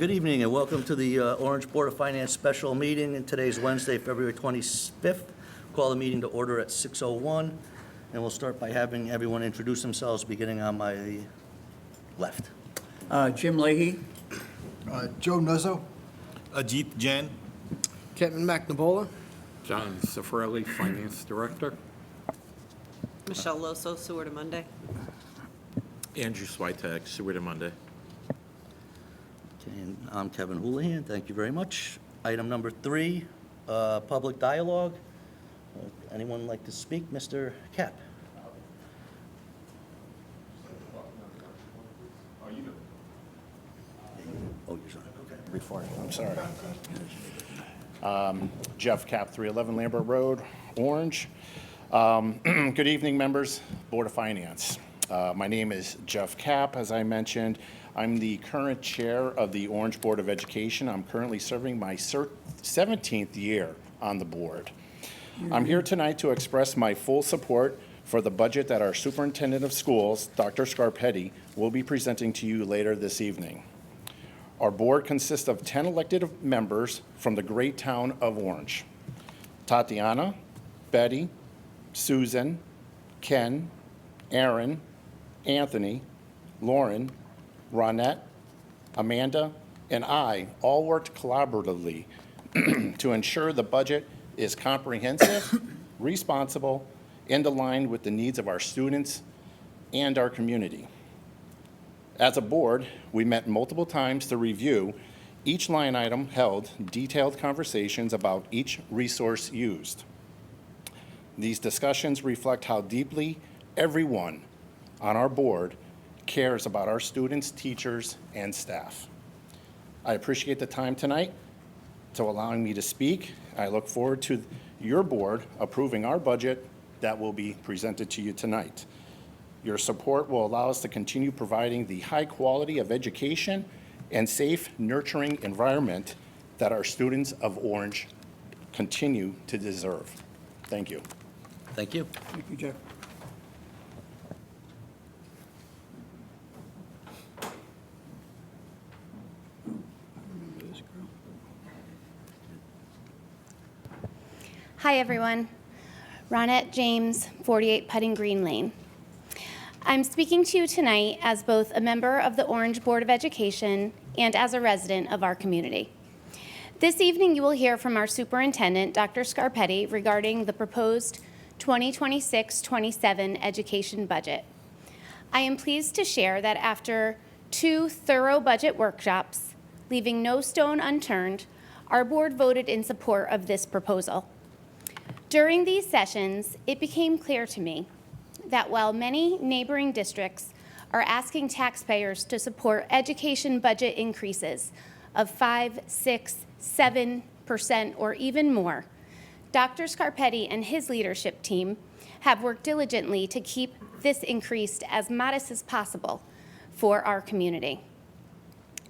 Good evening and welcome to the Orange Board of Finance special meeting. And today's Wednesday, February 25th. Call the meeting to order at 6:01. And we'll start by having everyone introduce themselves, beginning on my left. Jim Leahy. Joe Nuzzo. Ajit Jain. Kevin McNabola. John Saffarelli, Finance Director. Michelle Loso, Sewer to Monday. Andrew Switek, Sewer to Monday. Okay, and I'm Kevin Houlihan. Thank you very much. Item number 3, public dialogue. Anyone like to speak? Mr. Cap. Oh, you're sorry. Okay. Before, I'm sorry. Jeff Cap, 311 Lambert Road, Orange. Good evening, members, Board of Finance. My name is Jeff Cap, as I mentioned. I'm the current chair of the Orange Board of Education. I'm currently serving my 17th year on the board. I'm here tonight to express my full support for the budget that our Superintendent of Schools, Dr. Scarpetti, will be presenting to you later this evening. Our board consists of 10 elected members from the great town of Orange. Tatiana, Betty, Susan, Ken, Aaron, Anthony, Lauren, Ronette, Amanda, and I all worked collaboratively to ensure the budget is comprehensive, responsible, and aligned with the needs of our students and our community. As a board, we met multiple times to review each line item, held detailed conversations about each resource used. These discussions reflect how deeply everyone on our board cares about our students, teachers, and staff. I appreciate the time tonight to allowing me to speak. I look forward to your board approving our budget that will be presented to you tonight. Your support will allow us to continue providing the high quality of education and safe, nurturing environment that our students of Orange continue to deserve. Thank you. Thank you. Thank you, Jeff. Hi, everyone. Ronette James, 48 Putting Green Lane. I'm speaking to you tonight as both a member of the Orange Board of Education and as a resident of our community. This evening, you will hear from our superintendent, Dr. Scarpetti, regarding the proposed 2026-27 education budget. I am pleased to share that after 2 thorough budget workshops, leaving no stone unturned, our board voted in support of this proposal. During these sessions, it became clear to me that while many neighboring districts are asking taxpayers to support education budget increases of 5, 6, 7% or even more, Dr. Scarpetti and his leadership team have worked diligently to keep this increase as modest as possible for our community.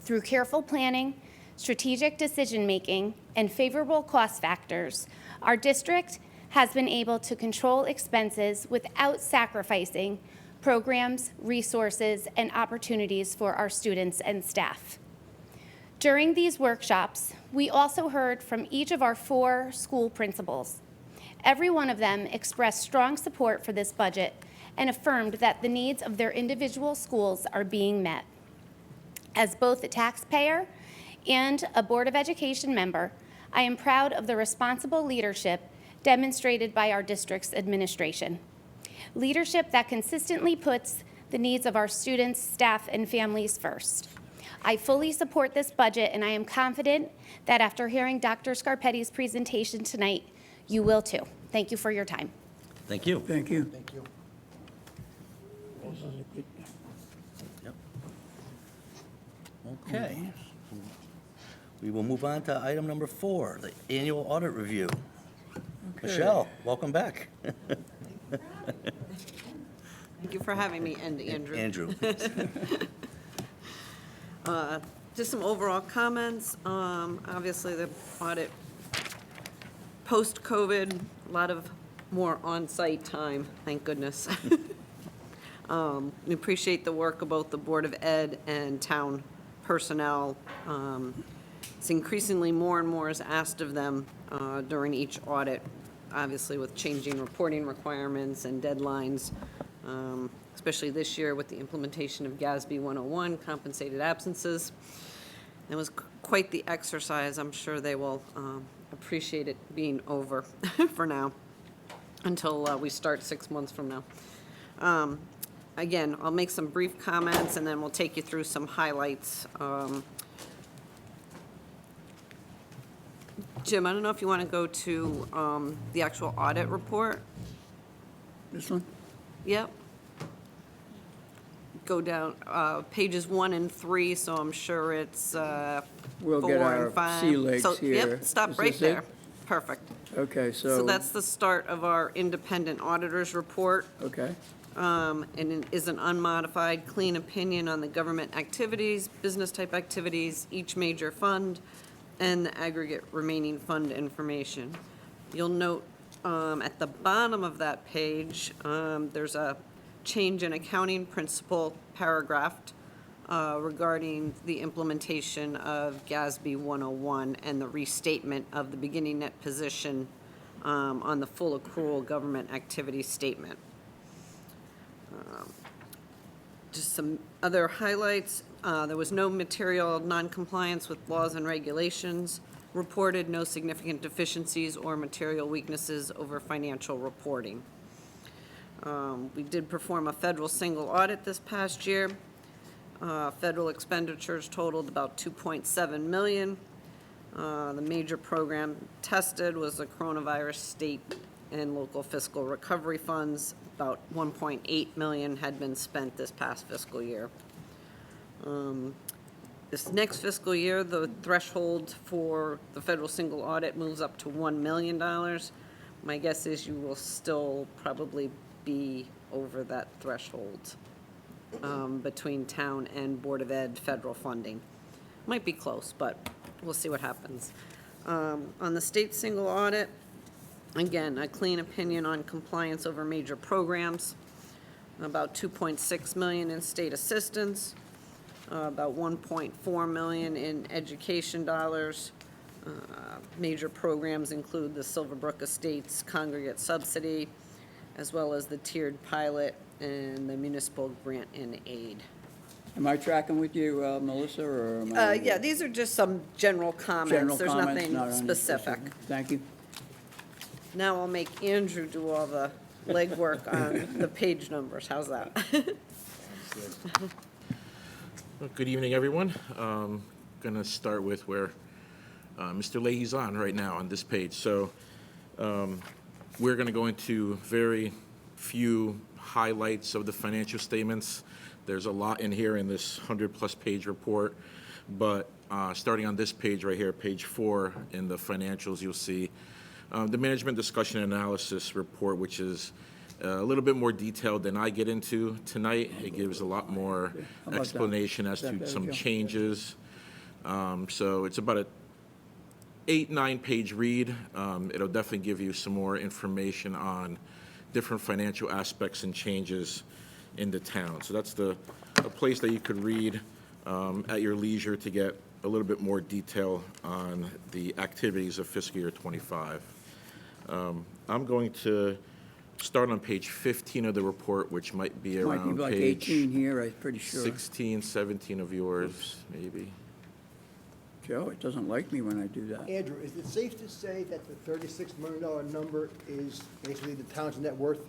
Through careful planning, strategic decision-making, and favorable cost factors, our district has been able to control expenses without sacrificing programs, resources, and opportunities for our students and staff. During these workshops, we also heard from each of our 4 school principals. Every one of them expressed strong support for this budget and affirmed that the needs of their individual schools are being met. As both a taxpayer and a Board of Education member, I am proud of the responsible leadership demonstrated by our district's administration. Leadership that consistently puts the needs of our students, staff, and families first. I fully support this budget, and I am confident that after hearing Dr. Scarpetti's presentation tonight, you will too. Thank you for your time. Thank you. Thank you. Thank you. Yep. Okay. We will move on to item number 4, the annual audit review. Michelle, welcome back. Thank you for having me, and Andrew. Andrew. Just some overall comments. Obviously, the audit, post-COVID, a lot of more on-site time, thank goodness. We appreciate the work of both the Board of Ed and town personnel. It's increasingly more and more is asked of them during each audit, obviously with changing reporting requirements and deadlines, especially this year with the implementation of GASB 101, compensated absences. It was quite the exercise. I'm sure they will appreciate it being over for now, until we start 6 months from now. Again, I'll make some brief comments, and then we'll take you through some highlights. Jim, I don't know if you want to go to the actual audit report. This one? Yep. Go down pages 1 and 3, so I'm sure it's We'll 4 get and our 5. sea legs So, here. Yep, stop Is right this it? there. Perfect. Okay, So that's the start of our independent auditor's report. Okay, And it is an unmodified, clean opinion on the government activities, business-type activities, each major fund, and the aggregate remaining fund information. You'll note at the bottom of that page, there's a change in accounting principle paragraph regarding the implementation of GASB 101 and the restatement of the beginning net position on the full accrual government activity statement. Just some other highlights. There was no material non-compliance with laws and regulations reported, no significant deficiencies or material weaknesses over financial reporting. We did perform a federal single audit this past year. Federal expenditures totaled about $2.7 million. The major program tested was the coronavirus state and local fiscal recovery funds. About $1.8 million had been spent this past fiscal year. This next fiscal year, the threshold for the federal single audit moves up to $1 million. My guess is you will still probably be over that threshold between town and Board of Ed federal funding. Might be close, but we'll see what happens. On the state single audit, again, a clean opinion on compliance over major programs, about $2.6 million in state assistance, about $1.4 million in education dollars. Major programs include the Silverbrook Estates Congregate Subsidy, as well as the tiered pilot and the municipal grant and aid. am I tracking with you, Melissa, or am I? Yeah, these are just some general comments. General There's comments, nothing not on the specific. Thank you. Now I'll make Andrew do all the legwork on the page numbers. How's that? Well, good evening, everyone. Going to start with where Mr. Leahy's on right now on this page. So we're going to go into very few highlights of the financial statements. There's a lot in here in this 100-plus page report, but starting on this page right here, page 4 in the financials, you'll see the management discussion and analysis report, which is a little bit more detailed than I get into tonight. It gives a lot more about that? explanation as Is that to better, some Joe? changes. So it's about a 8-9 page read. It'll definitely give you some more information on different financial aspects and changes in the town. So that's a place that you could read at your leisure to get a little bit more detail on the activities of fiscal year '25. I'm going to start on page 15 of the report, which might be Might be around like page 18 here, I'm pretty sure. 16, 17 of yours, maybe. Joe, it doesn't like me when I do that. Andrew, is it safe to say that the $36 million number is basically the town's net worth?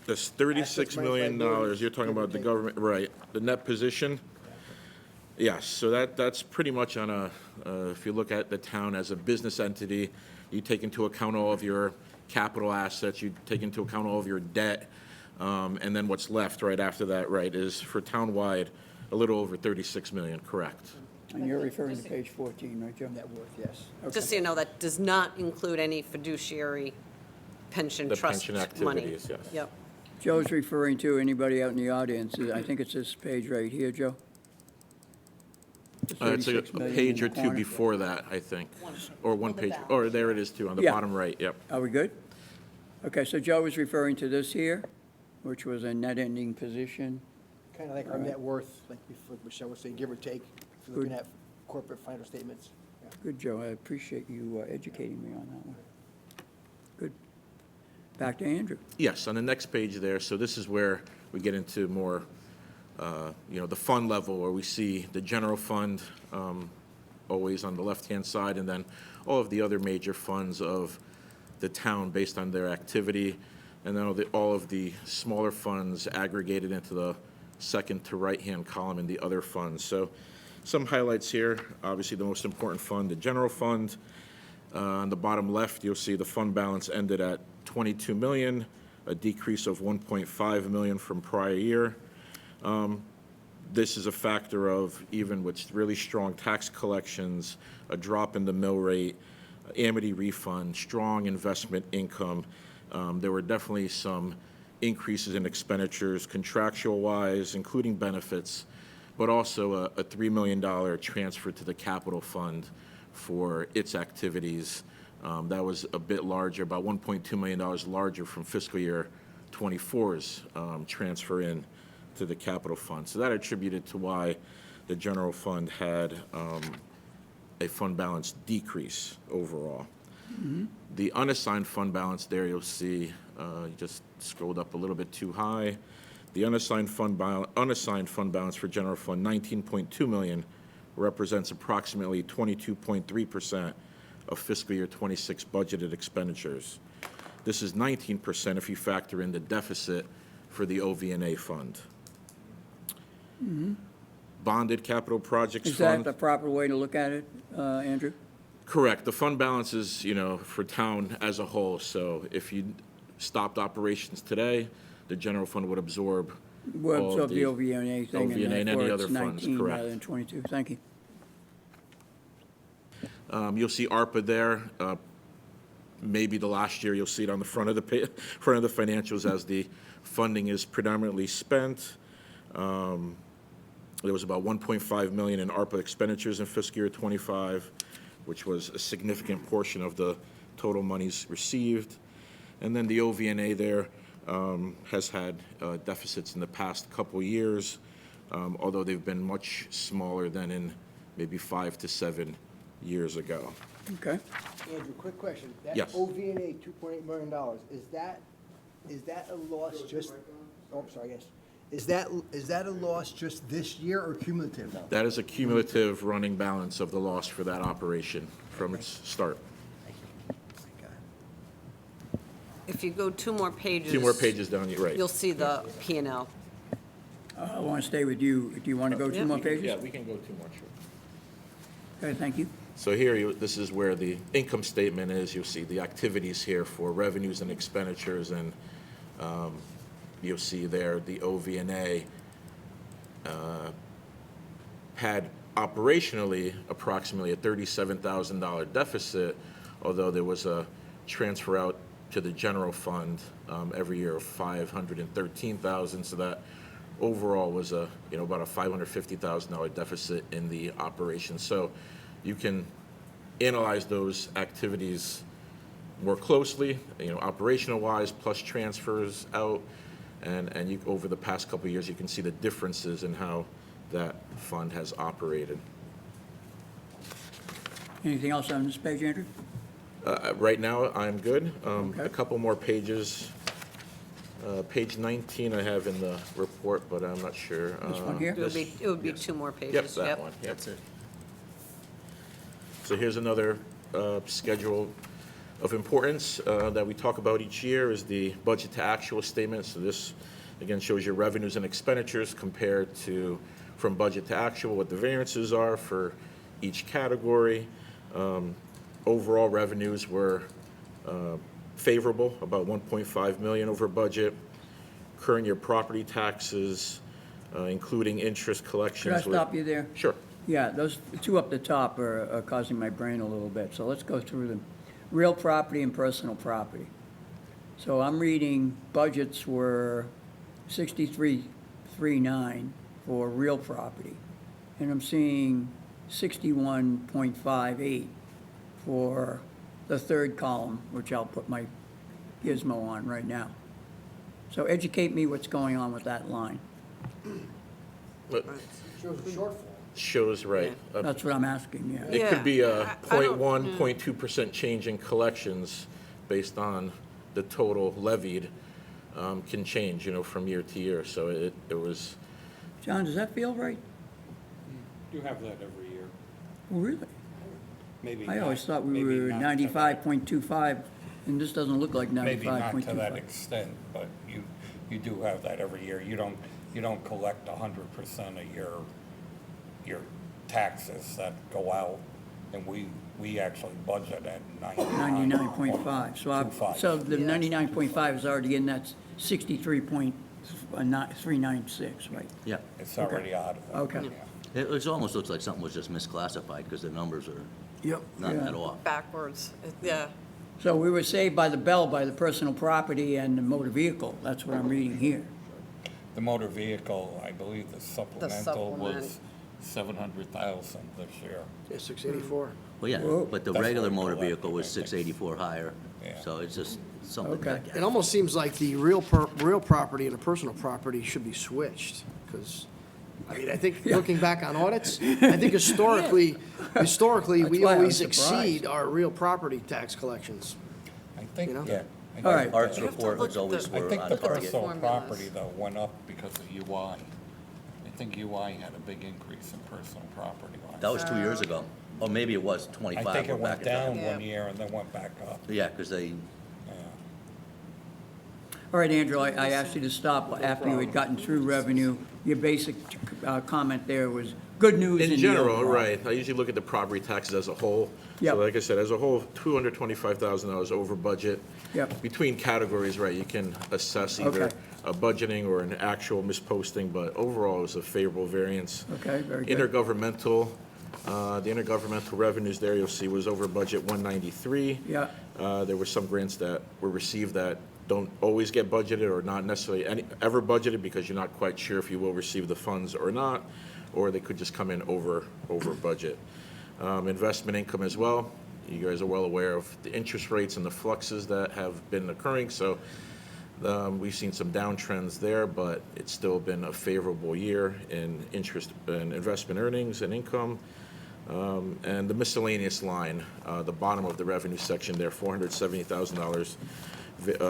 This $36 Assets, million, liabilities, you're talking give or about the take. government, right, the net position? Yes, so that's pretty much on if you look at the town as a business entity, you take into account all of your capital assets, you take into account all of your debt, and then what's left right after that, right, is for townwide, a little over 36 million, correct? And you're referring to page 14, right, Joe? Net worth, yes. Just so you know, that does not include any fiduciary pension The trust money. pension activities, yes. Yep. Joe's referring to anybody out in the audience. I think it's this page right here, Joe. The It's a 36 million page in or the two corner. before that, I think, or one page, or there it is too, on the Yeah. bottom right, yep. Are we good? Okay, so Joe was referring to this here, which was a net ending position. Kind of like our net worth, like before, which I would say give or take if you're looking at corporate financial statements. Yeah. Good, Joe. I appreciate you educating me on that one. Good. Back to Andrew. Yes, on the next page there, so this is where we get into more, the fund level, where we see the general fund always on the left-hand side, and then all of the other major funds of the town based on their activity, and then all of the smaller funds aggregated into the second to right-hand column in the other funds. So some highlights here, obviously the most important fund, the general fund. On the bottom left, you'll see the fund balance ended at 22 million, a decrease of 1.5 million from prior year. This is a factor of, even with really strong tax collections, a drop in the mill rate, amity refund, strong investment income. There were definitely some increases in expenditures contractual-wise, including benefits, but also a $3 million transfer to the capital fund for its activities. That was a bit larger, about $1.2 million larger from fiscal year 24's transfer in to the capital fund. So that attributed to why the general fund had a fund balance decrease overall. The unassigned fund balance there, you'll see, you just scrolled up a little bit too high. The unassigned fund balance for general fund, 19.2 million, represents approximately 22.3% of fiscal year 26 budgeted expenditures. This is 19% if you factor in the deficit for the OV&A fund. Bonded capital projects Is that fund. the proper way to look at it, Andrew? Correct. The fund balance is, for town as a whole. So if you stopped operations today, the general fund would absorb Well, all so of the OV&A thing, OV&A and any therefore other it's funds, 19 correct. rather than 22. Thank you. You'll see ARPA there. Maybe the last year you'll see it on the front of the front of the financials as the funding is predominantly spent. There was about 1.5 million in ARPA expenditures in fiscal year 25, which was a significant portion of the total monies received. And then the OV&A there has had deficits in the past couple years, although they've been much smaller than in maybe 5 to 7 years ago. Okay. Andrew, quick question. Yes. That OV&A, $2.8 million, is that a loss just, oh, I'm sorry, yes. Is that a loss just this year or cumulative? That is a cumulative running balance of the loss for that operation from its start. If you go 2 more pages. 2 more pages down, you're right. You'll see the P and L. I want to stay with you. Do you want to go 2 more pages? Yeah, we can go 2 more, sure. Okay, thank you. So here, this is where the income statement is. You'll see the activities here for revenues and expenditures, and you'll see there the OV&A had operationally approximately a $37,000 deficit, although there was a transfer out to the general fund every year of $513,000, so that overall was about a $550,000 deficit in the operation. So you can analyze those activities more closely, operational wise, plus transfers out, and you, over the past couple of years, you can see the differences in how that fund has operated. Anything else on this page, Andrew? Right now, I'm good. Okay. A couple more pages. Page 19 I have in the report, but I'm not sure. This one here? It would be 2 more pages. Yep, that one. Yep. That's it. So here's another schedule of importance that we talk about each year is the budget to actual statement. So this, again, shows your revenues and expenditures compared to from budget to actual, what the variances are for each category. Overall revenues were favorable, about 1.5 million over budget. Current year property taxes, including interest collections. Should I stop you there? Sure. Yeah, those 2 up the top are causing my brain a little bit, so let's go through them. Real property and personal property. So I'm reading budgets were 63.39 for real property, and I'm seeing 61.58 for the third column, which I'll put my gizmo on right now. So educate me what's going on with that line. But Shows a shortfall. shows, right. That's what I'm asking, yeah. It could be a Yeah, I don't- 0.1, 0.2% change in collections based on the total levied, can change, from year to year. So it was, John, does that feel right? You have that every year. Oh, really? Maybe I always not- thought we maybe were not to 95.25, and this doesn't look like that- Maybe not to that 95.25. extent, but you do have that every year. You don't collect 100% of your taxes that go out, and we actually budget at 99.5, so 2.5. so the 99.5 is already in that 63.396, right? Yeah. It's already out of it. Okay. Yeah. It almost looks like something was just misclassified because the numbers are Yep. not Yeah. that off. backwards. Yeah. So we were saved by the bell by the personal property and the motor vehicle, that's what I'm reading here. The motor vehicle, I believe the supplemental was supplement. 700,000 this year. Yeah, 684. Well, yeah, Whoa. but the That's regular what we motor collect, vehicle was I think. 684 higher. Yeah. So it's just something. Okay. that- It almost seems like the real property and the personal property should be switched, because, I mean, I think, looking back on audits, I think historically, That's we why I always was surprised. exceed our real property tax collections. I think, You know? yeah. I All think right. Art's the- report look was at always the- I were think on the target. personal Formulas. property, though, went up because of UI. I think UI had a big increase in personal property last That was 2 years Oh. ago. Or maybe it was I 25. think we're it back went in down time. one year and then went back up. Yeah, because they, Yeah. All right, Andrew, I asked you to stop after you had gotten through revenue. Your basic comment there was good news in in the general, overall. right, I usually look at the property taxes as a whole. Yep. So like I said, as a whole, $225,000 over budget. Yep. Between categories, right, you can assess either Okay. a budgeting or an actual misposting, but overall, it was a favorable variance. Okay, very good. Intergovernmental, the intergovernmental revenues there, you'll see, was over budget 193. Yeah. There were some grants that were received that don't always get budgeted or not necessarily ever budgeted because you're not quite sure if you will receive the funds or not, or they could just come in over budget. Investment income as well. You guys are well aware of the interest rates and the fluxes that have been occurring, so we've seen some downtrends there, but it's still been a favorable year in interest and investment earnings and income. And the miscellaneous line, the bottom of the revenue section there, $470,000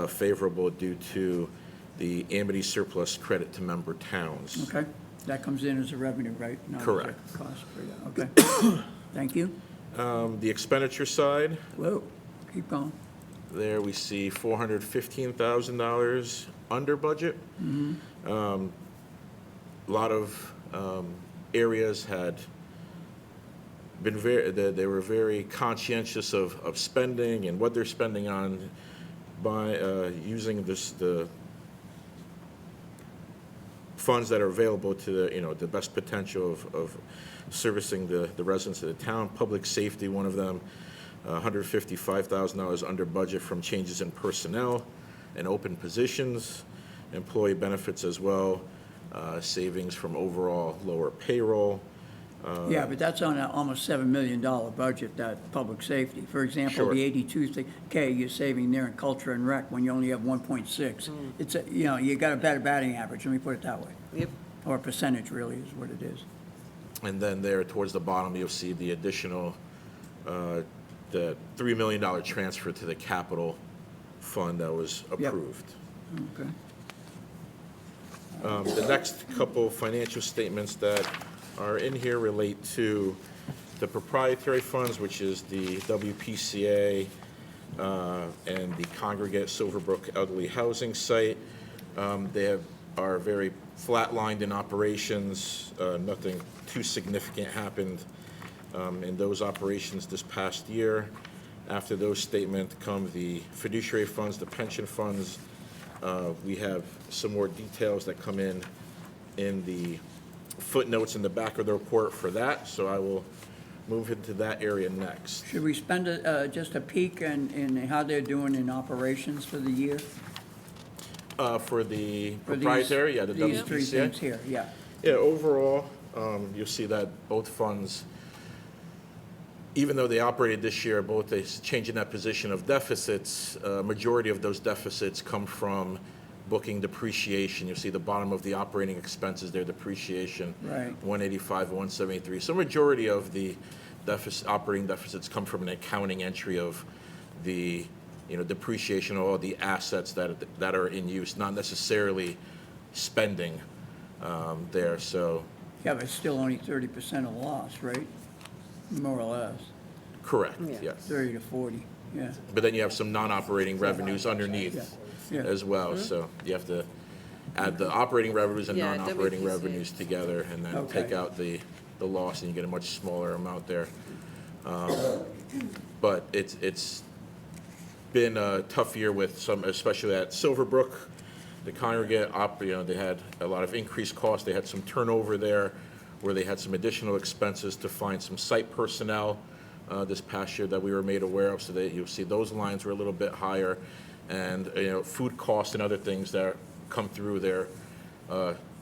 favorable due to the Amity surplus credit to member towns. Okay, that comes in as a revenue, right? Not as a Correct. cost for you. Okay. Thank you. The expenditure side, Whoa, keep going. there we see $415,000 under budget. A lot of areas had been they were very conscientious of spending and what they're spending on by using the funds that are available to the best potential of servicing the residents of the town. Public safety, one of them, $155,000 under budget from changes in personnel and open positions. Employee benefits as well, savings from overall lower payroll. Yeah, but that's on an almost $7 million budget, that public safety. For example, Sure. the 82K you're saving there in culture and rec when you only have 1.6. It's, you got a better batting average, let me put it that way. Yep. Or a percentage really is what it is. And then there towards the bottom, you'll see the additional, the $3 million transfer to the capital fund that was Yep. approved. Okay. The next couple financial statements that are in here relate to the proprietary funds, which is the WPCA and the Congregate Silverbrook Elderly Housing Site. They are very flatlined in operations. Nothing too significant happened in those operations this past year. After those statements come the fiduciary funds, the pension funds. We have some more details that come in the footnotes in the back of the report for that, so I will move into that area next. Should we spend just a peek in how they're doing in operations for the year? For the For these- proprietary, yeah, the These three things WPCA. here, yeah. Yeah, overall, you'll see that both funds, even though they operated this year, both a change in that position of deficits, majority of those deficits come from booking depreciation. You'll see the bottom of the operating expenses there, depreciation. Right. 185, 173. So majority of the operating deficits come from an accounting entry of the, depreciation of all the assets that are in use, not necessarily spending there, so, Yeah, but it's still only 30% of loss, right? More or less, correct, Yeah. yes. 30 to 40, yeah. But then you have some non-operating revenues underneath Yeah. as well, so you have to add the operating revenues and Yeah, non-operating WPCA. revenues together, and then Okay. take out the loss, and you get a much smaller amount there. But it's been a tough year with some, especially at Silverbrook, the congregate, they had a lot of increased costs, they had some turnover there, where they had some additional expenses to find some site personnel this past year that we were made aware of, so that you'll see those lines were a little bit higher. And, food costs and other things that come through there,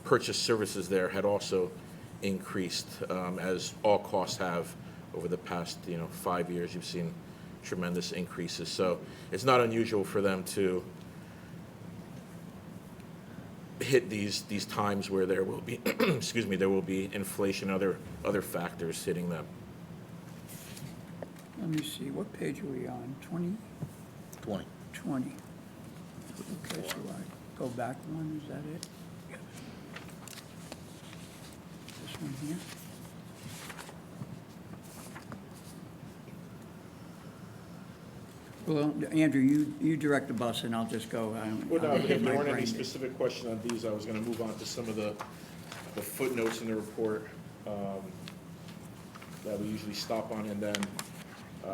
purchase services there had also increased, as all costs have over the past, 5 years. You've seen tremendous increases. So it's not unusual for them to hit these times where there will be, there will be inflation, other factors hitting them. Let me see, what page are we on? 20? 20. 20. Okay, so I go back one, is that it? This one here? Well, Andrew, you direct the bus and I'll just go. Well, no, I'll if get there my weren't any brain- specific question on these, I was gonna move on to some of the footnotes in the report that we usually stop on, and then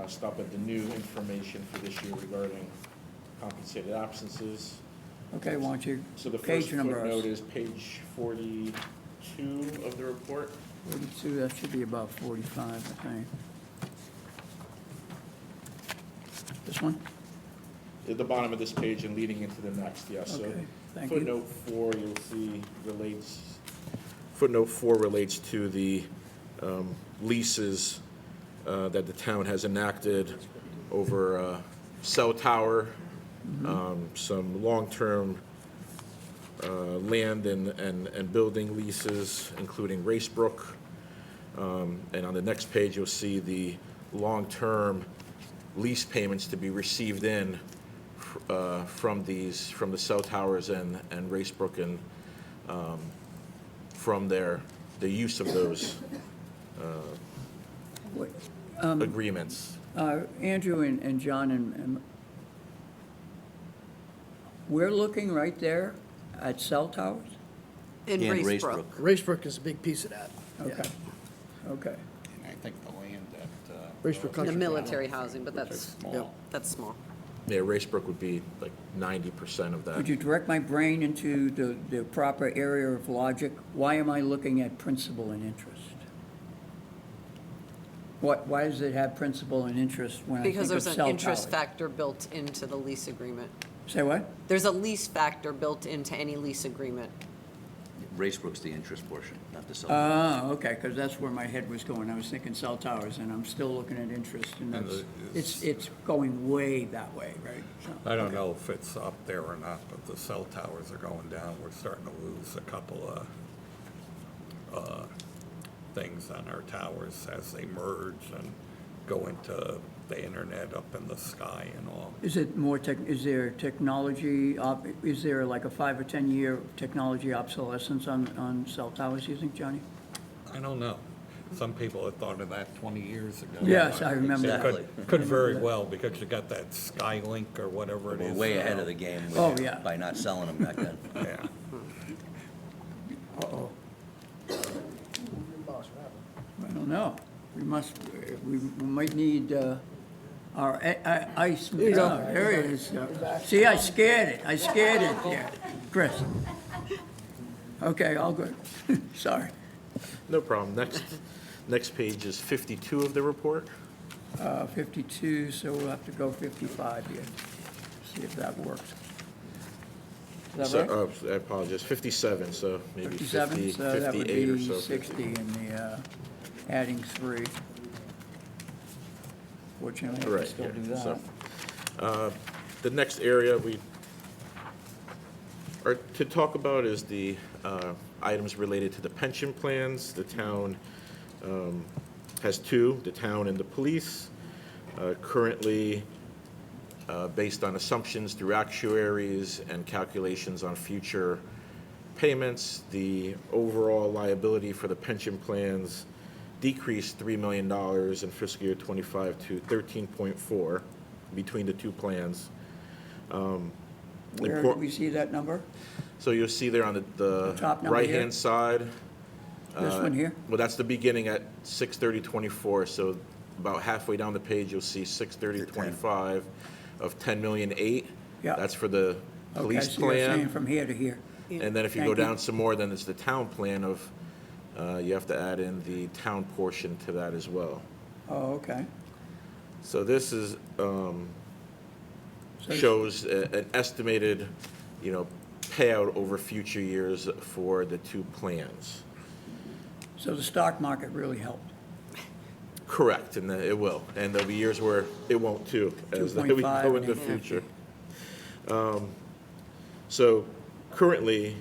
stop at the new information for this year regarding compensated absences. Okay, why don't you, So the first page number footnote is is page 42 of the report. 42, that should be about 45, I think. This one? At the bottom of this page and leading into the next, yes. So Okay, thank you. footnote 4, you'll see footnote 4 relates to the leases that the town has enacted over cell tower, some long-term land and building leases, including Racebrook. And on the next page, you'll see the long-term lease payments to be received in from the cell towers and Racebrook, and from the use of those Wait, agreements. Andrew and John, and we're looking right there at cell towers? In And Racebrook. Racebrook is a big piece of that. Okay, okay. And I think the land at, Racebrook The Country Club. military housing, but that's small. That's small. Yeah, Racebrook would be like 90% of Would that. you direct my brain into the proper area of logic? Why am I looking at principal and interest? Why does it have principal and interest when I think Because of there's an cell interest towers? factor built into the lease agreement. Say what? There's a lease factor built into any lease agreement. Racebrook's the interest portion, not the cell. Okay, because that's where my head was going. I was thinking cell towers, and I'm still looking at interest, and And it's going way that way, right? So- I don't know if it's up there or not, but the cell towers are going down. We're starting to lose a couple of things on our towers as they merge and go into the internet up in the sky and all. Is it more is there technology, is there like a 5 or 10 year technology obsolescence on cell towers, you think, Johnny? I don't know. Some people had thought of that 20 years ago. Yes, I remember that. Could very well, because you got that Skylink or whatever it We're is. way ahead now. of the game Oh, yeah. by not selling them back then. Yeah. Uh-oh. I don't know. We might need our ice. There you go. There it is. See, I scared it. Yeah. Chris. Okay, all good. Sorry. No problem. Next page is 52 of the report. 52, so we'll have to go 55 here. See if that works. Is that right? Oh, I apologize, 57, so maybe 57, 50, so that would 58 or be so. 60 in the, adding 3. Fortunately, I can Right, still yeah. do that. So, the next area Or to talk about is the items related to the pension plans. The town has two, the town and the police. Currently, based on assumptions through actuaries and calculations on future payments, the overall liability for the pension plans decreased $3 million in fiscal year '25 to 13.4 between the two plans. Where do we see that number? So you'll see there on the top number here? right-hand side. This one here? Well, that's the beginning at 6/30/24, so about halfway down the page, you'll see 6/30/25 of 10,000,008. Yeah. That's for the Okay, police so you're saying plan. from here to here. And then if you Thank go you. down some more, then it's the town plan of, you have to add in the town portion to that as well. Oh, okay. So this is, So- shows an estimated, payout over future years for the two plans. So the stock market really helped. Correct, and it will. And there'll be years where it won't too, as we 2.5 go and into the a half. future. So currently,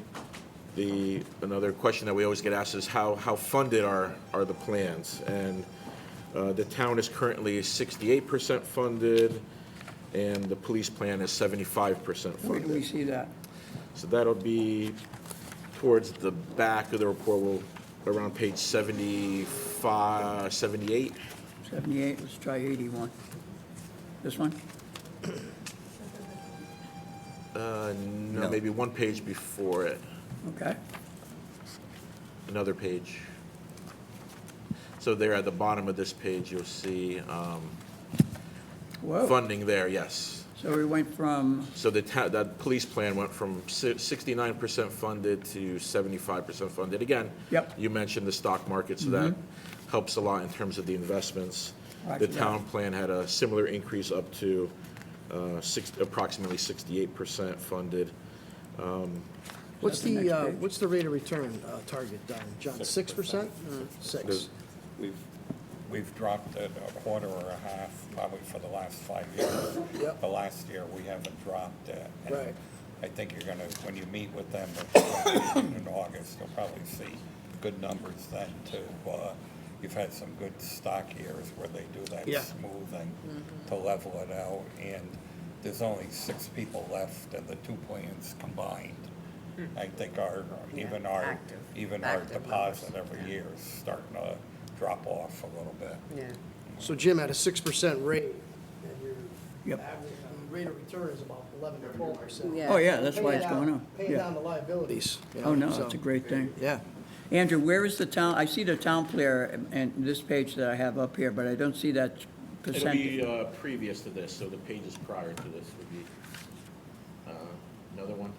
another question that we always get asked is how funded are the plans? And the town is currently 68% funded, and the police plan is 75% Where do we funded. see that? So that'll be towards the back of the report, around page 75, 78. 78, let's try 81. This one? No, maybe one page before it, Okay. another page. So there at the bottom of this page, you'll see Whoa. funding there, yes. So we went from, So that police plan went from 69% funded to 75% funded. Again, Yep. you mentioned the stock market, so that helps a lot in terms of the investments. Roger The that. town plan had a similar increase up to approximately 68% funded. What's the next the, page? what's the rate of return target, John? 6%? 6. We've dropped it a quarter or a half, probably for the last 5 years. Yep. The last year, we haven't dropped it. And Right. I think you're gonna, when you meet with them in August, you'll probably see good numbers then too. You've had some good stock years where they do that Yeah. smoothing to level it out, and there's only 6 people left in the two plans combined. I think even our active deposit every year is starting to drop off a little bit. Yeah. So Jim, at a 6% rate, and your Yep. average, rate of return is about 11 to 12%. Yeah. oh yeah, that's why it's going up. Paying Yeah. down the liabilities. you Oh, know, no, so- it's a great thing. Yeah. Andrew, where is the town, I see the town player and this page that I have up here, but I don't see that It'll percentage. be previous to this, so the pages prior to this would be another one.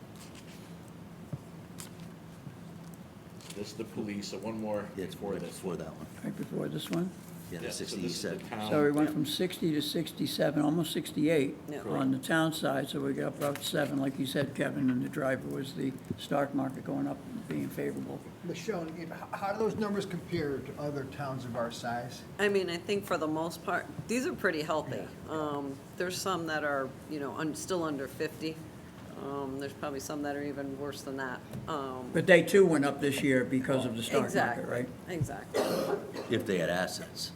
This is the police, so one more Yeah, it's before right this. before that one. Right before this one? Yeah, Yeah, the so 60 this is the said. town. So we went from 60 to 67, almost 68 Yeah. on the town side, so we got about 7, like you said, Kevin, and the driver was the stock market going up and being favorable. Michelle, how do those numbers compare to other towns of our size? I mean, I think for the most part, these are pretty healthy. There's some that are, still under 50. There's probably some that are even worse than that. But they too went up this year because of the stock market, Exactly, right? exactly. If they had assets.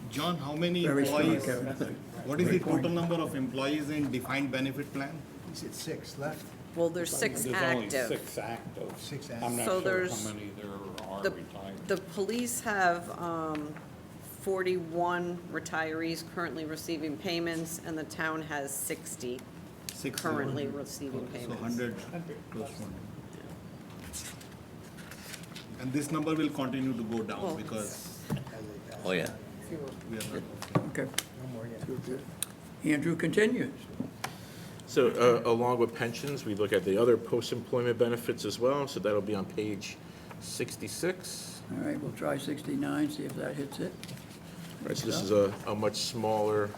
John, how many Very strong, employees, Kevin. what is the Great point. total number of employees in defined benefit plan? You said 6 left? Well, there's 6 active. There's only 6 active. 6 I'm active. not So sure there's how many there are The, retired. the police have 41 retirees currently receiving payments, and the town has 60 Six, currently receiving So payments. 100 plus 1. And this number will continue to go Well, down because Oh, yeah. we are not. Okay. Andrew continues. So along with pensions, we look at the other post-employment benefits as well, so that'll be on page 66. All right, we'll try 69, see if that hits it. Right, so this is a much smaller,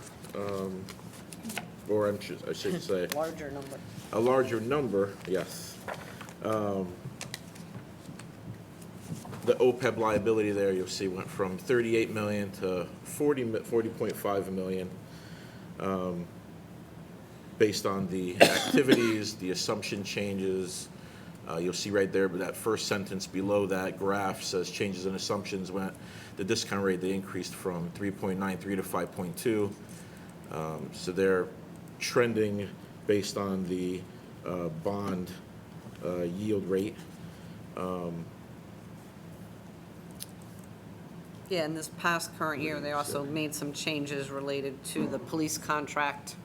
or I should say, Larger number. a larger number, yes. The OPEB liability there, you'll see, went from 38 million to 40.5 million, based on the activities, the assumption changes, You'll see right there, but that first sentence below that graph says changes in assumptions went, the discount rate, they increased from 3.93 to 5.2. So they're trending based on the bond yield rate. Yeah, in this past current year, they also made some changes related to the police contract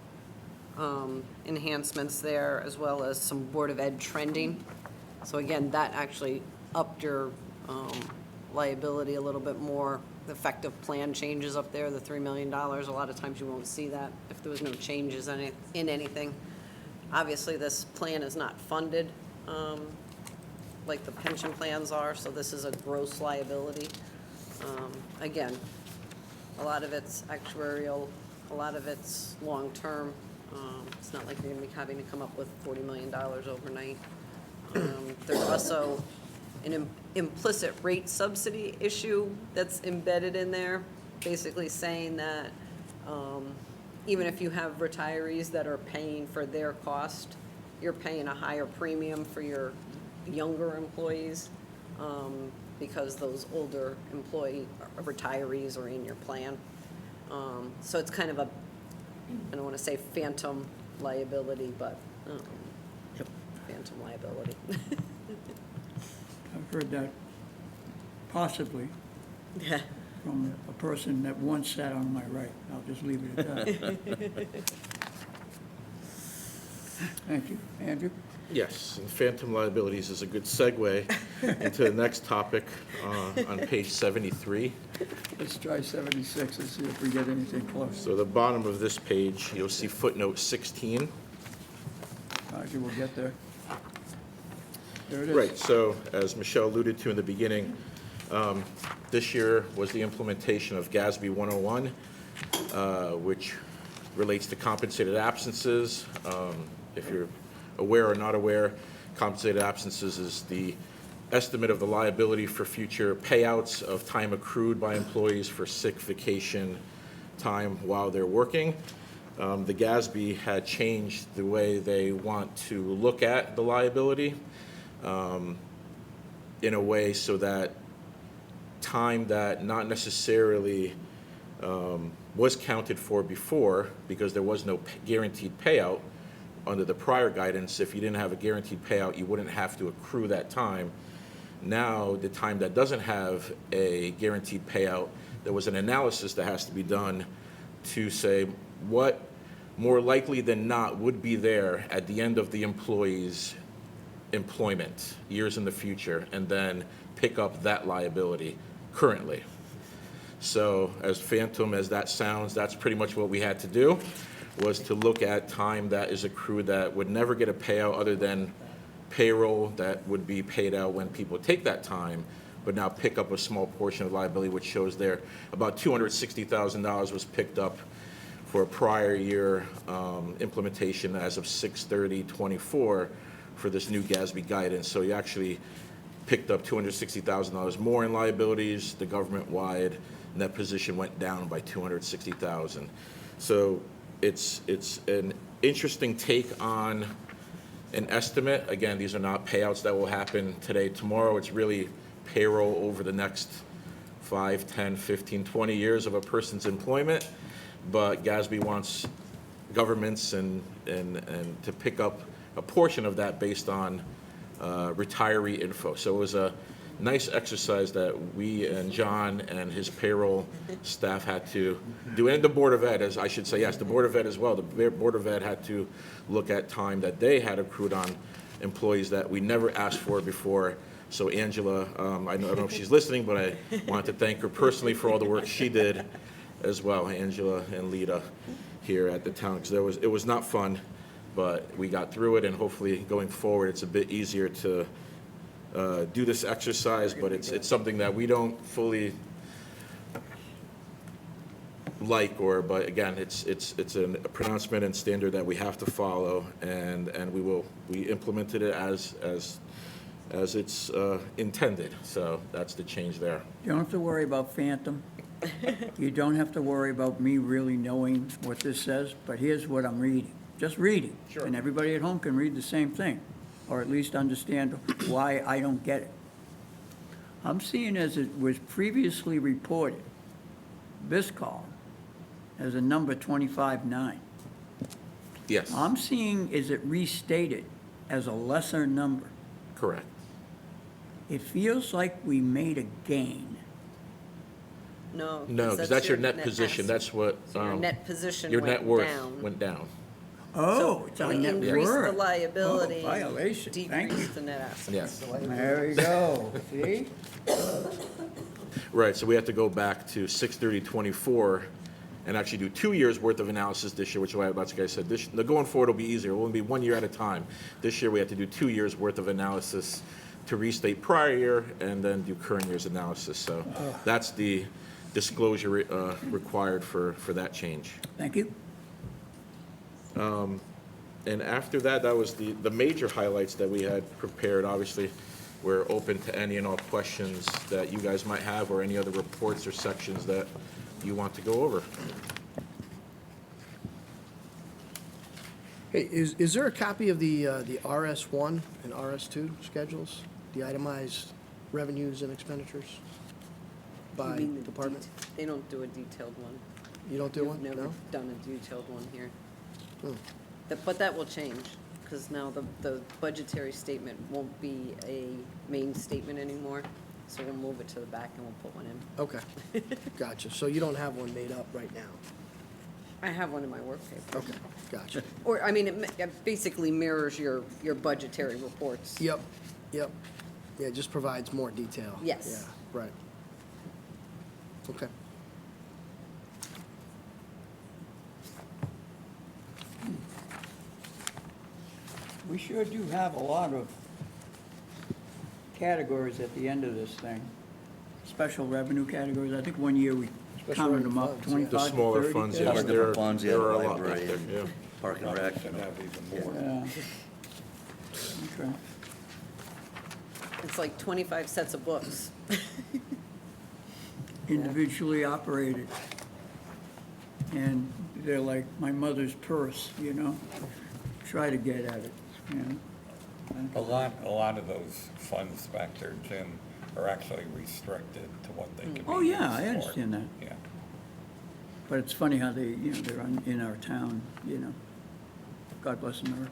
enhancements there, as well as some Board of Ed trending. So again, that actually upped your liability a little bit more. The effective plan changes up there, the $3 million. A lot of times you won't see that if there was no changes in anything. Obviously, this plan is not funded like the pension plans are, so this is a gross liability. Again, a lot of it's actuarial, a lot of it's long-term. It's not like you're gonna be having to come up with $40 million overnight. There's also an implicit rate subsidy issue that's embedded in there, basically saying that even if you have retirees that are paying for their cost, you're paying a higher premium for your younger employees because those older retirees are in your plan. So it's kind of a, I don't want to say phantom liability, but phantom liability. I've heard that possibly Yeah. from a person that once sat on my right. I'll just leave it at that. Thank you. Andrew? Yes, and phantom liabilities is a good segue into the next topic on page 73. Let's try 76 and see if we get anything close. So the bottom of this page, you'll see footnote 16. Roger, we'll get there. There it is. Right, so as Michelle alluded to in the beginning, this year was the implementation of GASB 101, which relates to compensated absences. If you're aware or not aware, compensated absences is the estimate of the liability for future payouts of time accrued by employees for sick, vacation time while they're working. The GASB had changed the way they want to look at the liability in a way so that time that not necessarily was counted for before, because there was no guaranteed payout under the prior guidance. If you didn't have a guaranteed payout, you wouldn't have to accrue that time. Now, the time that doesn't have a guaranteed payout, there was an analysis that has to be done to say what more likely than not would be there at the end of the employee's employment years in the future, and then pick up that liability currently. So as phantom as that sounds, that's pretty much what we had to do, was to look at time that is accrued that would never get a payout other than payroll that would be paid out when people take that time, but now pick up a small portion of liability, which shows there about $260,000 was picked up for a prior year implementation as of 6/30/24 for this new GASB guidance. So you actually picked up $260,000 more in liabilities. The government-wide net position went down by $260,000. So it's an interesting take on an estimate. Again, these are not payouts that will happen today, tomorrow. It's really payroll over the next 5, 10, 15, 20 years of a person's employment. But GASB wants governments and to pick up a portion of that based on retiree info. So it was a nice exercise that we and John and his payroll staff had to do, and the Board of Ed, as I should say, yes, the Board of Ed as well. The Board of Ed had to look at time that they had accrued on employees that we never asked for before. So Angela, I don't know if she's listening, but I wanted to thank her personally for all the work she did as well, Angela and Lita here at the town, because it was not fun, but we got through it, and hopefully going forward, it's a bit easier to do this exercise, but it's something that we don't fully like, but again, it's a pronouncement and standard that we have to follow, and we implemented it as it's intended. So that's the change there. You don't have to worry about phantom. You don't have to worry about me really knowing what this says, but here's what I'm reading. Just reading. Sure. And everybody at home can read the same thing. or at least understand why I don't get it. I'm seeing as it was previously reported, this column, as a number 25.9. Yes, I'm seeing is it restated as a lesser number. correct. It feels like we made a gain. No. No, because that's your net position, asset. that's what, So your net position your net went worth down. went down. Oh, it's our We net increased the worth. liability. Oh, violation. Thank you. Decreased the net assets. Yes. There we go, see? Right, so we have to go back to 6/30/24 and actually do 2 years' worth of analysis this year, which is why, like I said, going forward will be easier. It will be 1 year at a time. This year, we have to do 2 years' worth of analysis to restate prior year and then do current year's analysis. So that's the disclosure required for that change. Thank you. And after that, that was the major highlights that we had prepared. Obviously, we're open to any and all questions that you guys might have or any other reports or sections that you want to go over. Hey, is there a copy of the RS1 and RS2 schedules? The itemized revenues and expenditures You by mean the department? They don't do a detailed one. You don't do one? We've never No? done a detailed one here. Hmm. But that will change, because now the budgetary statement won't be a main statement anymore. So we'll move it to the back and we'll put one in. Okay, gotcha. So you don't have one made up right now? I have one in my work paper. Okay, gotcha. Or, I mean, it basically mirrors your budgetary reports. Yep, yep. Yeah, it just provides more detail. Yes. Yeah, right. Okay. We sure do have a lot of categories at the end of this thing. Special revenue categories. I think one year we Special counted revenue them up, funds, yeah. 25 The to smaller 30 funds, categories. yes, Cover there different funds, yeah, there the are a lot back library there, and- yeah. Park and Rec. Should have even more. Yeah. Okay. It's like 25 sets of books. Individually operated. And they're like my mother's purse, you know? Try to get at it, you know? A lot of those funds back there, Jim, are actually restricted to what they can be used for. Oh, yeah, I understand that. Yeah. But it's funny how they, you know, they're in our town, you know? God bless America.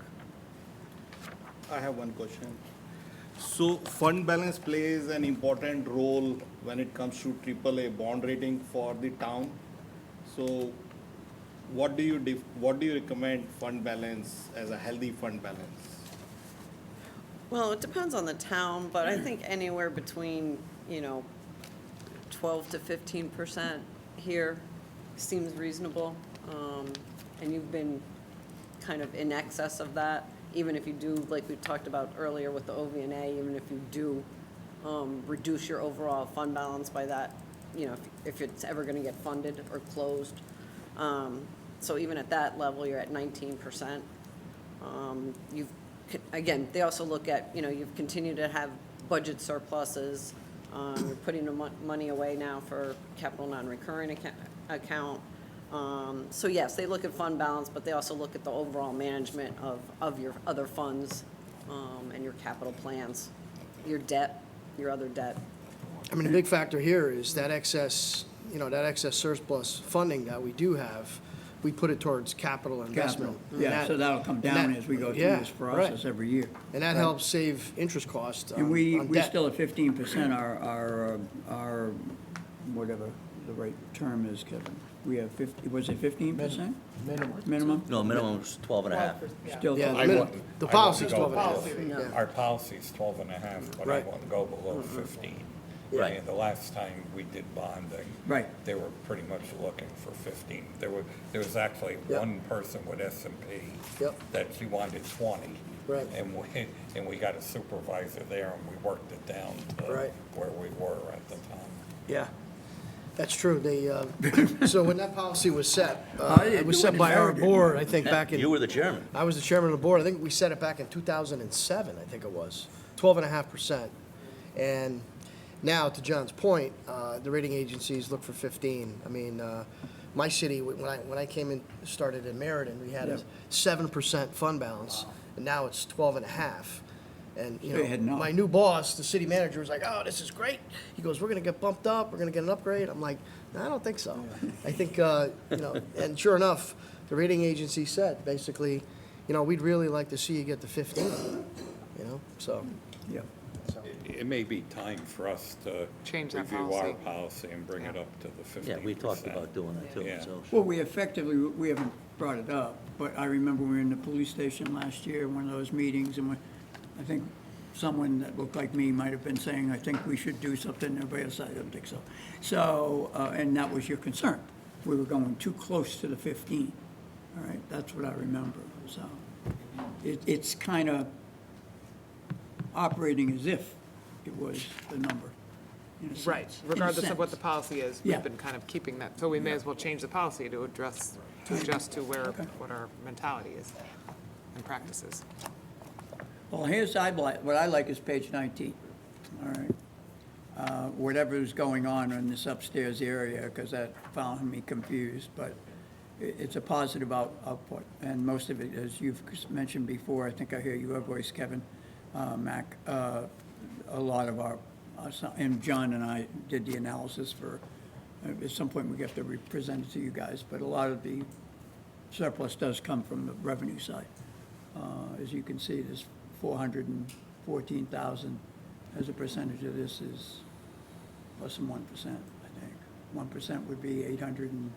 I have one question. So fund balance plays an important role when it comes to AAA bond rating for the town. So what do you recommend fund balance as a healthy fund balance? Well, it depends on the town, but I think anywhere between, 12 to 15% here seems reasonable. And you've been kind of in excess of that, even if you do, like we talked about earlier with the OV&A, even if you do reduce your overall fund balance by that, if it's ever going to get funded or closed. So even at that level, you're at 19%. Again, they also look at, you've continued to have budget surpluses. You're putting the money away now for capital non-recurring account. So yes, they look at fund balance, but they also look at the overall management of your other funds and your capital plans, your debt, your other debt. I mean, a big factor here is that excess, that excess surplus funding that we do have, we put it towards capital investment. Capital, And yeah, that- so that'll come and down that- as we go through yeah, this process right. every year. And that helps save interest costs on And we debt. still at 15%, our, whatever the right term is, Kevin. We have 50, was it 15%? Minimum? No, minimum is 12 and a half. Still, Yeah, I the wouldn't- the I policy's wouldn't 12 go and a half. below- Yeah. Our policy's 12 and a half, but I Right. wouldn't go below 15. Right. And the last time we did bonding. Right. They were pretty much looking for 15. There was actually Yep. one person with S&P. Yep. That she wanted 20. Right. And we got a supervisor there and we worked it down to Right. where we were at the time. Yeah, that's true. They, so when that policy was set, I it was do set by our inherit it. board, I think, back in. You were the chairman. I was the chairman of the board. I think we set it back in 2007, I think it was, 12.5%. And now, to John's point, the rating agencies look for 15. I mean, my city, when I came in, started in Meriden, we had a 7% fund balance, and now it's 12.5. And, So you had no- my new boss, the city manager, was like, oh, this is great. He goes, we're gonna get bumped up, we're gonna get an upgrade. I'm like, no, I don't think so. I think, and sure enough, the rating agency said, basically, we'd really like to see you get to 15, so. Yeah. It may be time for us to Change that review our policy. policy and bring it up to the 15%. Yeah, we talked about doing that too, Yeah. so. Well, we haven't brought it up, but I remember we were in the police station last year, one of those meetings, and I think someone that looked like me might have been saying, I think we should do something, everybody else, I don't think so. So, and that was your concern. We were going too close to the 15, all right? That's what I remember, so. It's kind of operating as if it was the number, in a sense. Right, in a regardless of what the sense. policy is, Yeah. we've been kind of keeping that, so we may as well change the policy to adjust to what our mentality is and practices. Well, what I like is page 19, all right? Whatever is going on in this upstairs area, because that found me confused, but it's a positive output. And most of it, as you've mentioned before, I think I hear your voice, Kevin, Mac, a lot of and John and I did the analysis for, at some point we have to present it to you guys, but a lot of the surplus does come from the revenue side. As you can see, there's 414,000 as a percentage of this is less than 1%, I think. 1% would be 800 and,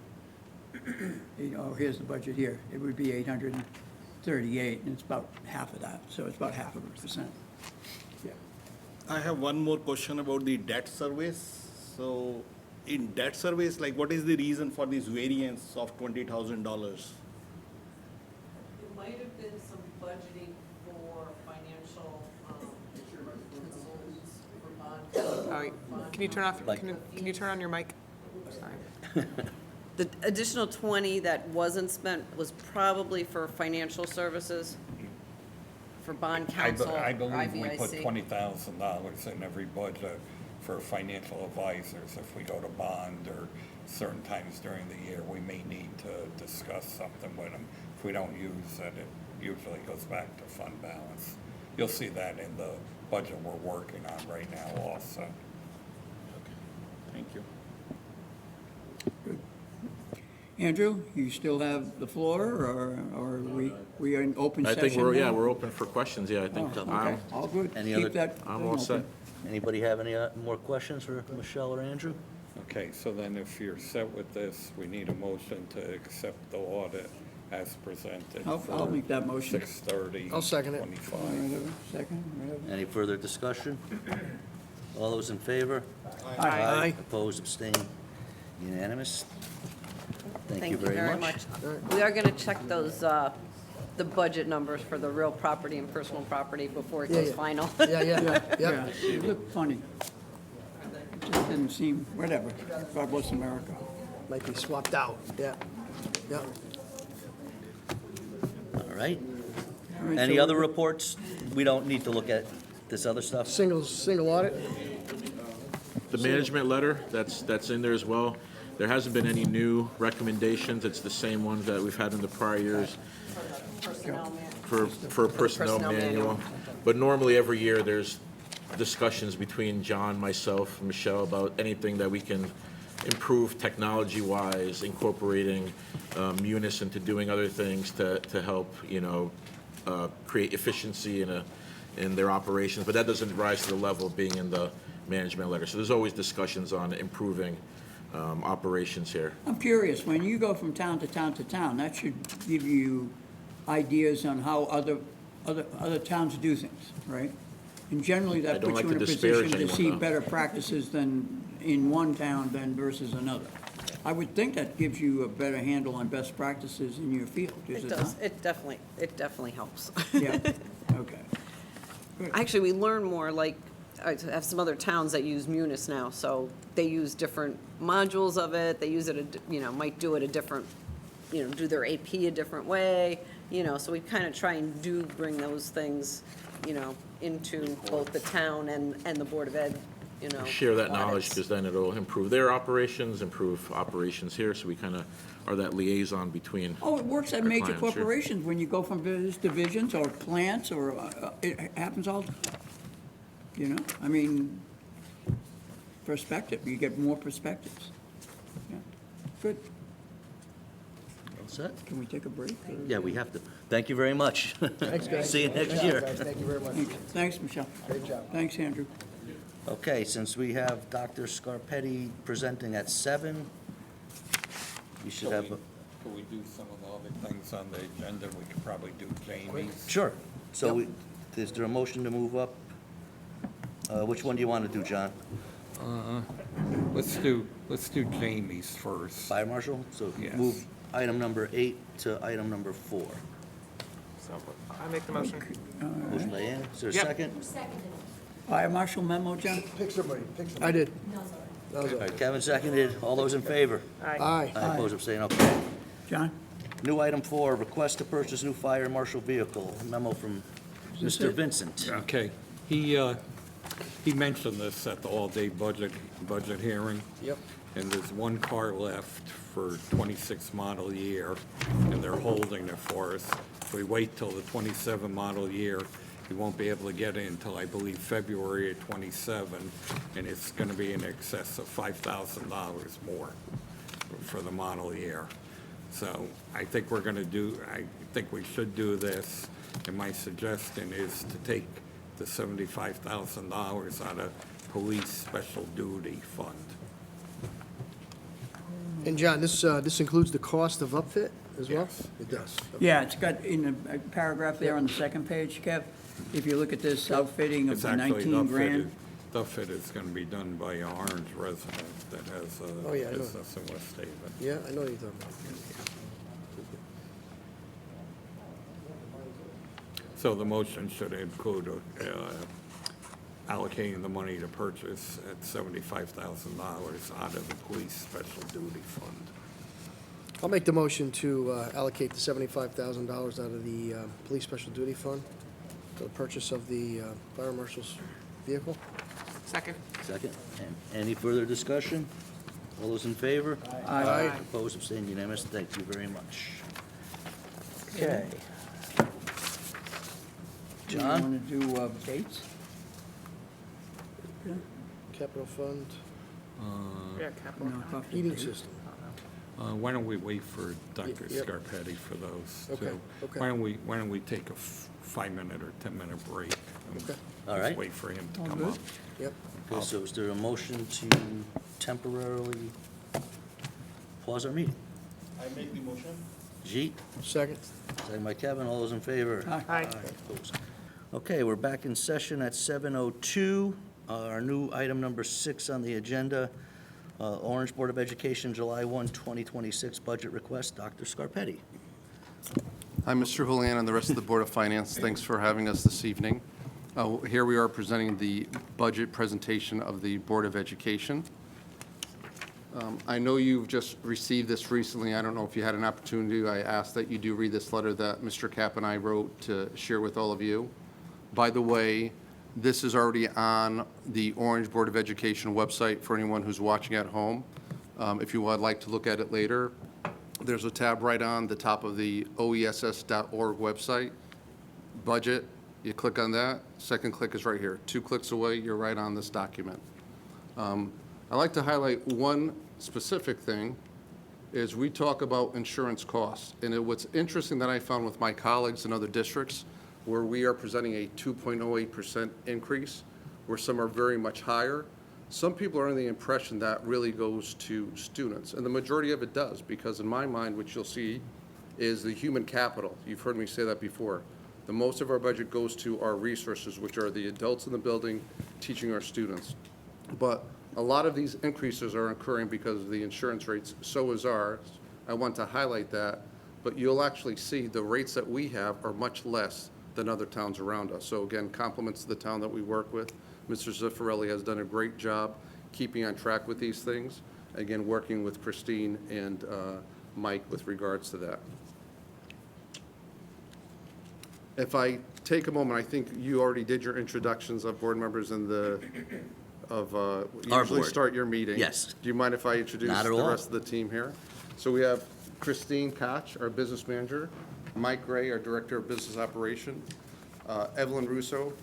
here's the budget here. It would be 838, and it's about half of that, so it's about half of a percent. Yeah. I have one more question about the debt service. So in debt service, like what is the reason for this variance of $20,000? It might have been some budgeting for financial consultants for bond. Can you turn off, Like- can you turn on your mic? Sorry. The additional 20 that wasn't spent was probably for financial services, for bond counsel, I believe we put IVIC. $20,000 in every budget for financial advisors. If we go to bond or certain times during the year, we may need to discuss something with them. If we don't use it, it usually goes back to fund balance. You'll see that in the budget we're working on right now also. Thank you. Andrew, you still have the floor, or we are in open I session think now? we're open for questions, yeah, I think. Oh, okay, I'm- all good. Any Keep other- that I'm thing all set. open. Anybody have any more questions for Michelle or Andrew? Okay, so then if you're set with this, we need a motion to accept the audit as presented. I'll make that motion. 6/30. I'll second it. 25. Whatever, second, whatever. Any further discussion? All those in favor? Aye. Opposed, abstained, unanimous? Thank you very much. We are gonna check those, the budget numbers for the real property and personal property before it Yeah, goes yeah. final. Yeah, Yeah, it looked funny. It just didn't seem, whatever. God bless America. might be swapped out, yeah. All right. All right, Any so- other reports? We don't need to look at this other stuff? Single audit? The management letter, that's in there as well. There hasn't been any new recommendations. It's the same ones that we've had in the prior years for a personnel manual. But normally, every year, there's discussions between John, myself, and Michelle about anything that we can improve technology-wise, incorporating Munis into doing other things to help, create efficiency in their operations. But that doesn't rise to the level of being in the management letter. So there's always discussions on improving operations here. I'm curious, when you go from town to town to town, that should give you ideas on how other towns do things, right? And generally, I that don't puts you like in a to disparage position to see anyone, though. better practices than in one town than versus another. I would think that gives you a better handle on best practices in your field, is It it does, not? it definitely helps. Yeah, okay. Actually, we learn more, like, I have some other towns that use Munis now, so they use different modules of it, they use it, might do it a different, do their AP a different way, so we kind of try and bring those things, into both the town and the Board of Ed, Share that knowledge, audits. because then it'll improve their operations, improve operations here, so we kind of are that liaison between. Oh, it works at Our major clients, sure. corporations, when you go from various divisions or plants, or, it happens all the time. You know, I mean, perspective, you get more perspectives. Yeah. Good. All set? Can we take a break? or- Yeah, we have to. Thank you very much. Thanks, guys. See you next Great job, year. guys. Thank you very much. Thanks, Michelle. Great job. Thanks, Andrew. Okay, since we have Dr. Scarpetti presenting at 7, you should have, Could we do some of the other things on the agenda? We could probably do Jamie's. sure. So is there a motion to move up? Which one do you want to do, John? Let's do Jamie's first. Fire marshal? So Yes. move item number 8 to item number 4. So I make the motion. Motion by Ann, is there a Yep. second? Fire marshal memo, John? Pick somebody, pick somebody. I did. That was All all. right, Kevin seconded. All those in favor? Aye. I oppose, abstain, okay. John? New item 4, request to purchase new fire marshal vehicle. Memo from this Mr. it? Vincent. Okay, he mentioned this at the all-day budget hearing. Yep. And there's one car left for 26 model year, and they're holding it for us. If we wait till the 27 model year, we won't be able to get it until, I believe, February of 27, and it's gonna be in excess of $5,000 more for the model year. So I think I think we should do this, and my suggestion is to take the $75,000 out of police special duty fund. And John, this includes the cost of upfit as well? Yes. It does. Yeah, it's got in a paragraph there on the second page, Kev, if you look at this outfitting of It's the actually, 19 grand. the fit is gonna be done by an Orange resident that has Oh, a yeah, I know. business in West Haven. Yeah, I know what you're talking about. So the motion should include allocating the money to purchase at $75,000 out of the police special duty fund. I'll make the motion to allocate the $75,000 out of the police special duty fund for the purchase of the fire marshal's vehicle. Second. Second. And any further discussion? All those in favor? Aye. Opposed, abstained, unanimous. Thank you very much. Okay. Do you John? want to do Bates? Capital fund, Yeah, capital. No, talk to heating Bates. system. Why don't we wait for Dr. Yep. Scarpetti for those? Okay, too? okay. Why don't we take a 5-minute or 10-minute break? and Okay. All just right. Wait for him to All come good. up. Yep. Okay, so is there a motion to temporarily pause our meeting? I make the motion. Jeet, Second. second by Kevin, all those in favor? Aye. Opposed. Okay, we're back in session at 7:02. Our new item number 6 on the agenda, Orange Board of Education, July 1, 2026 budget request. Dr. Scarpetti. Hi, Mr. Julian and the rest of the Board of Finance. Thanks for having us this evening. Here we are presenting the budget presentation of the Board of Education. I know you've just received this recently. I don't know if you had an opportunity. I ask that you do read this letter that Mr. Kapp and I wrote to share with all of you. By the way, this is already on the Orange Board of Education website for anyone who's watching at home. If you would like to look at it later, there's a tab right on the top of the oess.org website, budget. You click on that. Second click is right here. 2 clicks away, you're right on this document. I'd like to highlight one specific thing, is we talk about insurance costs. And what's interesting that I found with my colleagues in other districts, where we are presenting a 2.08% increase, where some are very much higher, some people are under the impression that really goes to students. And the majority of it does, because in my mind, what you'll see is the human capital. You've heard me say that before. The most of our budget goes to our resources, which are the adults in the building teaching our students. But a lot of these increases are occurring because of the insurance rates, so is ours. I want to highlight that, but you'll actually see the rates that we have are much less than other towns around us. So again, compliments to the town that we work with. Mr. Zaffarelli has done a great job keeping on track with these things. Again, working with Christine and Mike with regards to that. If I take a moment, I think you already did your introductions of board members and you Our usually board. start your meeting. Yes. Do you mind if I introduce Not at the all. rest of the team here? So we have Christine Koch, our business manager, Mike Gray, our director of business operation, Evelyn Russo,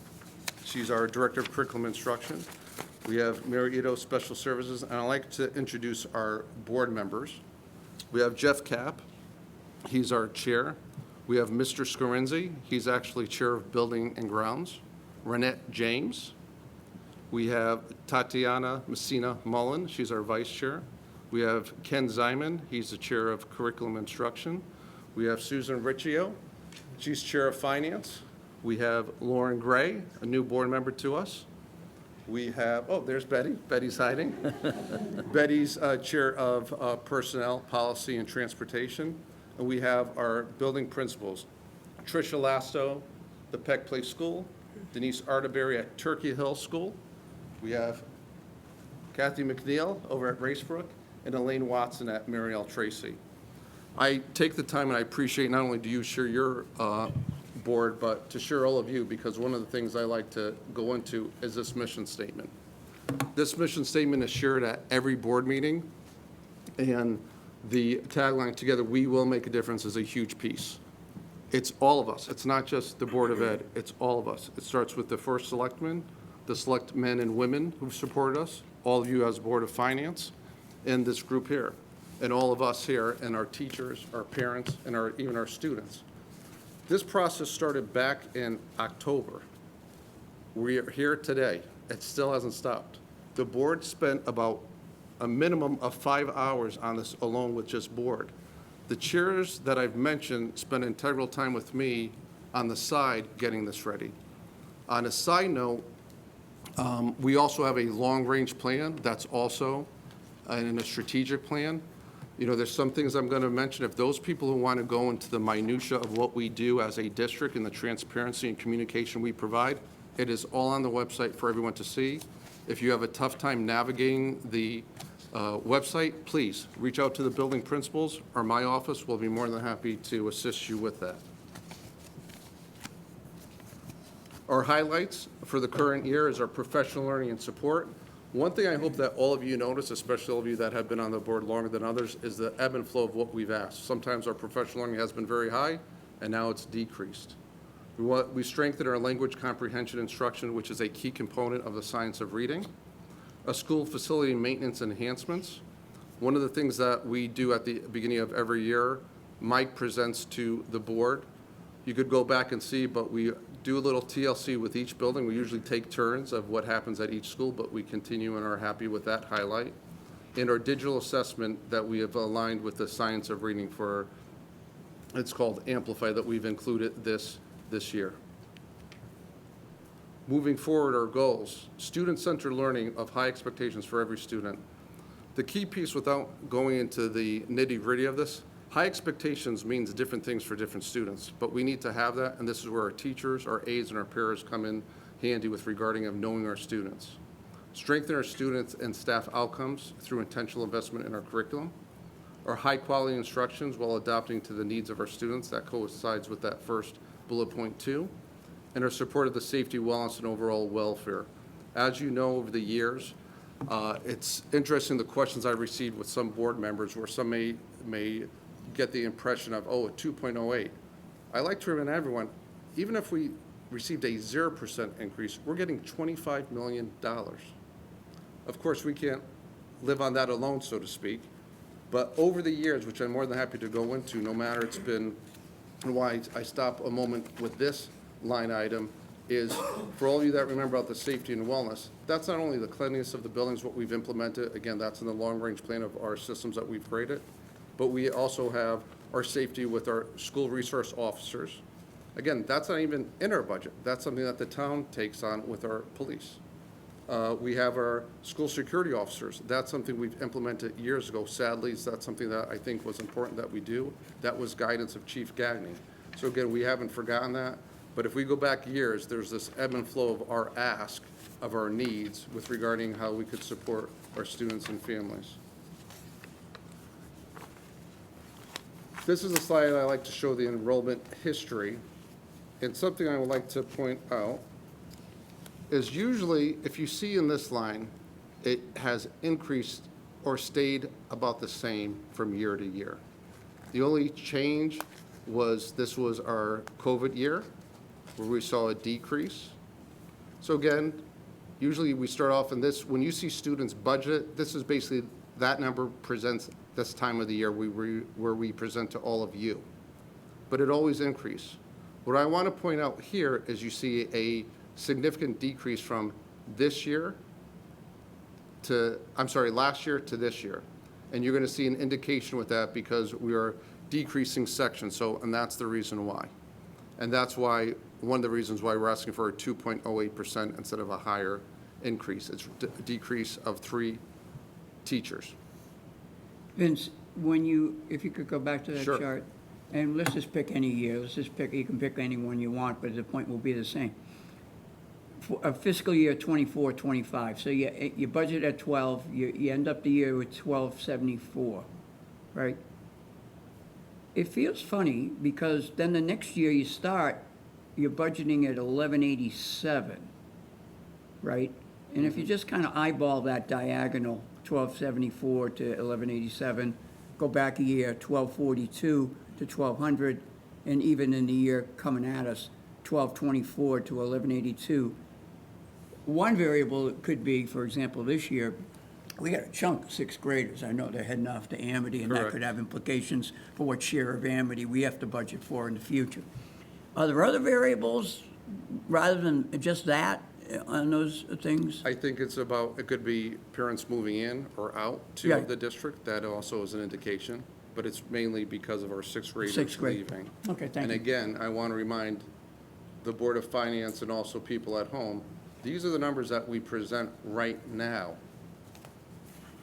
she's our director of curriculum instruction. We have Mary Ito, special services, and I'd like to introduce our board members. We have Jeff Kapp, he's our chair. We have Mr. Scorinzi, he's actually chair of building and grounds. Renette James. We have Tatiana Messina Mullen, she's our vice chair. We have Ken Zyman, he's the chair of curriculum instruction. We have Susan Riccio, she's chair of finance. We have Lauren Gray, a new board member to us. We have, oh, there's Betty. Betty's hiding. Betty's chair of personnel, policy, and transportation. And we have our building principals, Tricia Lasso, the Peck Place School, Denise Arterberry at Turkey Hill School. We have Kathy McNeil over at Racebrook, and Elaine Watson at Mary L. Tracy. I take the time and I appreciate not only do you share your board, but to share all of you, because one of the things I like to go into is this mission statement. This mission statement is shared at every board meeting, and the tagline, "Together we will make a difference," is a huge piece. It's all of us. It's not just the Board of Ed. It's all of us. It starts with the first selectmen, the select men and women who've supported us, all of you as Board of Finance, and this group here, and all of us here, and our teachers, our parents, and even our students. This process started back in October. We are here today. It still hasn't stopped. The board spent about a minimum of 5 hours on this alone with just board. The chairs that I've mentioned spent integral time with me on the side getting this ready. On a side note, we also have a long-range plan that's also in a strategic plan. You know, there's some things I'm going to mention. If those people who want to go into the minutia of what we do as a district and the transparency and communication we provide, it is all on the website for everyone to see. If you have a tough time navigating the website, please reach out to the building principals or my office. We'll be more than happy to assist you with that. Our highlights for the current year is our professional learning and support. One thing I hope that all of you notice, especially all of you that have been on the board longer than others, is the ebb and flow of what we've asked. Sometimes our professional learning has been very high, and now it's decreased. We strengthened our language comprehension instruction, which is a key component of the science of reading. A school facility maintenance enhancements. One of the things that we do at the beginning of every year, Mike presents to the board. You could go back and see, but we do a little TLC with each building. We usually take turns of what happens at each school, but we continue and are happy with that highlight. And our digital assessment that we have aligned with the science of reading for, it's called Amplify, that we've included this year. Moving forward, our goals, student-centered learning of high expectations for every student. The key piece, without going into the nitty-gritty of this, high expectations means different things for different students, but we need to have that, and this is where our teachers, our aides, and our peers come in handy with regarding of knowing our students. Strengthen our students and staff outcomes through intentional investment in our curriculum. Our high-quality instructions while adapting to the needs of our students, that coincides with that first bullet point 2. And our support of the safety, wellness, and overall welfare. As you know, over the years, it's interesting the questions I received with some board members where some may get the impression of, oh, a 2.08. I like to remind everyone, even if we received a 0% increase, we're getting $25 million. Of course, we can't live on that alone, so to speak. But over the years, which I'm more than happy to go into, no matter it's been, and why I stop a moment with this line item, is for all of you that remember about the safety and wellness, that's not only the cleanliness of the buildings, what we've implemented, again, that's in the long-range plan of our systems that we've created, but we also have our safety with our school resource officers. Again, that's not even in our budget. That's something that the town takes on with our police. We have our school security officers. That's something we've implemented years ago. Sadly, that's something that I think was important that we do. That was guidance of Chief Gagnon. So again, we haven't forgotten that. But if we go back years, there's this ebb and flow of our ask, of our needs with regarding how we could support our students and families. This is a slide I like to show the enrollment history. And something I would like to point out is usually, if you see in this line, it has increased or stayed about the same from year to year. The only change was, this was our COVID year, where we saw a decrease. So again, usually we start off in this, when you see students budget, this is basically, that number presents this time of the year where we present to all of you. But it always increases. What I want to point out here is you see a significant decrease from this year to, last year to this year. And you're going to see an indication with that because we are decreasing sections, so, and that's the reason why. And that's why, one of the reasons why we're asking for a 2.08% instead of a higher increase. It's a decrease of 3 teachers. Vince, if you could go back to that Sure. chart, and let's just pick any year, you can pick any one you want, but the point will be the same. For a fiscal year 24, 25, so you budget at 12, you end up the year with 1274, right? It feels funny, because then the next year you're budgeting at 1187, right? And if you just kind of eyeball that diagonal, 1274 to 1187, go back a year, 1242 to 1200, and even in the year coming at us, 1224 to 1182. One variable could be, for example, this year, we got a chunk of 6th graders. I know they're heading off to Amity, and that Correct. could have implications for what share of Amity we have to budget for in the future. Are there other variables rather than just that on those things? I think it's about, it could be parents moving in or out Yeah. to the district. That also is an indication, but it's mainly because of our 6th graders Sixth grade. leaving. Okay, thank And you. again, I want to remind the Board of Finance and also people at home, these are the numbers that we present right now.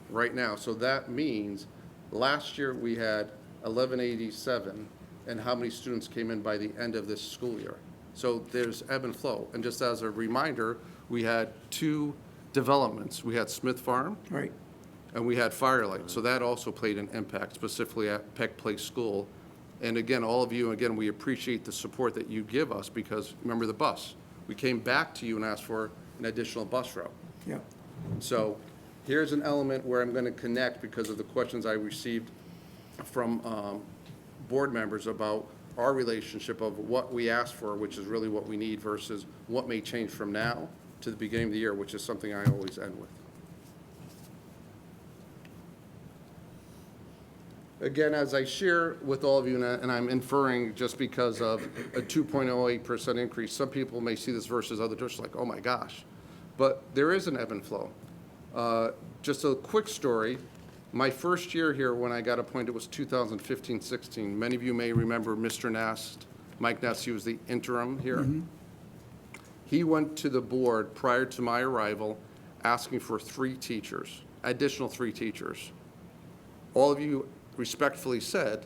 Right now. So that means last year we had 1187, and how many students came in by the end of this school year. So there's ebb and flow. And just as a reminder, we had 2 developments. We had Smith Farm Right. and we had Firelight. So that also played an impact, specifically at Peck Place School. And again, all of you, again, we appreciate the support that you give us, because remember the bus. We came back to you and asked for an additional bus route. Yeah. So here's an element where I'm going to connect because of the questions I received from board members about our relationship of what we asked for, which is really what we need, versus what may change from now to the beginning of the year, which is something I always end with. Again, as I share with all of you, and I'm inferring just because of a 2.08% increase, some people may see this versus other districts like, oh my gosh. But there is an ebb and flow. Just a quick story. My first year here when I got appointed was 2015-16. Many of you may remember Mr. Nast, Mike Nast, he was the interim here. He went to the board prior to my arrival asking for 3 teachers, additional 3 teachers. All of you respectfully said,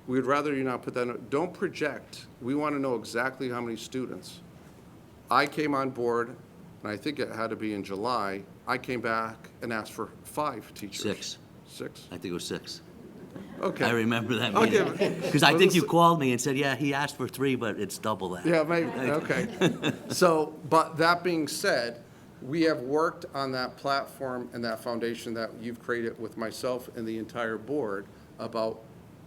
we would rather you not put that in. Don't project. We want to know exactly how many students. I came on board, and I think it had to be in July. I came back and asked for 5 teachers. 6. 6? I think it was 6. Okay. I remember that Okay. meeting. Because I think you called me and said, yeah, he asked for 3, but it's double that. Yeah, maybe, okay. So, but that being said, we have worked on that platform and that foundation that you've created with myself and the entire board about,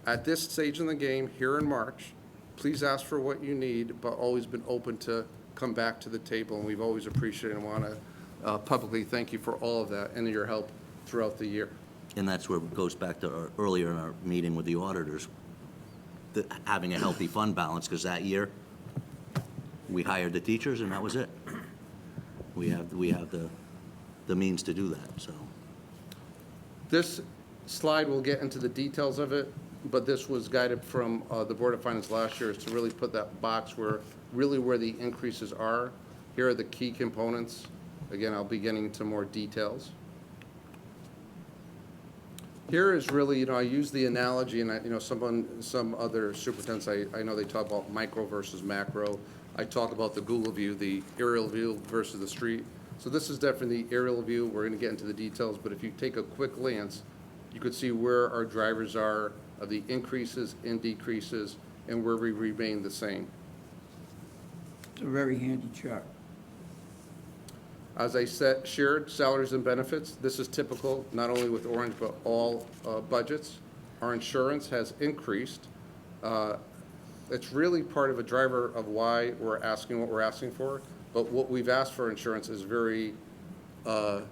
at this stage in the game, here in March, please ask for what you need, but always been open to come back to the table, and we've always appreciated and want to publicly thank you for all of that and your help throughout the year. And that's where it goes back to earlier in our meeting with the auditors, having a healthy fund balance, because that year, we hired the teachers, and that was it. We have the means to do that, so. This slide, we'll get into the details of it, but this was guided from the Board of Finance last year, is to really put that box where the increases are. Here are the key components. Again, I'll be getting into more details. Here is really, I use the analogy, and some other superintendents, I know they talk about micro versus macro. I talk about the Google view, the aerial view versus the street. So this is definitely the aerial view. We're going to get into the details, but if you take a quick glance, you could see where our drivers are of the increases and decreases and where we remain the same. It's a very handy chart. As I said, shared salaries and benefits, this is typical not only with Orange but all budgets. our insurance has increased. It's really part of a driver of why we're asking what we're asking for, but what we've asked for insurance is very low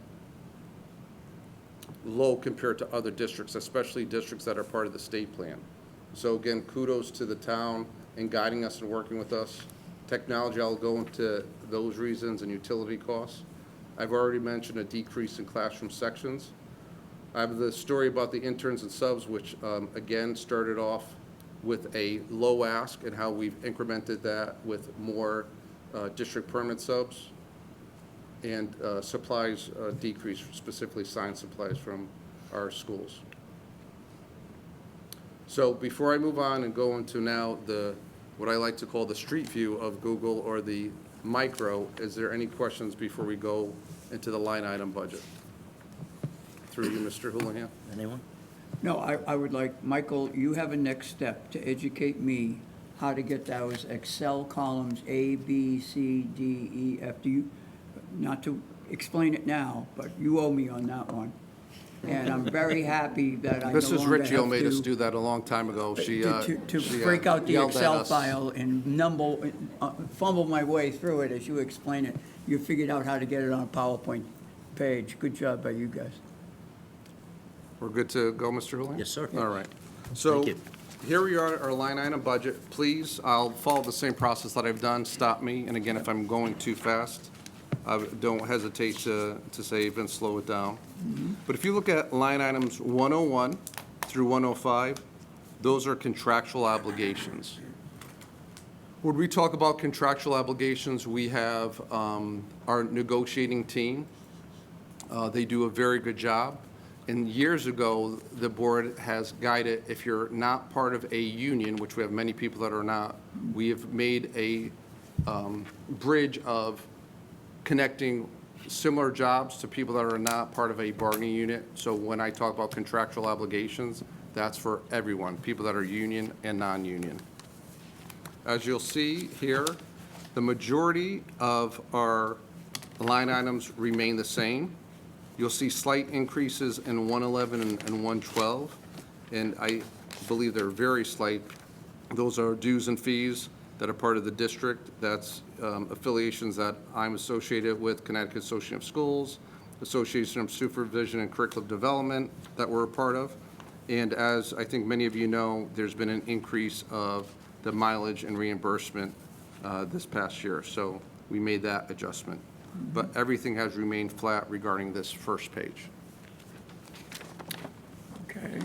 compared to other districts, especially districts that are part of the state plan. So again, kudos to the town in guiding us and working with us. Technology, I'll go into those reasons, and utility costs. I've already mentioned a decrease in classroom sections. I have the story about the interns and subs, which again started off with a low ask and how we've incremented that with more district permanent subs, and supplies decrease, specifically science supplies from our schools. So before I move on and go into now what I like to call the street view of Google, or the micro, is there any questions before we go into the line item budget? Through you, Mr. Houlihan. Anyone? No, I would like, Michael, you have a next step to educate me how to get those Excel columns A, B, C, D, E, F. Do you, not to explain it now, but you owe me on that one. And I'm very happy that I no Mrs. longer Riccio have made us to do that a long time ago. She break out the yelled at Excel us. file and fumble my way through it as you explain it. You figured out how to get it on a PowerPoint page. Good job by you guys. We're good to go, Mr. Houlihan? Yes, sir. All right. So Thank you. here we are, our line item budget. Please, I'll follow the same process that I've done. Stop me. And again, if I'm going too fast, don't hesitate to say, Vince, slow it down. But if you look at line items 101 through 105, those are contractual obligations. When we talk about contractual obligations, we have our negotiating team. They do a very good job. And years ago, the board has guided, if you're not part of a union, which we have many people that are not, we have made a bridge of connecting similar jobs to people that are not part of a bargaining unit. So when I talk about contractual obligations, that's for everyone, people that are union and non-union. As you'll see here, the majority of our line items remain the same. You'll see slight increases in 111 and 112, and I believe they're very slight. Those are dues and fees that are part of the district. That's affiliations that I'm associated with, Connecticut Association of Schools, Association of Supervision and Curriculum Development that we're a part of. And as I think many of you know, there's been an increase of the mileage and reimbursement this past year. So we made that adjustment. But everything has remained flat regarding this first page. Okay.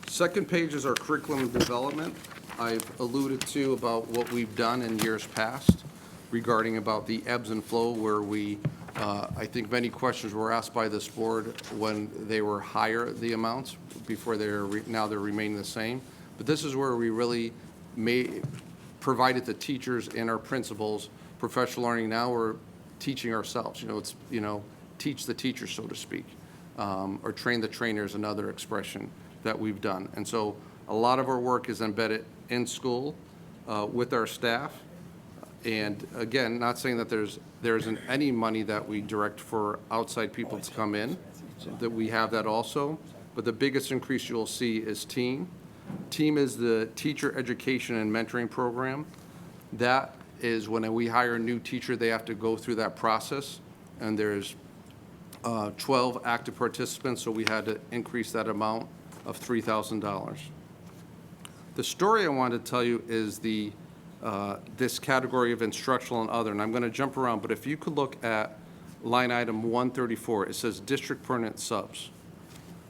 Second page is our curriculum development. I've alluded to about what we've done in years past regarding about the ebbs and flow where we, I think many questions were asked by this board when they were higher, the amounts, before now they're remaining the same. But this is where we really provided the teachers and our principals professional learning. Now we're teaching ourselves. It's, teach the teacher, so to speak, or train the trainer is another expression that we've done. And so a lot of our work is embedded in school with our staff. And again, not saying that there isn't any money that we direct for outside people to come in, that we have that also. But the biggest increase you'll see is TEAM. TEAM is the Teacher Education and Mentoring Program. That is when we hire a new teacher, they have to go through that process. And there's 12 active participants, so we had to increase that amount of $3,000. The story I wanted to tell you is this category of instructional and other, and I'm going to jump around, but if you could look at line item 134, it says district permanent subs,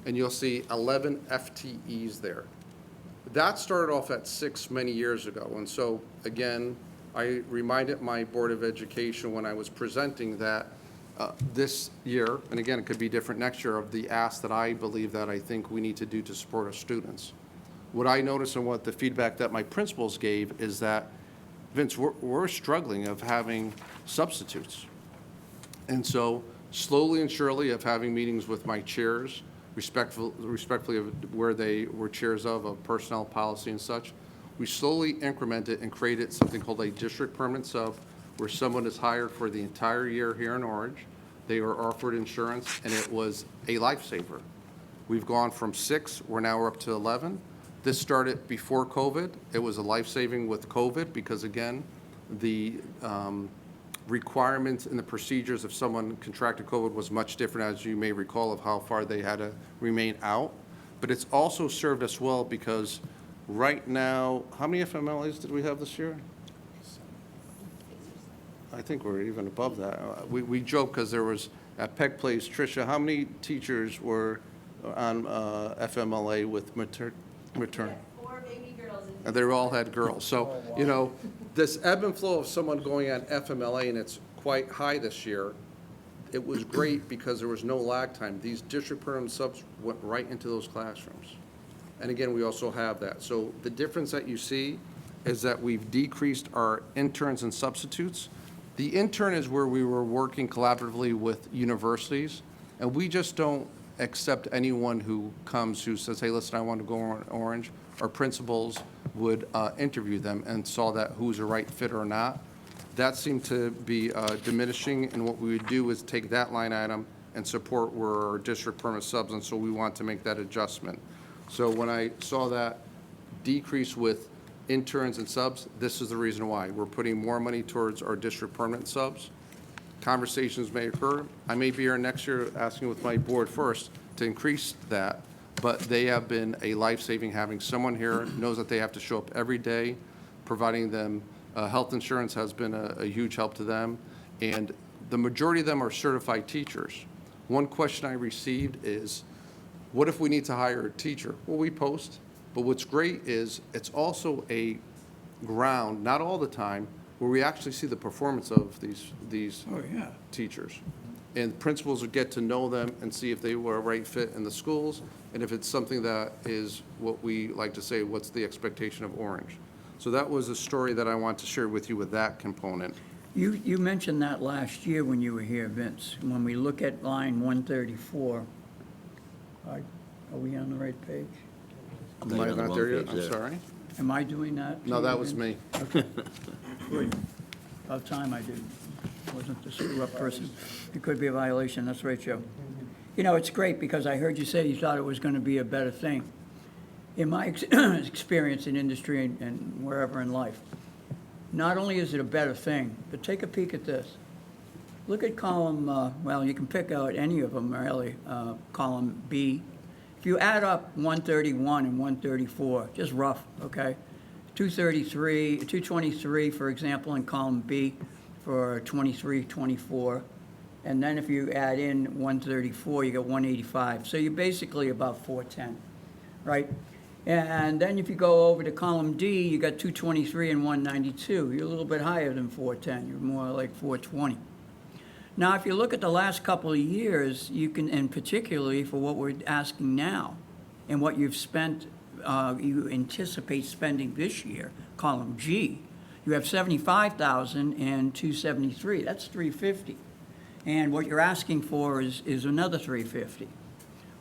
and you'll see 11 FTEs there. That started off at 6 many years ago, and so again, I reminded my Board of Education when I was presenting that this year, and again, it could be different next year, of the ask that I believe that I think we need to do to support our students. What I noticed and what the feedback that my principals gave is that, Vince, we're struggling of having substitutes. And so slowly and surely of having meetings with my chairs, respectfully of where they were chairs of personnel policy and such, we slowly incremented and created something called a district permanent sub, where someone is hired for the entire year here in Orange. They are offered insurance, and it was a lifesaver. We've gone from 6, we're up to 11. This started before COVID. It was a life-saving with COVID because, again, the requirements and the procedures if someone contracted COVID was much different, as you may recall, of how far they had to remain out. But it's also served us well because right now, how many FMLAs did we have this year? I think we're even above that. We joke because there was, at Peck Place, Tricia, how many teachers were on FMLA with matern? 4 baby girls. And they all had girls. So, you know, this ebb and flow of someone going on FMLA, and it's quite high this year, it was great because there was no lag time. These district permanent subs went right into those classrooms. And again, we also have that. So the difference that you see is that we've decreased our interns and substitutes. The intern is where we were working collaboratively with universities, and we just don't accept anyone who comes who says, hey, listen, I want to go on Orange. Our principals would interview them and saw that who's a right fit or not. That seemed to be diminishing, and what we would do is take that line item and support where our district permanent subs, and so we want to make that adjustment. So when I saw that decrease with interns and subs, this is the reason why. We're putting more money towards our district permanent subs. Conversations may occur. I may be here next year asking with my board first to increase that, but they have been a life-saving. Having someone here knows that they have to show up every day, providing them health insurance has been a huge help to them, and the majority of them are certified teachers. One question I received is, what if we need to hire a teacher? Well, we post, but what's great is it's also a ground, not all the time, where we actually see the performance of these Oh, yeah. teachers. And principals would get to know them and see if they were a right fit in the schools, and if it's something that is what we like to say, what's the expectation of Orange? So that was a story that I want to share with you with that component. You mentioned that last year when you were here, Vince. When we look at line 134, are we on the right page? Am I not there yet? I'm sorry. Am I doing that? No, that was me. Good. About time I did. Wasn't the screw-up person. It could be a violation. That's right, Joe. You know, it's great because I heard you say you thought it was going to be a better thing. In my experience in industry and wherever in life, not only is it a better thing, but take a peek at this. Look at column, well, you can pick out any of them, really, column B. If you add up 131 and 134, just rough, okay? 223, for example, in column B for 23, 24. And then if you add in 134, you get 185. So you're basically about 410, right? And then if you go over to column D, you got 223 and 192. You're a little bit higher than 410. You're more like 420. Now, if you look at the last couple of years, you can, and particularly for what we're asking now, and what you've spent, you anticipate spending this year, column G, you have 75,000 and 273. That's 350. And what you're asking for is another 350.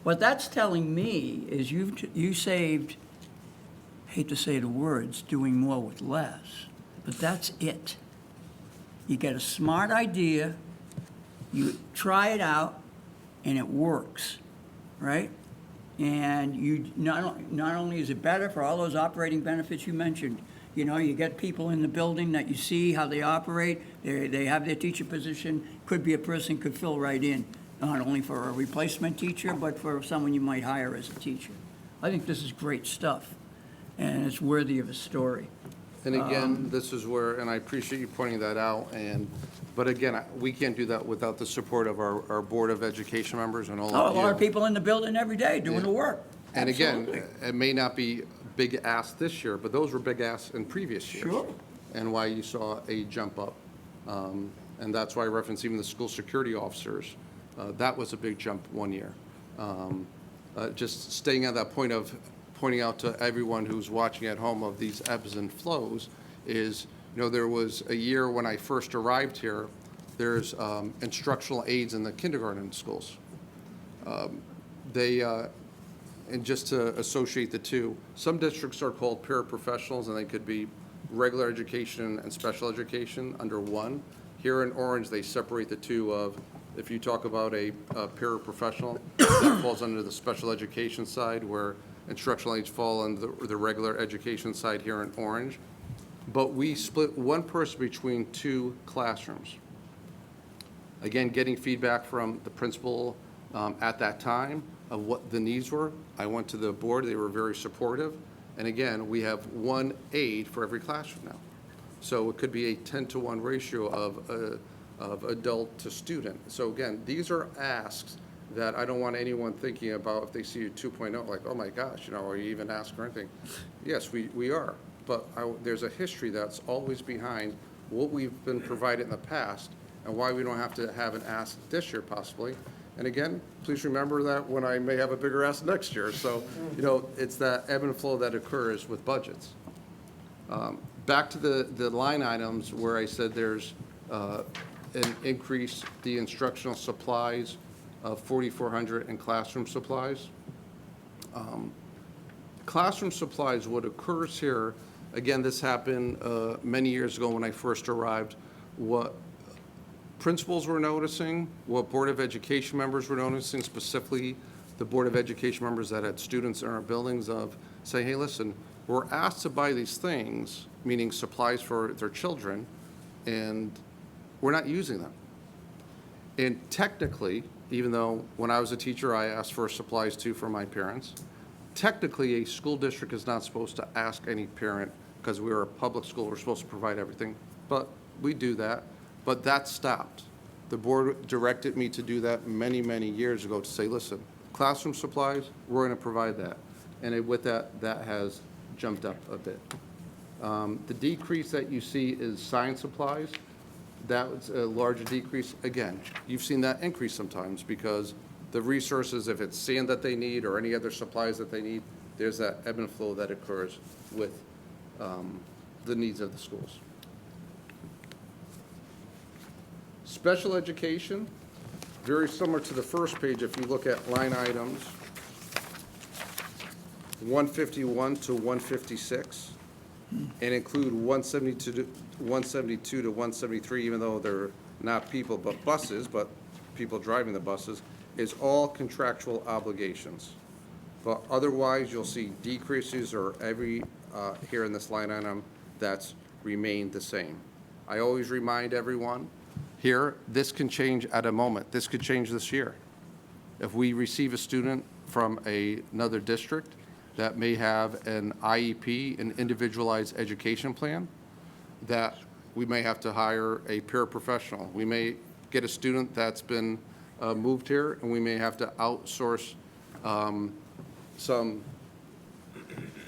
What that's telling me is you saved, hate to say the words, doing more with less, but that's it. You get a smart idea, you try it out, and it works, right? And you not only is it better for all those operating benefits you mentioned, you know, you get people in the building that you see how they operate, they have their teacher position, could be a person could fill right in, not only for a replacement teacher, but for someone you might hire as a teacher. I think this is great stuff, and it's worthy of a story. And again, this is where, and I appreciate you pointing that out, but again, we can't do that without the support of our Board of Education members and all Oh, a of you. lot of people in the building every day doing the work. And again, Absolutely. it may not be big ask this year, but those were big asks in previous years. Sure. And why you saw a jump up. And that's why I referenced even the school security officers. That was a big jump one year. Just staying at that point of pointing out to everyone who's watching at home of these ebbs and flows is, you know, there was a year when I first arrived here, there's instructional aides in the kindergarten schools. And just to associate the two, some districts are called paraprofessionals, and they could be regular education and special education under one. Here in Orange, they separate the two of If you talk about a paraprofessional, that falls under the special education side, where instructional aides fall on the regular education side here in orange. But we split one person between two classrooms. Again, getting feedback from the principal at that time of what the needs were. I went to the board, they were very supportive. And again, we have one aide for every classroom now. So it could be a 10-to-1 ratio of adult to student. So again, these are asks that I don't want anyone thinking about if they see a 2.0, like, oh my gosh, are you even asking for anything? Yes, we are. But there's a history that's always behind what we've been provided in the past and why we don't have to have an ask this year possibly. And again, please remember that when I may have a bigger ask next year. So, it's that ebb and flow that occurs with budgets. Back to the line items where I said there's an increase, the instructional supplies of 4,400 and classroom supplies. Classroom supplies, what occurs here, again, this happened many years ago when I first arrived, what principals were noticing, what Board of Education members were noticing, specifically the Board of Education members that had students in our buildings of saying, hey, listen, we're asked to buy these things, meaning supplies for their children, and we're not using them. And technically, even though when I was a teacher, I asked for supplies too for my parents, technically a school district is not supposed to ask any parent, because we're a public school, we're supposed to provide everything, but we do that. But that stopped. The board directed me to do that many, many years ago to say, listen, classroom supplies, we're going to provide that. And with that, that has jumped up a bit. The decrease that you see is science supplies. That was a larger decrease. Again, you've seen that increase sometimes because the resources, if it's sand that they need or any other supplies that they need, there's that ebb and flow that occurs with the needs of the schools. Special education, very similar to the first page if you look at line items 151 to 156 and include 172 to 173, even though they're not people but buses, but people driving the buses, is all contractual obligations. But otherwise, you'll see decreases or every here in this line item that's remained the same. I always remind everyone here, this can change at a moment. This could change this year. If we receive a student from another district that may have an IEP, an individualized education plan, that we may have to hire a paraprofessional. We may get a student that's been moved here, and we may have to outsource some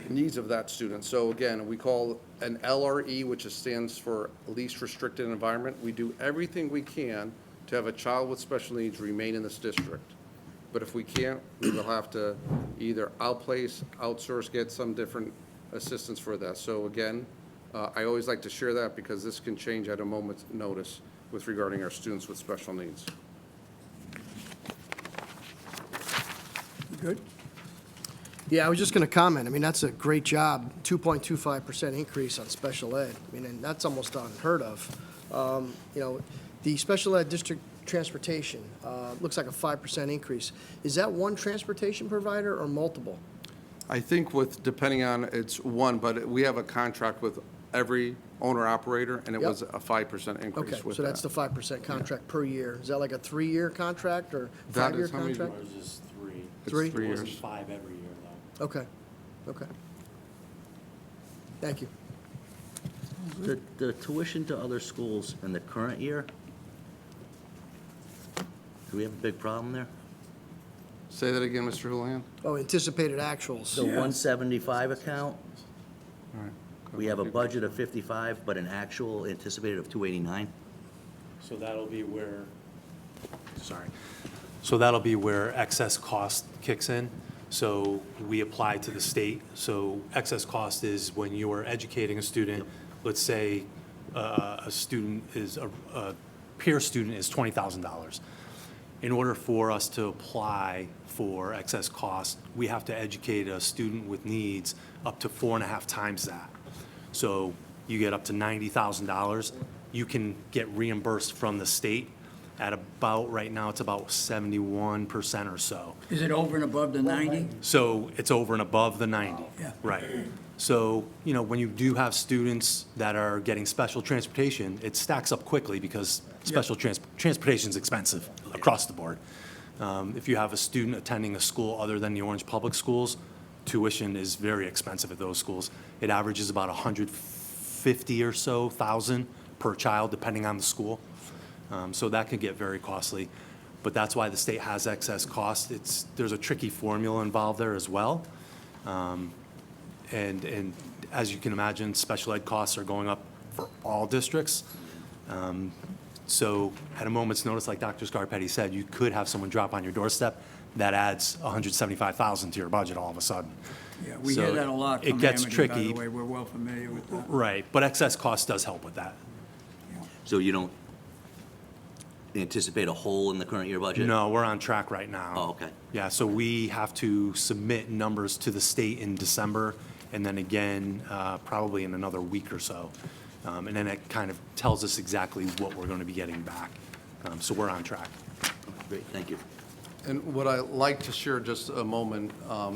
needs of that student. So again, we call an LRE, which stands for least restricted environment. We do everything we can to have a child with special needs remain in this district. But if we can't, we will have to either outplace, outsource, get some different assistance for that. So again, I always like to share that because this can change at a moment's notice with regarding our students with special needs. Good? Yeah, I was just going to comment. I mean, that's a great job, 2.25% increase on special ed. I mean, and that's almost unheard of. The special ed district transportation looks like a 5% increase. Is that one transportation provider or multiple? I think depending on, it's one, but we have a contract with every owner-operator, and it was a 5% increase Okay, with so that's the that. 5% contract per year. Is that like a 3-year contract or That 5-year is how many- contract? Ours is 3. It's Three? 3 It wasn't years. 5 every year, though. Okay, okay. Thank you. The tuition to other schools in the current year, do we have a big problem there? Say that again, Mr. Houlihan? Oh, anticipated actuals. The 175 account, All right. we have a budget of 55, but an actual anticipated of 289. So that'll be where excess cost kicks in. So we apply to the state. So excess cost is when you're educating a student, let's say a peer student is $20,000. In order for us to apply for excess cost, we have to educate a student with needs up to 4.5 times that. So you get up to $90,000. You can get reimbursed from the state at about, right now, it's about 71% or so. Is it over and above the 90? So it's over and above the 90. Yeah. Right. So, when you do have students that are getting special transportation, it stacks up quickly because special transportation is expensive across the board. If you have a student attending a school other than the Orange Public Schools, tuition is very expensive at those schools. It averages about 150 or so thousand per child, depending on the school. So that can get very costly. But that's why the state has excess cost. There's a tricky formula involved there as well. And as you can imagine, special ed costs are going up for all districts. So at a moment's notice, like Dr. Scarpetti said, you could have someone drop on your doorstep that adds $175,000 to your budget all of a sudden. Yeah, we So hear that a lot it from gets Amity, by tricky. the way. We're well familiar with that. Right, but excess cost does help with that. So you don't anticipate a hole in the current year budget? No, we're on track right now. Oh, okay. Yeah, so we have to submit numbers to the state in December, and then again, probably in another week or so. And then it kind of tells us exactly what we're going to be getting back. So we're on track. Great, thank you. And what I like to share just a moment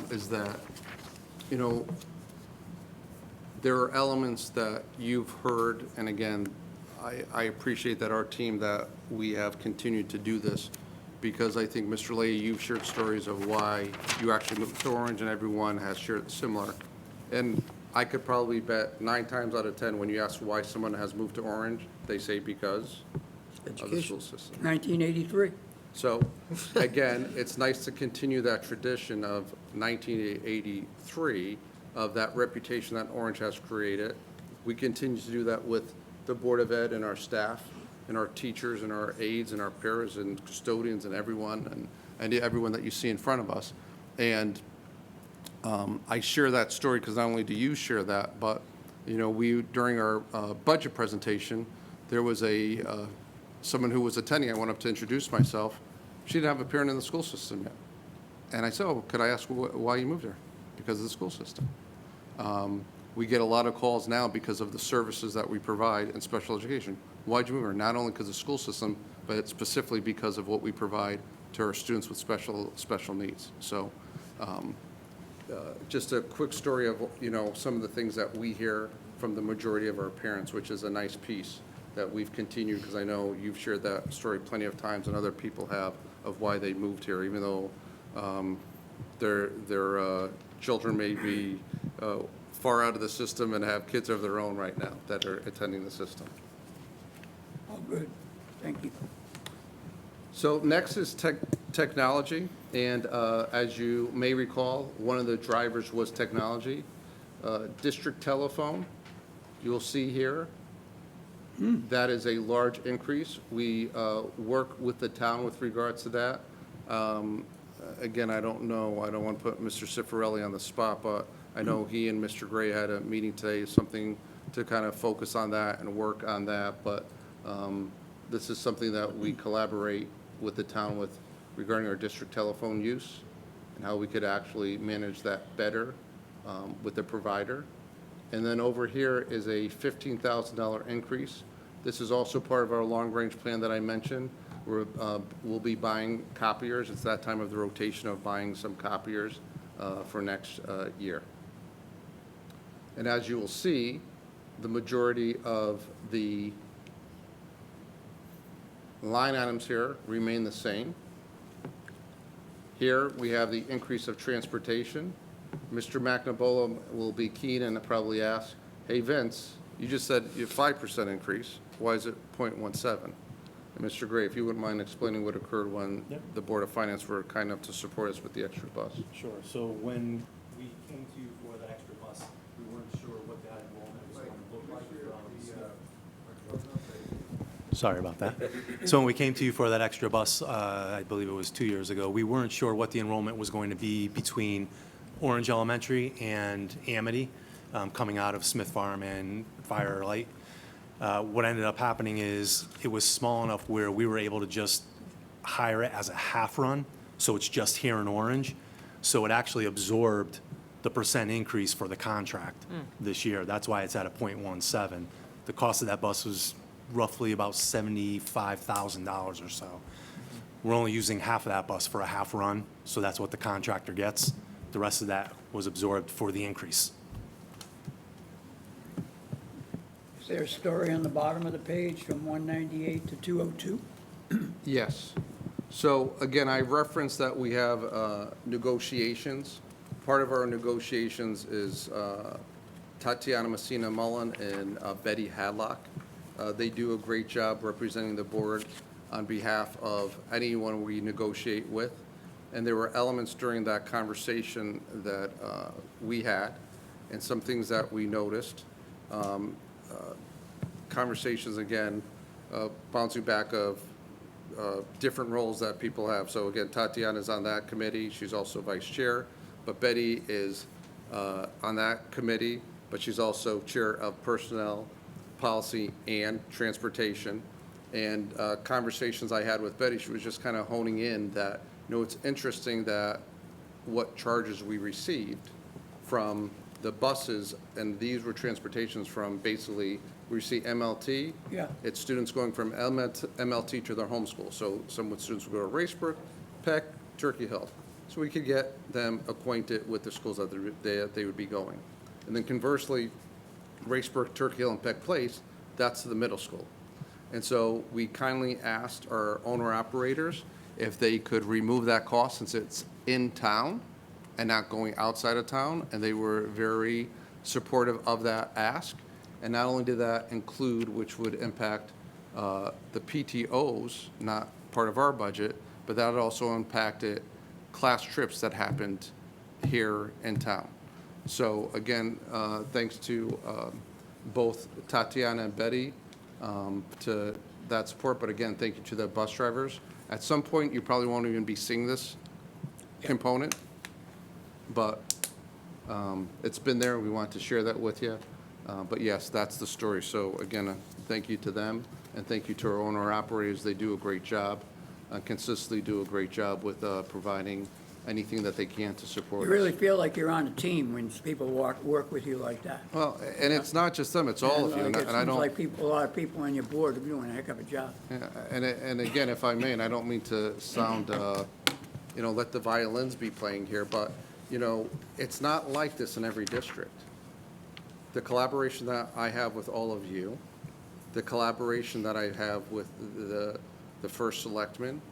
is that, there are elements that you've heard, and again, I appreciate that our team, that we have continued to do this, because I think, Mr. Leahy, you've shared stories of why you actually moved to Orange, and everyone has shared similar. And I could probably bet 9 times out of 10, when you ask why someone has moved to Orange, they say because of the school system. 1983. So, again, it's nice to continue that tradition of 1983, of that reputation that Orange has created. We continue to do that with the Board of Ed and our staff, and our teachers, and our aides, and our paras, and custodians, and everyone, and everyone that you see in front of us. And I share that story because not only do you share that, but, we, during our budget presentation, there was someone who was attending. I went up to introduce myself. She didn't have a parent in the school system yet. And I said, oh, could I ask why you moved here? Because of the school system. We get a lot of calls now because of the services that we provide in special education. Why'd you move here? Not only because of the school system, but specifically because of what we provide to our students with special needs. So just a quick story of, some of the things that we hear from the majority of our parents, which is a nice piece that we've continued, because I know you've shared that story plenty of times, and other people have, of why they moved here, even though their children may be far out of the system and have kids of their own right now that are attending the system. Oh, good. Thank you. So next is technology, and as you may recall, one of the drivers was technology. District telephone, you'll see here, that is a large increase. We work with the town with regards to that. Again, I don't know, I don't want to put Mr. Cifarelli on the spot, but I know he and Mr. Gray had a meeting today, something to kind of focus on that and work on that. But this is something that we collaborate with the town with regarding our district telephone use and how we could actually manage that better with the provider. And then over here is a $15,000 increase. This is also part of our long-range plan that I mentioned. We'll be buying copiers. It's that time of the rotation of buying some copiers for next year. And as you will see, the majority of the line items here remain the same. Here, we have the increase of transportation. Mr. McNabola will be keen and probably ask, hey, Vince, you just said you have 5% increase. Why is it 0.17? And Mr. Gray, if you wouldn't mind explaining what occurred when the Board of Finance were kind enough to support us with the extra bus. Sure. So when we came to you for the extra bus, we weren't sure what that enrollment was going to look like. Sorry about that. So when we came to you for that extra bus, I believe it was 2 years ago, we weren't sure what the enrollment was going to be between Orange Elementary and Amity, coming out of Smith Farm and Firelight. What ended up happening is it was small enough where we were able to just hire it as a half run, so it's just here in Orange. So it actually absorbed the percent increase for the contract this year. That's why it's at a 0.17. The cost of that bus was roughly about $75,000 or so. We're only using half of that bus for a half run, so that's what the contractor gets. The rest of that was absorbed for the increase. Is there a story on the bottom of the page from 198 to 202? Yes. So again, I referenced that we have negotiations. Part of our negotiations is Tatiana Messina Mullen and Betty Hadlock. They do a great job representing the board on behalf of anyone we negotiate with. And there were elements during that conversation that we had and some things that we noticed. Conversations, again, bouncing back of different roles that people have. So again, Tatiana's on that committee. She's also vice chair. But Betty is on that committee, but she's also chair of personnel, policy, and transportation. And conversations I had with Betty, she was just kind of honing in that, you know, it's interesting that what charges we received from the buses, and these were transportations from basically, we see MLT. Yeah. It's students going from MLT to their home school. So some students would go to Racebrook, Peck, Turkey Hill. So we could get them acquainted with the schools that they would be going. And then conversely, Racebrook, Turkey Hill, and Peck Place, that's the middle school. And so we kindly asked our owner-operators if they could remove that cost since it's in town and not going outside of town, and they were very supportive of that ask. And not only did that include, which would impact the PTOs, not part of our budget, but that also impacted class trips that happened here in town. So again, thanks to both Tatiana and Betty to that support, but again, thank you to the bus drivers. At some point, you probably won't even be seeing this component, but it's been there. We want to share that with you. But yes, that's the story. So again, thank you to them, and thank you to our owner-operators. They do a great job, consistently do a great job with providing anything that they can to support You us. really feel like you're on a team when people work with you like that. Well, and it's not just them, it's all of you, and It I seems don't. like a lot of people on your board are doing a heck of a job. Yeah, and again, if I may, and I don't mean to sound, let the violins be playing here, but, it's not like this in every district. The collaboration that I have with all of you, the collaboration that I have with the first selectman,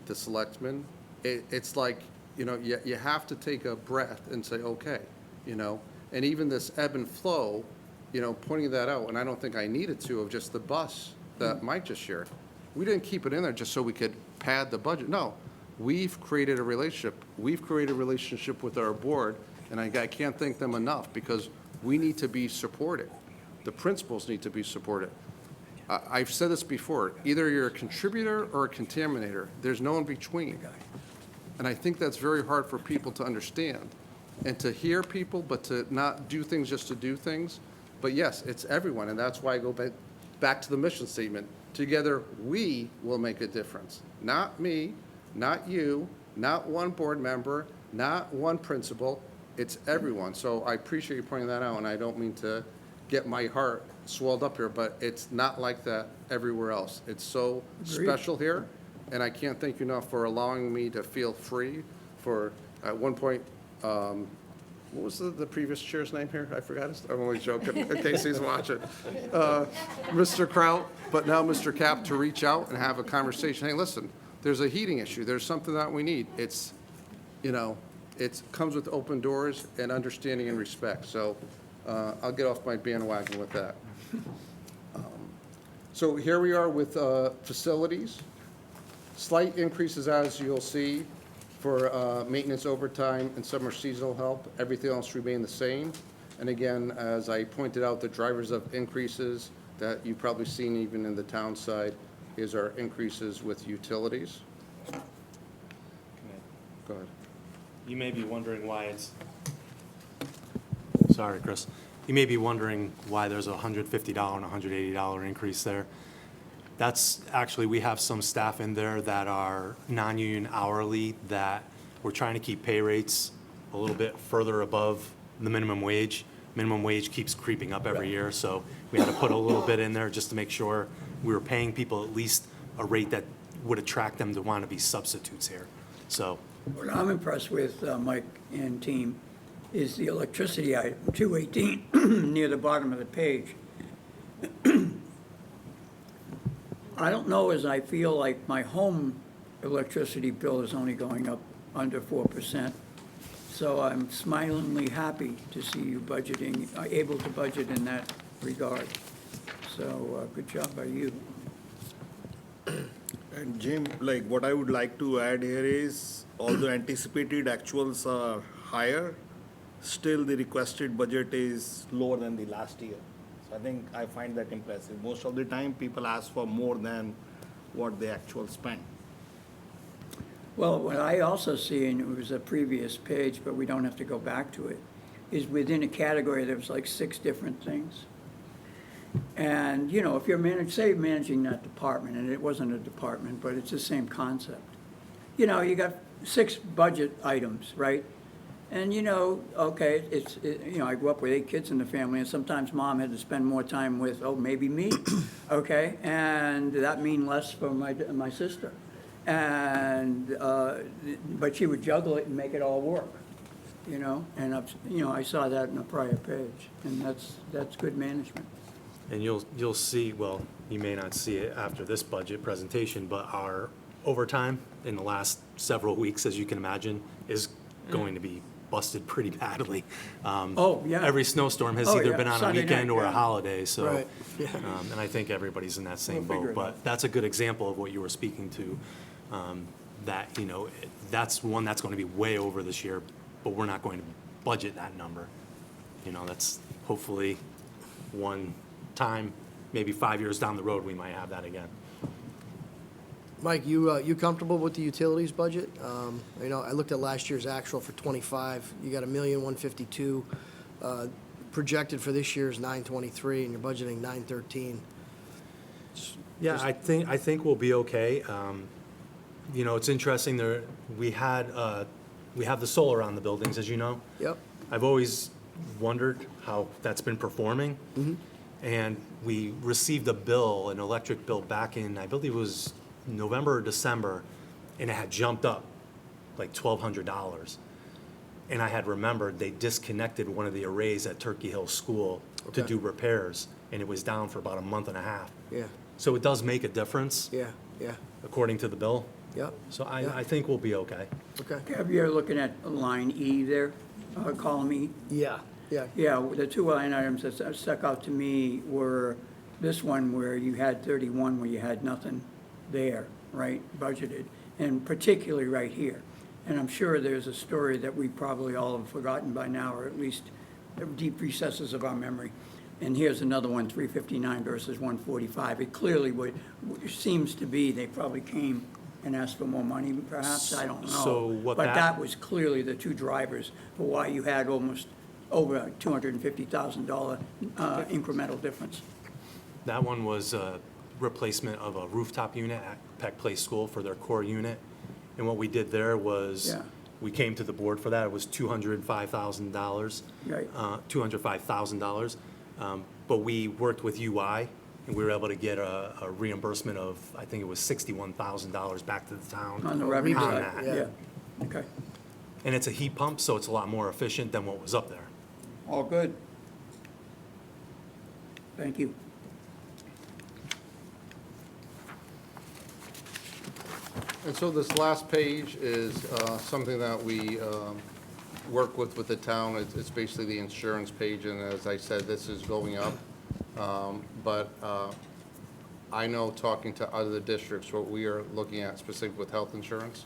the selectmen, it's like, you have to take a breath and say, okay, and even this ebb and flow, pointing that out, and I don't think I needed to, of just the bus that Mike just shared. We didn't keep it in there just so we could pad the budget. No, we've created a relationship. We've created a relationship with our board, and I can't thank them enough because we need to be supported. The principals need to be supported. I've said this before, either you're a contributor or a contaminator. There's no in between. And I think that's very hard for people to understand and to hear people, but to not do things just to do things. But yes, it's everyone, and that's why I go back to the mission statement. Together, we will make a difference. Not me, not you, not one board member, not one principal. It's everyone. So I appreciate you pointing that out, and I don't mean to get my heart swelled up here, but it's not like that everywhere else. It's so special here, and I can't thank you enough for allowing me to feel free for, at one point, what was the previous chair's name here? I forgot his, I'm only joking, in case he's watching. Mr. Kraut, but now Mr. Cap, to reach out and have a conversation. Hey, listen, there's a heating issue. There's something that we need. It's, it comes with open doors and understanding and respect. So I'll get off my bandwagon with that. So here we are with facilities. Slight increases, as you'll see, for maintenance overtime and summer seasonal help. Everything else remained the same. And again, as I pointed out, the drivers of increases that you've probably seen even in the town side is our increases with utilities. Go ahead. You may be wondering why it's, sorry, Chris. You may be wondering why there's a $150 and $180 increase there. That's actually, we have some staff in there that are non-union hourly that we're trying to keep pay rates a little bit further above the minimum wage. minimum wage keeps creeping up every year, so we had to put a little bit in there just to make sure we were paying people at least a rate that would attract them to want to be substitutes here. So, What I'm impressed with, Mike and team, is the electricity item, 218, near the bottom of the page. I don't know as I feel like my home electricity bill is only going up under 4%. So I'm smilingly happy to see you budgeting, able to budget in that regard. So, good job by you. And Jim, like what I would like to add here is, although anticipated actuals are higher, still the requested budget is lower than the last year. So I think I find that impressive. Most of the time, people ask for more than what they actually spend. Well, what I also see, and it was a previous page, but we don't have to go back to it, is within a category, there was like 6 different things. And, you know, if you're managing that department, and it wasn't a department, but it's the same concept. You know, you got 6 budget items, right? And, you know, okay, you know, I grew up with 8 kids in the family, and sometimes mom had to spend more time with, maybe me, okay? And that mean less for my sister. And, but she would juggle it and make it all work, you know? And, you know, I saw that in a prior page, and that's good management. and you'll see, well, you may not see it after this budget presentation, but our overtime in the last several weeks, as you can imagine, is going to be busted pretty badly. Oh, yeah. Every snowstorm has Oh, either yeah, been on a Sunday weekend night, or a yeah. holiday, so. Right, yeah. And I think everybody's in that same We'll figure boat. it But out. that's a good example of what you were speaking to, that, you know, that's one that's going to be way over this year, but we're not going to budget that number. You know, that's hopefully one time, maybe 5 years down the road, we might have that again. Mike, you comfortable with the utilities budget? You know, I looked at last year's actual for '25. You got $1,152,000. Projected for this year's $923, and you're budgeting $913. Yeah, I think we'll be okay. You know, it's interesting, we have the solar on the buildings, as you know. Yep. I've always wondered how that's been performing. And we received a bill, an electric bill, back in, I believe it was November or December, and it had jumped up like $1,200. And I had remembered they disconnected one of the arrays at Turkey Hill School to Okay. do repairs, and it was down for about a month and a half. Yeah, So it does make a difference, yeah, yeah, according to the bill. yep. So Yeah. I think we'll be okay. Okay. Have you ever looking at line E there, column E? Yeah, yeah. Yeah, the 2 line items that stuck out to me were this one where you had 31, where you had nothing there, right, budgeted, and particularly right here. And I'm sure there's a story that we probably all have forgotten by now, or at least deep recesses of our memory. And here's another one, 359 versus 145. It clearly seems to be, they probably came and asked for more money, perhaps, I don't know. So what But that- that was clearly the 2 drivers for why you had almost over a $250,000 incremental difference. That one was a replacement of a rooftop unit at Peck Place School for their core unit. And what we did there was, Yeah. we came to the board for that, it was $205,000. Right. $205,000. But we worked with UI, and we were able to get a reimbursement of, I think it was $61,000 back to the town. On the revenue on side, that. yeah. Okay, And it's a heat pump, so it's a lot more efficient than what was up there. all good. Thank you. And so this last page is something that we work with the town. It's basically the insurance page, and as I said, this is going up. But I know, talking to other districts, what we are looking at specifically with health insurance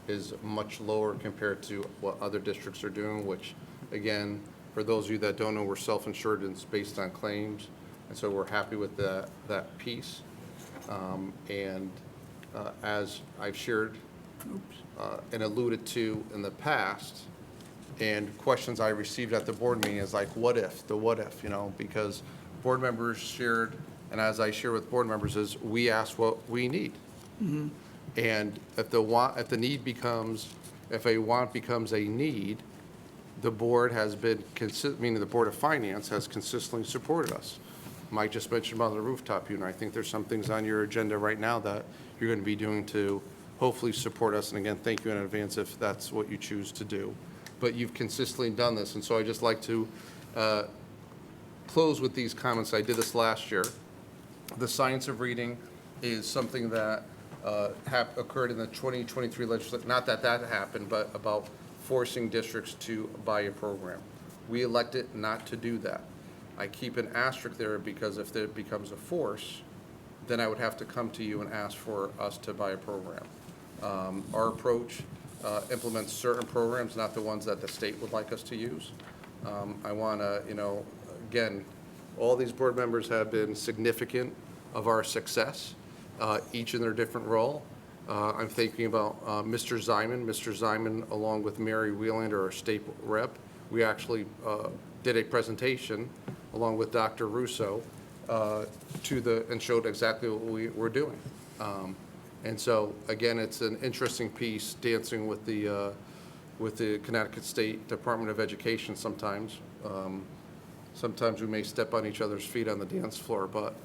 is much lower compared to what other districts are doing, which, again, for those of you that don't know, we're self-insured and it's based on claims. And so we're happy with that piece. As I've shared and alluded to in the past, and questions I received at the board meeting is like, what if, you know, because board members shared, and as I share with board members, is we ask what we need. And if a want becomes a need, the board has been, meaning the Board of Finance has consistently supported us. Mike just mentioned about the rooftop unit. I think there's some things on your agenda right now that you're going to be doing to hopefully support us. And again, thank you in advance if that's what you choose to do. But you've consistently done this, and so I'd just like to close with these comments. I did this last year. The science of reading is something that occurred in the 2023 legislature. Not that that happened, but about forcing districts to buy a program. We elected not to do that. I keep an asterisk there because if it becomes a force, then I would have to come to you and ask for us to buy a program. Our approach implements certain programs, not the ones that the state would like us to use. I want to, again, all these board members have been significant of our success, each in their different role. I'm thinking about Mr. Ziman. Mr. Ziman, along with Mary Wheelander, our state rep, we actually did a presentation along with Dr. Russo and showed exactly what we were doing. And so, again, it's an interesting piece, dancing with the Connecticut State Department of Education sometimes. Sometimes we may step on each other's feet on the dance floor, but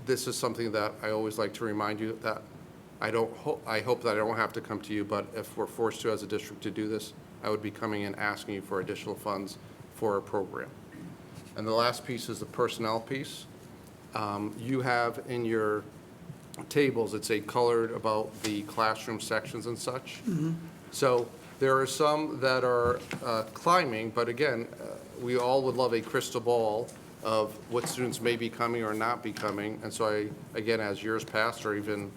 this is something that I always like to remind you that I hope that I don't have to come to you, but if we're forced to as a district to do this, I would be coming in asking you for additional funds for a program. And the last piece is the personnel piece. You have in your tables, it's colored about the classroom sections and such. So there are some that are climbing, but again, we all would love a crystal ball of what students may be coming or not be coming. And so again, as years passed, or even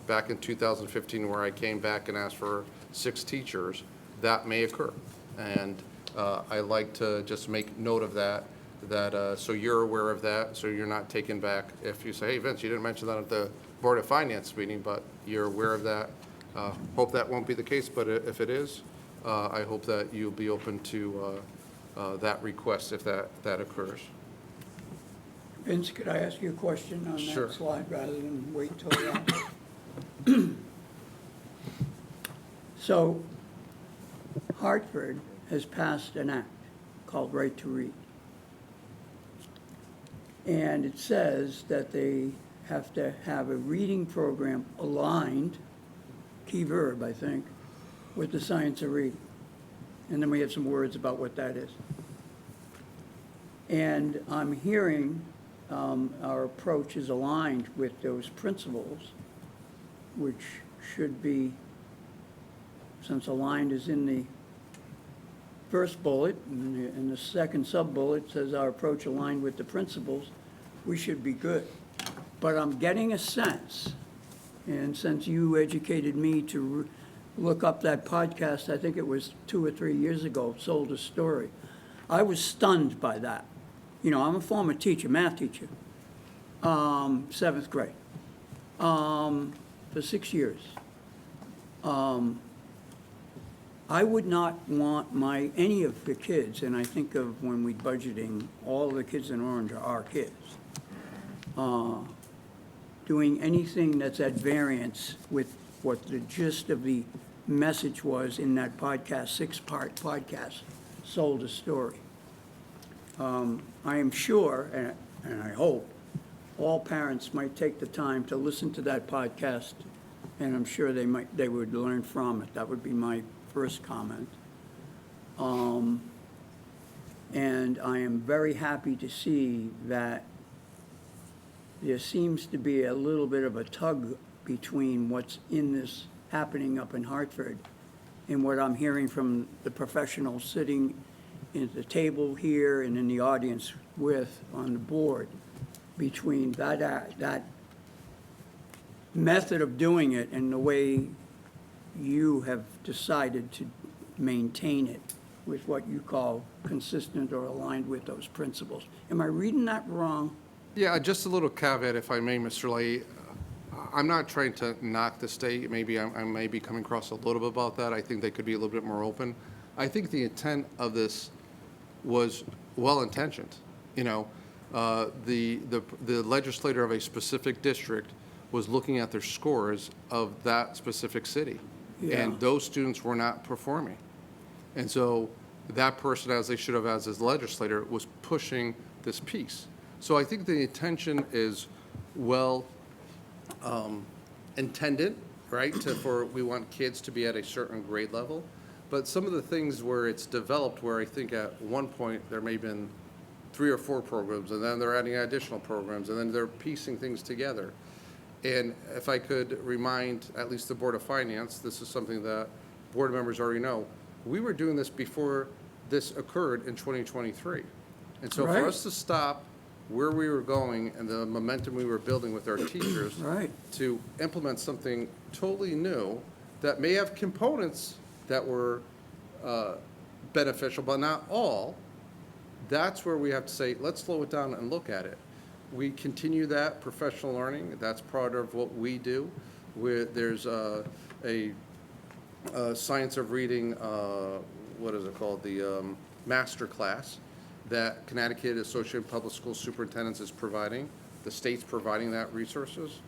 back in 2015 where I came back and asked for 6 teachers, that may occur. And I like to just make note of that, so you're aware of that, so you're not taken back if you say, hey, Vince, you didn't mention that at the Board of Finance meeting, but you're aware of that. Hope that won't be the case, but if it is, I hope that you'll be open to that request if that occurs. Vince, could I ask you a question on Sure. that slide rather than wait till that? So Hartford has passed an act called Right to Read. And it says that they have to have a reading program aligned, key verb, I think, with the science of reading. And then we have some words about what that is. And I'm hearing our approach is aligned with those principles, which should be, since aligned is in the first bullet, and the second sub-bullet says our approach aligned with the principles, we should be good. But I'm getting a sense, and since you educated me to look up that podcast, I think it was 2 or 3 years ago, Sold a Story, I was stunned by that. I'm a former teacher, math teacher, 7th grade, for 6 years. I would not want any of the kids, and I think of when we're budgeting, all the kids in Orange are our kids, doing anything that's at variance with what the gist of the message was in that podcast, 6-part podcast, Sold a Story. I am sure, and I hope, all parents might take the time to listen to that podcast, and I'm sure they would learn from it. That would be my first comment. And I am very happy to see that there seems to be a little bit of a tug between what's in this happening up in Hartford and what I'm hearing from the professionals sitting at the table here and in the audience on the board, between that method of doing it and the way you have decided to maintain it with what you call consistent or aligned with those principles. Am I reading that wrong? Yeah, just a little caveat, if I may, Mr. Leahy. I'm not trying to knock the state. Maybe I may be coming across a little bit about that. I think they could be a little bit more open. I think the intent of this was well-intentioned. The legislator of a specific district was looking at their scores of that specific city. Yeah. And those students were not performing. And so that person, as they should have as his legislator, was pushing this piece. So I think the intention is well intended, right, we want kids to be at a certain grade level. But some of the things where it's developed, where I think at one point there may have been 3 or 4 programs, and then they're adding additional programs, and then they're piecing things together. And if I could remind at least the Board of Finance, this is something that board members already know, we were doing this before this occurred in 2023. And so Right. for us to stop where we were going and the momentum we were building with our teachers Right. to implement something totally new that may have components that were beneficial, but not all, that's where we have to say, let's slow it down and look at it. We continue that professional learning. That's part of what we do. There's a science of reading, what is it called? The master class that Connecticut Association of Public School Superintendents is providing. The state's providing that resources.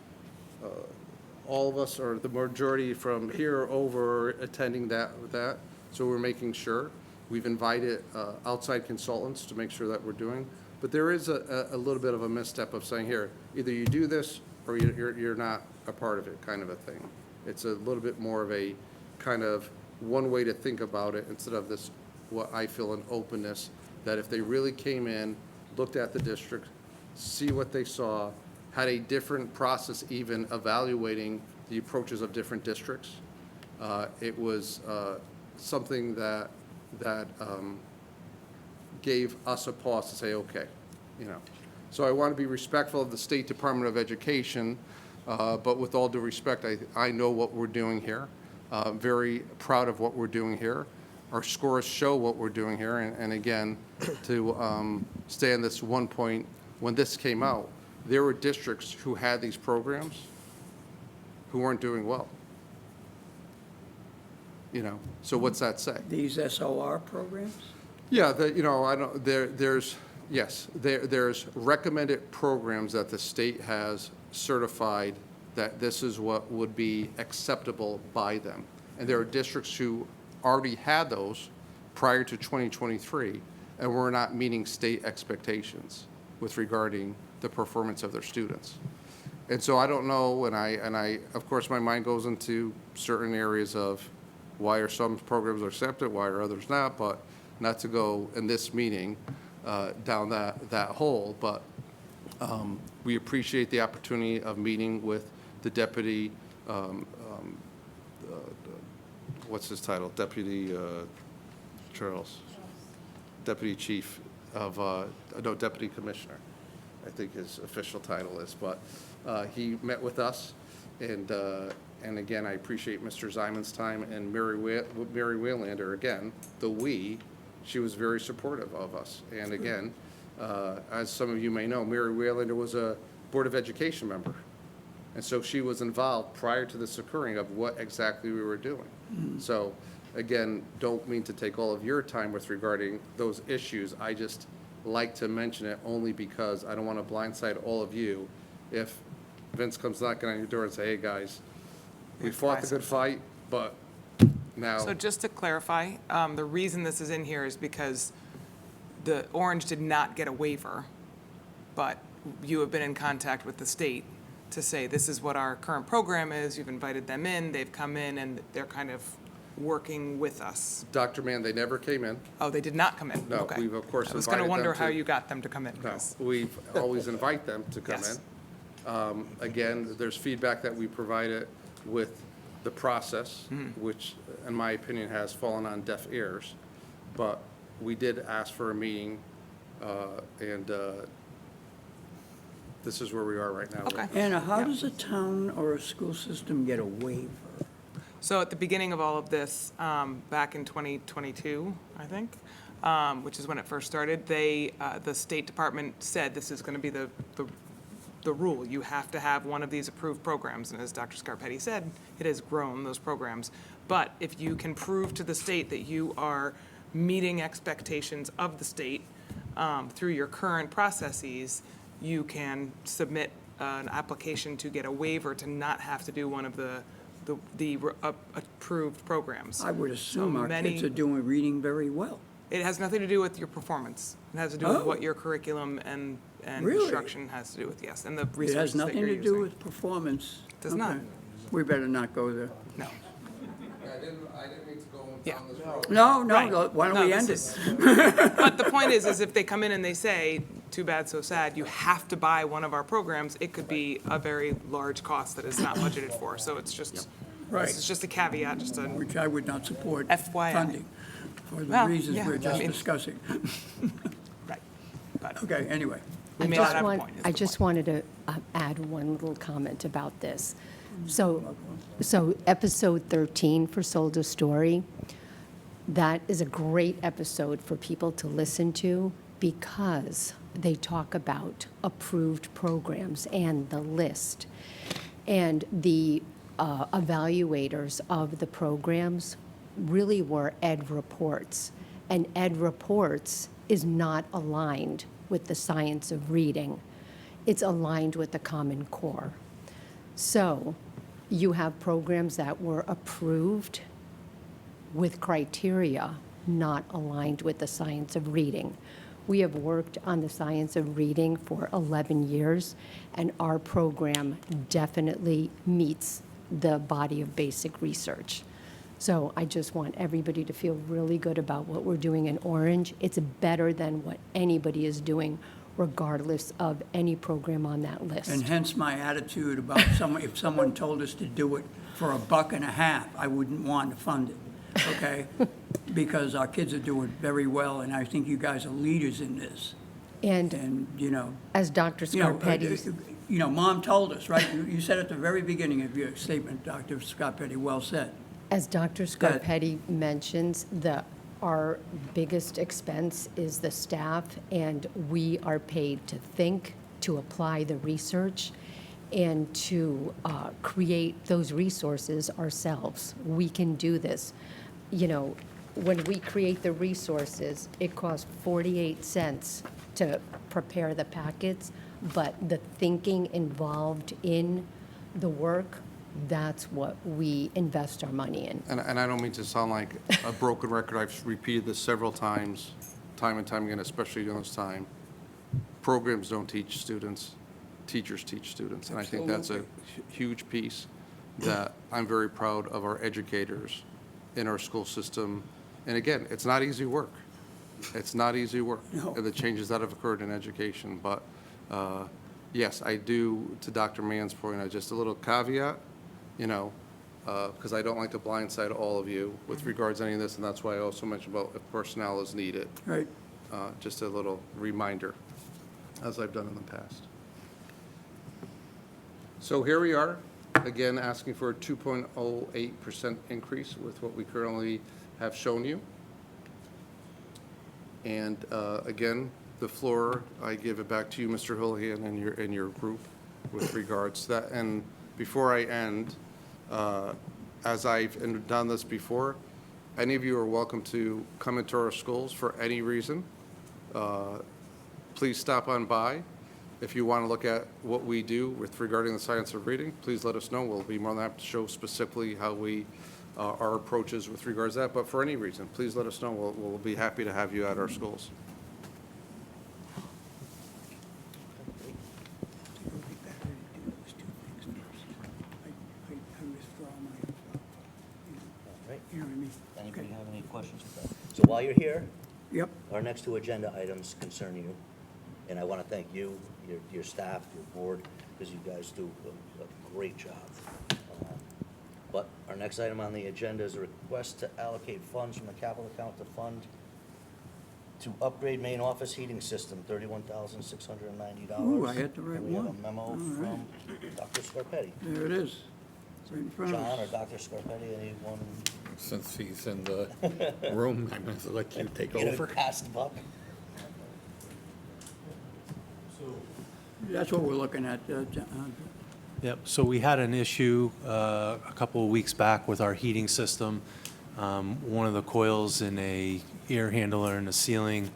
All of us, or the majority from here over, attending that. So we're making sure. We've invited outside consultants to make sure that we're doing. But there is a little bit of a misstep of saying, here, either you do this or you're not a part of it, kind of a thing. It's a little bit more of a kind of one way to think about it instead of this, what I feel, an openness, that if they really came in, looked at the district, see what they saw, had a different process even evaluating the approaches of different districts. It was something that gave us a pause to say, okay, you know. So I want to be respectful of the State Department of Education, but with all due respect, I know what we're doing here. Very proud of what we're doing here. Our scores show what we're doing here, and again, to stay on this one point, when this came out, there were districts who had these programs who weren't doing well. You know, so what's that say? These SOR programs? Yeah, there's recommended programs that the state has certified that this is what would be acceptable by them. And there are districts who already had those prior to 2023 and were not meeting state expectations with regarding the performance of their students. And so I don't know, and I of course my mind goes into certain areas of why are some programs accepted, why are others not, but not to go in this meeting down that hole, but we appreciate the opportunity of meeting with the deputy, what's his title? Deputy Charles, Deputy Chief of, no, Deputy Commissioner, I think his official title is, but he met with us, and again, I appreciate Mr. Zyman's time, and Mary Waylander, again, she was very supportive of us. And again, as some of you may know, Mary Waylander was a Board of Education member. And so she was involved prior to this occurring of what exactly we were doing. So again, don't mean to take all of your time with regarding those issues. I just like to mention it only because I don't want to blindside all of you if Vince comes knocking on your door and say, hey, guys, we fought the good fight, but now. So just to clarify, the reason this is in here is because the Orange did not get a waiver, but you have been in contact with the state to say this is what our current program is. You've invited them in, they've come in, and they're kind of working with us. Dr. Mann, they never came in. Oh, they did not come in? No, Okay. we've of course I was invited going to wonder them how to- you got them to come in. No, 'cause- we've always invite them to come Yes. in. Again, there's feedback that we provided with the process, which, in my opinion, has fallen on deaf ears. But we did ask for a meeting, and this is where we are right now. Okay. Anna, how Yeah. does a town or a school system get a waiver? So at the beginning of all of this, back in 2022, I think, which is when it first started, the State Department said this is going to be the rule. You have to have one of these approved programs. And as Dr. Scarpetti said, it has grown, those programs. But if you can prove to the state that you are meeting expectations of the state through your current processes, you can submit an application to get a waiver to not have to do one of the approved programs. I would assume So our many- kids are doing reading very well. It has nothing to do with your performance. It has to do with Oh. what your curriculum and Really? instruction has to do with, yes, and the It resources has that nothing you're to using. do with performance. Does not. Okay. We better not go there. No. I didn't mean to go Yeah. down this road. No, Right. no, why No, don't we this end it? But the point is if they come in and they say, too bad, so sad, you have to buy one of our programs, it could be a very large cost that is not budgeted for. So it's just, Right. this is just a caveat, just a, Which I would not support FYI. funding for the Well, reasons yeah, we're I just mean- discussing. right. But Okay, anyway. we may not have a point, is I the just point. wanted to add one little comment about this. So episode 13 for Sold a Story, that is a great episode for people to listen to because they talk about approved programs and the list. And the evaluators of the programs really were Ed Reports. And Ed Reports is not aligned with the science of reading. It's aligned with the Common Core. So you have programs that were approved with criteria not aligned with the science of reading. We have worked on the science of reading for 11 years, and our program definitely meets the body of basic research. So I just want everybody to feel really good about what we're doing in Orange. It's better than what anybody is doing, regardless of any program on that list. And hence my attitude about if someone told us to do it for $1.50, I wouldn't want to fund it, okay? Because our kids are doing very well, and I think you guys are leaders in this. And And, you know, as Dr. Scarpetti, Mom told us, right? You said at the very beginning of your statement, Dr. Scarpetti, well said. as Dr. ahead. Scarpetti mentions, our biggest expense is the staff, and we are paid to think, to apply the research, and to create those resources ourselves. We can do this. You know, when we create the resources, it costs 48 cents to prepare the packets, but the thinking involved in the work, that's what we invest our money in. And I don't mean to sound like a broken record, I've repeated this several times, time and time again, especially during this time. Programs don't teach students, teachers teach students. And I think that's a huge piece that I'm very proud of our educators in our school system. And again, it's not easy work. It's not easy work. No. And the changes that have occurred in education. But yes, I do, to Dr. Mann's point, just a little caveat, because I don't like to blindside all of you with regards to any of this, and that's why I also mentioned about if personnel is needed. Right. Just a little reminder, as I've done in the past. So here we are, again, asking for a 2.08% increase with what we currently have shown you. And again, the floor, I give it back to you, Mr. Houlihan, and your group with regards to that. And before I end, as I've done this before, any of you are welcome to come into our schools for any reason. Please stop on by. If you want to look at what we do with regarding the science of reading, please let us know. We'll be more than happy to show specifically how our approaches with regards to that. But for any reason, please let us know. We'll be happy to have you at our schools. Right. You know what I mean? Anybody Okay. have any questions with that? So while you're here, Yep. our next two agenda items concern you, and I want to thank you, your staff, your board, because you guys do a great job. But our next item on the agenda is a request to allocate funds from the capital account to fund to upgrade main office heating system, $31,690. Ooh, I had the right And we have a one. memo All from right. Dr. Scarpetti. There it is, right in front of John or us. Dr. Scarpetti, anyone? Since he's in the room, I'm going to let you take Get over. it past the buck? That's what we're looking at, John. Yep, so we had an issue a couple of weeks back with our heating system. One of the coils in a air handler in the ceiling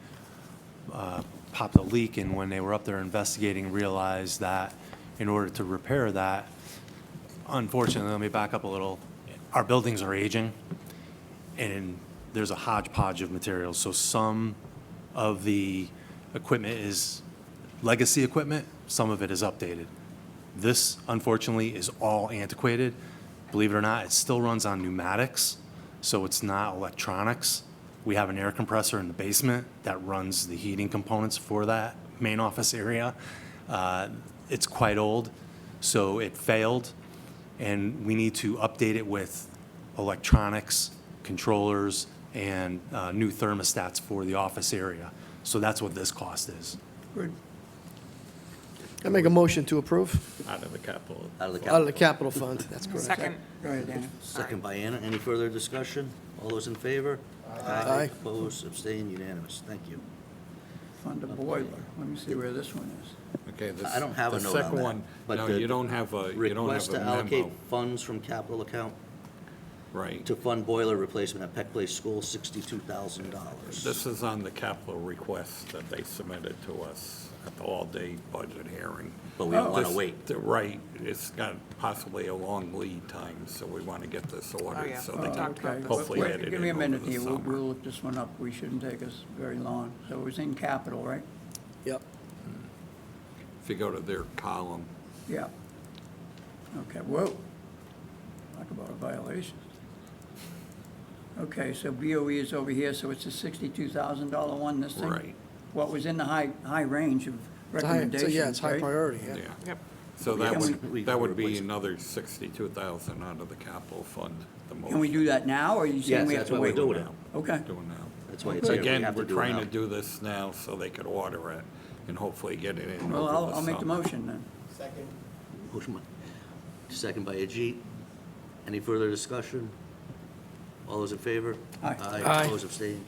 popped a leak, and when they were up there investigating, realized that in order to repair that, unfortunately, let me back up a little, our buildings are aging, and there's a hodgepodge of materials. So some of the equipment is legacy equipment, some of it is updated. This, unfortunately, is all antiquated. Believe it or not, it still runs on pneumatics, so it's not electronics. We have an air compressor in the basement that runs the heating components for that main office area. It's quite old, so it failed, and we need to update it with electronics, controllers, and new thermostats for the office area. So that's what this cost is. Good. I make a motion to approve Out of the capital. Out of the out of the capital. capital fund. That's correct. Second. Go ahead, Dana. Second by Anna. Any further discussion? All those in favor? Aye. Opposed, abstained, unanimous. Thank you. Fund a boiler. Let me see where this one is. Okay, I don't have a note on The second that, one, but no, the you don't have a, you don't Request have to a allocate memo. funds from capital account Right. to fund boiler replacement at Peck Place School, $62,000. This is on the capital request that they submitted to us at the all-day budget hearing. But we don't want to This- wait. Right, it's got possibly a long lead time, so we want to get this ordered yeah. so We they talked can about this. hopefully Wait, get it give me a in minute over the here. We'll summer. look this one up. We shouldn't take us very long. So it was in capital, right? Yep. If you go to their column, Yeah. Okay, whoa. Talk about a violation. Okay, so BOE is over here, so it's a $62,000 one, this thing? Right. What was in the high range of It's a high- recommendations, Yeah, it's high right? priority, yeah. yeah. Yep. So Yeah, that we would, that would be replace it. another 62,000 out of the capital fund, the motion. Can we do that now, or are you saying Yes, we have that's to why we're wait? doing it. Okay. Doing now. That's why it's here. We Again, have to we're do it trying now. to do this now so they could order it and hopefully get it in Well, over the I'll make the summer. motion then. Motion by- Second by Ajit. Any further discussion? All those in favor? Aye. Aye. Opposed, abstained,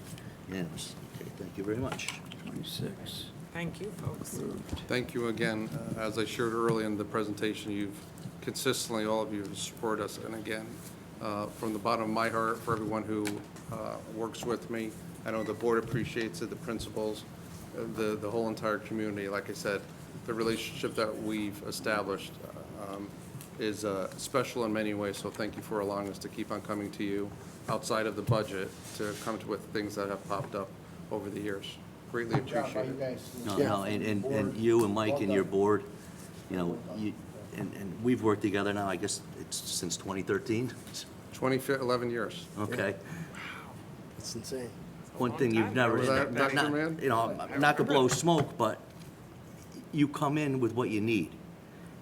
unanimous. Okay, thank you very much. 26. Thank you, folks. Thank you again. As I shared earlier in the presentation, you've consistently, all of you have supported us. And again, from the bottom of my heart, for everyone who works with me, I know the board appreciates it, the principals, the whole entire community. Like I said, the relationship that we've established is special in many ways, so thank you for allowing us to keep on coming to you outside of the budget to come to with things that have popped up over the years. Greatly appreciate it. No, no, and you and Mike and your board, you know, and we've worked together now, I guess it's since 2013? 11 years. Okay. That's insane. One thing you've never, Remember that, not- Dr. Mann? you know, not to blow smoke, but you come in with what you need.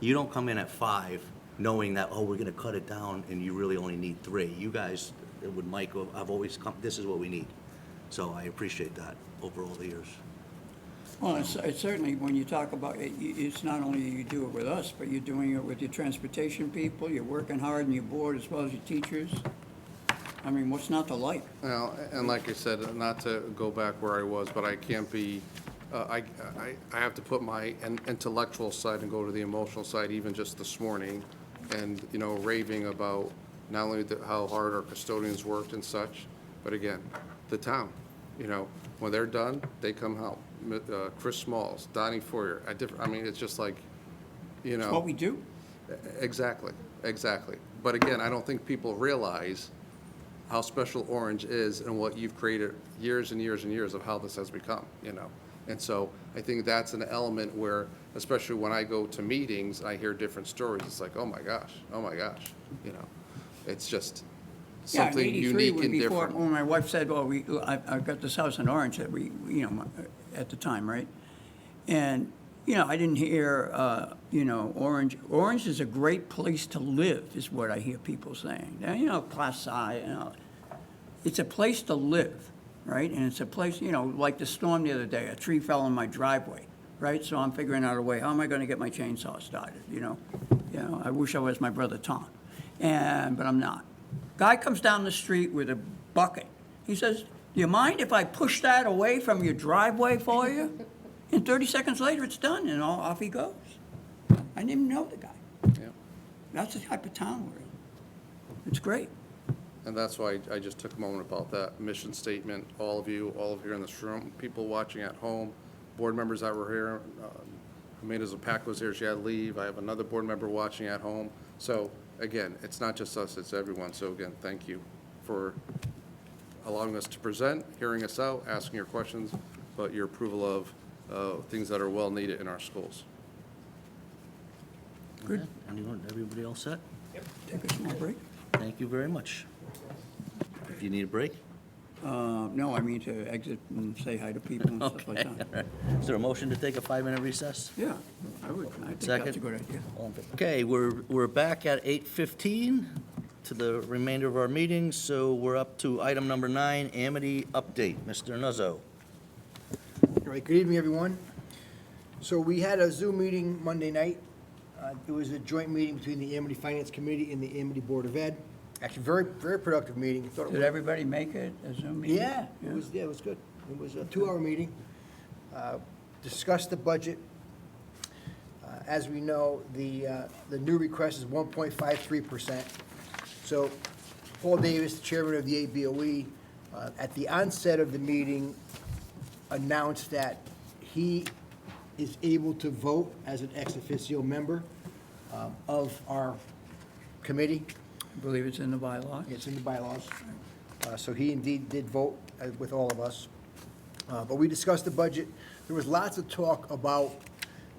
You don't come in at 5 knowing that, oh, we're gonna cut it down and you really only need 3. You guys, with Mike, I've always come, this is what we need. So I appreciate that over all the years. Well, it's certainly, when you talk about it, it's not only you do it with us, but you're doing it with your transportation people, you're working hard and your board as well as your teachers. I mean, what's not to like? Well, and like I said, not to go back where I was, but I can't be, I have to put my intellectual side and go to the emotional side, even just this morning, and, you know, raving about not only how hard our custodians worked and such, but again, the town, you know, when they're done, they come help. Chris Smalls, Donnie Foyer, I mean, it's just like, you know. It's what we do. Exactly, exactly. But again, I don't think people realize how special Orange is and what you've created years and years and years of how this has become, you know? And so I think that's an element where, especially when I go to meetings, I hear different stories, it's like, oh my gosh, you know? It's just Yeah, something 83 unique would and be different. when my wife said, well, I've got this house in Orange that we, you know, at the time, right? And, you know, I didn't hear, you know, Orange is a great place to live, is what I hear people saying. Now, you know, class I, you know, it's a place to live, right? And it's a place, you know, like the storm the other day, a tree fell in my driveway, right? So I'm figuring out a way, how am I gonna get my chainsaw started, you know? You know, I wish I was my brother Tom, but I'm not. Guy comes down the street with a bucket. He says, do you mind if I push that away from your driveway for you? And 30 seconds later, it's done, and off he goes. I didn't even know the guy. Yeah. That's the type of town we're in. It's great. And that's why I just took a moment about that mission statement, all of you in this room, people watching at home, board members that were here. Amanda Zapak was here, she had to leave. I have another board member watching at home. So again, it's not just us, it's everyone. So again, thank you for allowing us to present, hearing us out, asking your questions, but your approval of things that are well needed in our schools. Good. Anyone, everybody all set? Take a small break. Thank you very much. If you need a break? No, I mean to exit and say hi to people and stuff like Okay. that. Is there a motion to take a 5-minute recess? Yeah, I would, I think Second? that's a good idea. All in favor? Okay, we're back at 8:15 to the remainder of our meeting, so we're up to item number 9, Amity update. Mr. Nuzzo. All right, good evening, everyone. So we had a Zoom meeting Monday night. It was a joint meeting between the Amity Finance Committee and the Amity Board of Ed. Actually, very, very productive meeting. Thought it Did went- everybody make it, a Zoom meeting? Yeah, it was good. It was a 2-hour meeting. Discussed the budget. As we know, the new request is 1.53%. So Paul Davis, the chairman of the ABOE, at the onset of the meeting, announced that he is able to vote as an ex officio member of our committee. I believe it's in the bylaws. It's in the bylaws. So he indeed did vote with all of us. But we discussed the budget. There was lots of talk about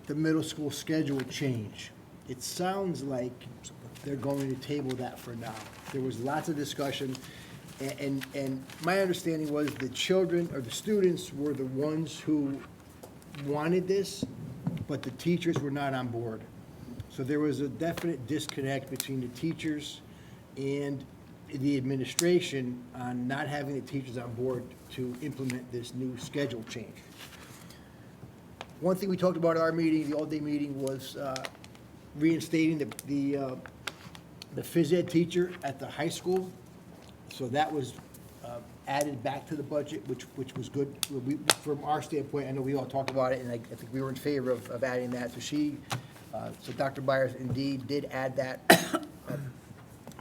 the middle school schedule change. It sounds like they're going to table that for now. There was lots of discussion, and my understanding was the children, or the students, were the ones who wanted this, but the teachers were not on board. So there was a definite disconnect between the teachers and the administration on not having the teachers on board to implement this new schedule change. One thing we talked about at our meeting, the all-day meeting, was reinstating the phys ed teacher at the high school. So that was added back to the budget, which was good. From our standpoint, I know we all talked about it, and I think we were in favor of adding that. So Dr. Byers indeed did add that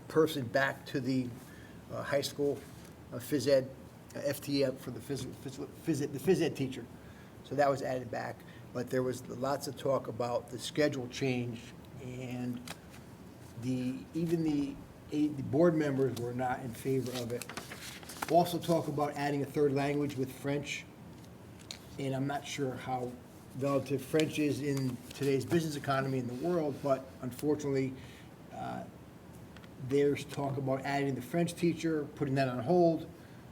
person back to the high school phys ed, FTE for the phys ed teacher. So that was added back. But there was lots of talk about the schedule change, and even the board members were not in favor of it. Also talk about adding a third language with French, and I'm not sure how relative French is in today's business economy in the world, but unfortunately, there's talk about adding the French teacher, putting that on hold.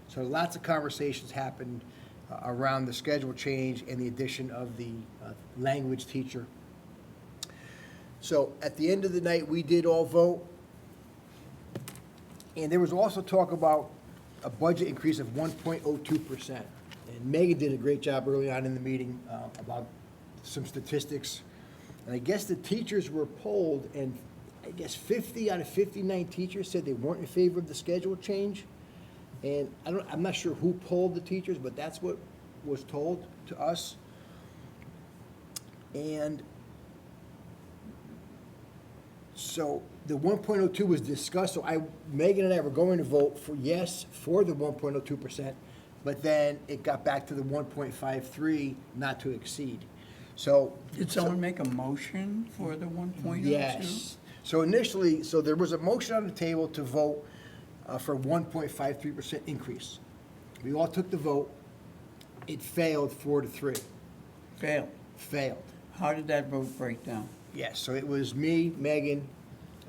So lots of conversations happened around the schedule change and the addition of the language teacher. So at the end of the night, we did all vote. And there was also talk about a budget increase of 1.02%. And Megan did a great job early on in the meeting about some statistics. And I guess the teachers were polled, and I guess 50 out of 59 teachers said they weren't in favor of the schedule change. And I'm not sure who polled the teachers, but that's what was told to us. And so the 1.02 was discussed, so Megan and I were going to vote for yes for the 1.02%, but then it got back to the 1.53 not to exceed. So. Did someone make a motion for the 1.02? Yes. So initially, there was a motion on the table to vote for 1.53% increase. We all took the vote. It failed 4-3. Failed. How did that vote break down? Yes, so it was me, Megan,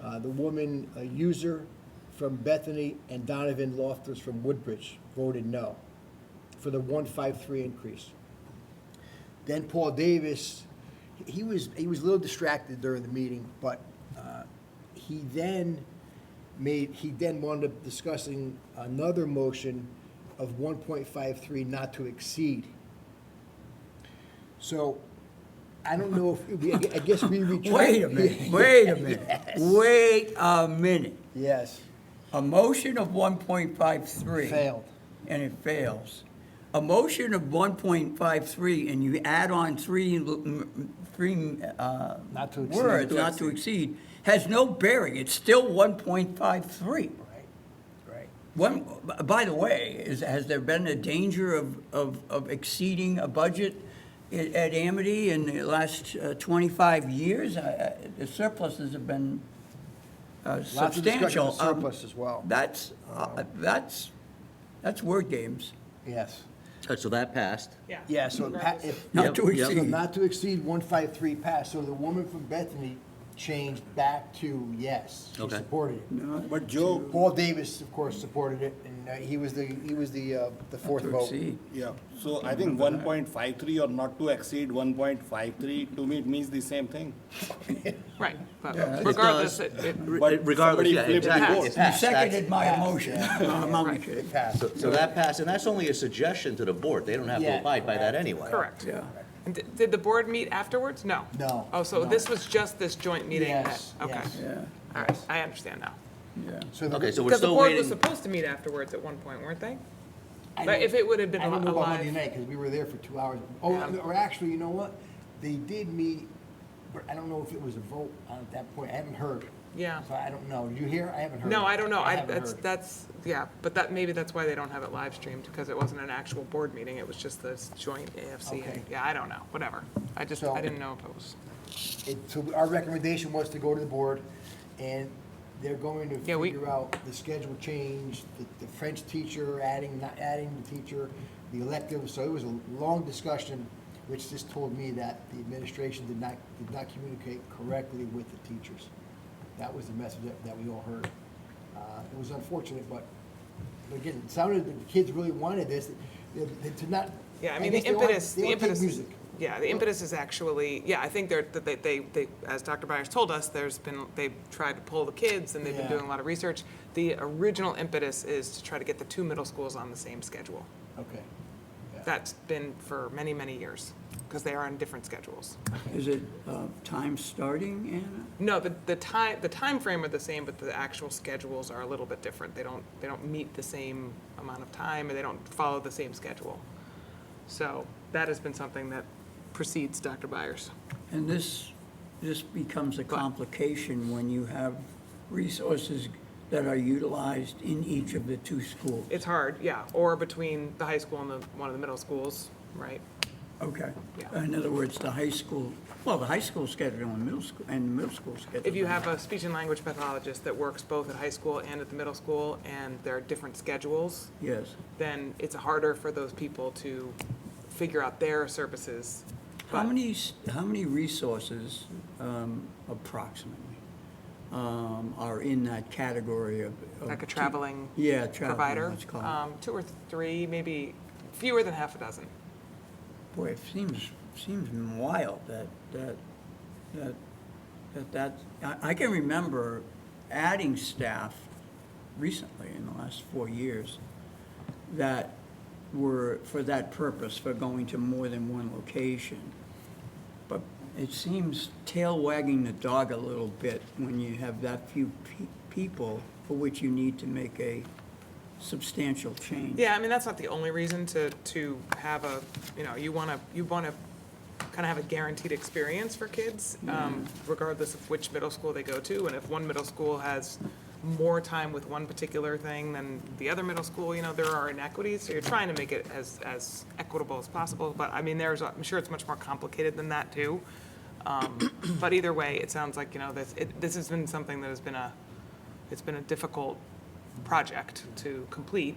the woman user from Bethany, and Donovan Loftus from Woodbridge voted no for the 1.53 increase. Then Paul Davis, he was a little distracted during the meeting, but he then wound up discussing another motion of 1.53 not to exceed. So I don't know if, I guess we retracted. Wait a minute. Yes. Wait a minute. Yes. A motion of 1.53. Failed. And it fails. A motion of 1.53, and you add on three Not to exceed. words, not to exceed, has no bearing. It's still 1.53. Right. By the way, has there been a danger of exceeding a budget at Amity in the last 25 years? The surpluses have been Lots of discussion substantial. of surplus as well. That's That's word games, Yes. So that passed. Yeah, so if. not to Yep, yep. So exceed. not to exceed 153 passed, so the woman from Bethany changed back to yes. She Okay. supported it. No, But Joe, Paul Davis, of course, supported it, and he was the fourth to vote. exceed. yeah, so I think 1.53 or not to exceed 1.53, to me, it means the same thing. Right, but Yeah, it regardless, does. But Regardless, somebody yeah, flipped the exactly. vote. It You passed. That's- seconded my emotion. I'm only It kidding. passed. So that passed, and that's only a suggestion to the board. They don't have to Yeah. abide by that anyway. correct. Yeah. And did the board meet afterwards? No. No, Oh, so no. this was just this joint meeting? Yes, Okay, yes. Yeah, all right, I understand now. yeah. So the- Okay, so we're Because the still board was waiting. supposed to meet afterwards at one point, weren't they? I But don't- if it would have been I don't know about Monday alive. night, because we were there for 2 hours. Yeah. Or actually, you know what? They did meet, but I don't know if it was a vote at that point. I haven't heard. Yeah. So I don't know. Did you hear? I haven't heard. No, I don't know. haven't heard. Yeah, but maybe that's why they don't have it live streamed, because it wasn't an actual board meeting. It was just this joint AFC. Okay. Yeah, I don't know, whatever. I So- didn't know if it was. So our recommendation was to go to the board, and they're going to Yeah, figure out the schedule change, the French teacher not adding the teacher, the elective. So it was a long discussion, which just told me that the administration did not communicate correctly with the teachers. That was the message that we all heard. It was unfortunate, but again, it sounded that the kids really wanted this, to not. Yeah, I mean, guess the they all- impetus, they the all take impetus, music. yeah, the impetus is actually, yeah, I think that they, as Dr. Byers told us, they've tried to pull the kids, and they've been Yeah. doing a lot of research. The original impetus is to try to get the two middle schools on the same schedule. Okay. Yeah. That's been for many, many years, because they are on different schedules. Is it time starting, Anna? No, the time frame are the same, but the actual schedules are a little bit different. They don't meet the same amount of time, and they don't follow the same schedule. So that has been something that precedes Dr. Byers. And this becomes a complication when you have resources that are utilized in each of the two schools. It's hard, yeah, or between the high school and one of the middle schools, right? Okay. Yeah. In other words, the high school schedule and the middle school schedule. If you have a speech and language pathologist that works both at high school and at the middle school, and there are different schedules, Yes. then it's harder for those people to figure out their services. How But- many resources, approximately, are in that category of? Like a traveling Yeah, traveling, provider? let's call it. 2 or 3, maybe fewer than half a dozen. Boy, it seems wild I can remember adding staff recently in the last 4 years that were for that purpose, for going to more than one location. But it seems tail wagging the dog a little bit when you have that few people for which you need to make a substantial change. Yeah, I mean, that's not the only reason to have you want to kind of have a guaranteed experience for kids, regardless of which middle school they go to. And if one middle school has more time with one particular thing than the other middle school, there are inequities. So you're trying to make it as equitable as possible. But I mean, I'm sure it's much more complicated than that too. But either way, it sounds like, this has been something that it's been a difficult project to complete.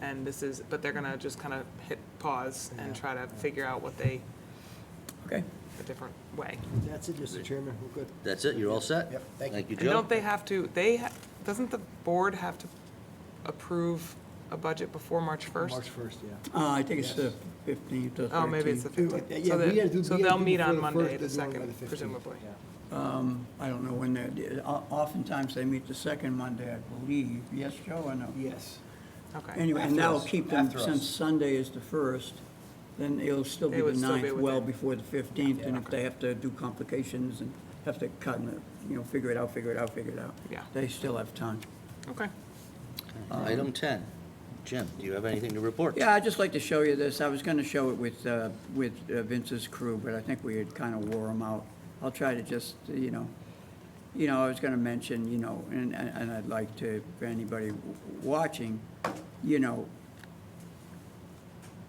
And but they're gonna just kind of hit pause and try to figure out Okay. a different way. That's it, Mr. Chairman. We're good. That's it, you're all set? Yep, thank you. Thank you, And Joe. don't they have to, doesn't the board have to approve a budget before March 1st? March 1st, yeah. I think it's the 15th or 13th. Oh, maybe it's the 15th. Yeah, we gotta do- So we gotta they'll do meet before on the Monday, first, the they're doing by 2nd, the 15th, presumably. yeah. I don't know when oftentimes they meet the second Monday, I believe. Yes, Joe, or no? Yes. Okay. Anyway, and After that'll us. keep them, After us. since Sunday is the 1st, then it'll still be It the would still be 9th, within- well before the 15th. And if they have to do complications and have to cut and, figure it out, Yeah. they still have time. Okay. Item 10. Jim, do you have anything to report? Yeah, I'd just like to show you this. I was going to show it with Vince's crew, but I think we had kind of wore them out. I'll try to just, I was going to mention, and I'd like to, for anybody watching,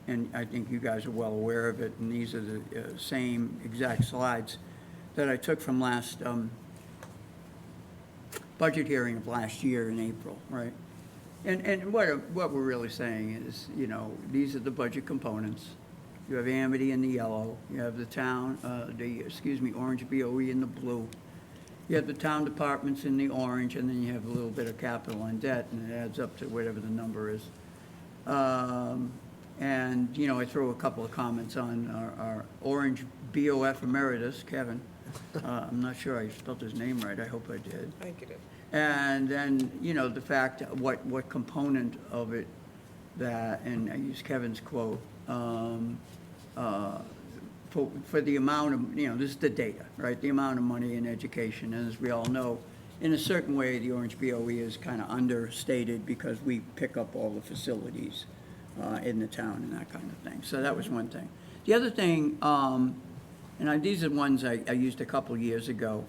and I think you guys are well aware of it, and these are the same exact slides that I took from last budget hearing of last year in April, right? And what we're really saying is, these are the budget components. You have Amity in the yellow, you have the town, Orange BOE in the blue. You have the town departments in the orange, and then you have a little bit of capital and debt, and it adds up to whatever the number is. And, I throw a couple of comments on our Orange BOF Emeritus, Kevin. I'm not sure I spelled his name right, I hope I did. I think you did. And then, the fact, what component of it that, and I use Kevin's quote, for the amount of, this is the data, right? The amount of money in education, and as we all know, in a certain way, the Orange BOE is kind of understated because we pick up all the facilities in the town and that kind of thing. So that was one thing. The other thing, these are ones I used a couple years ago.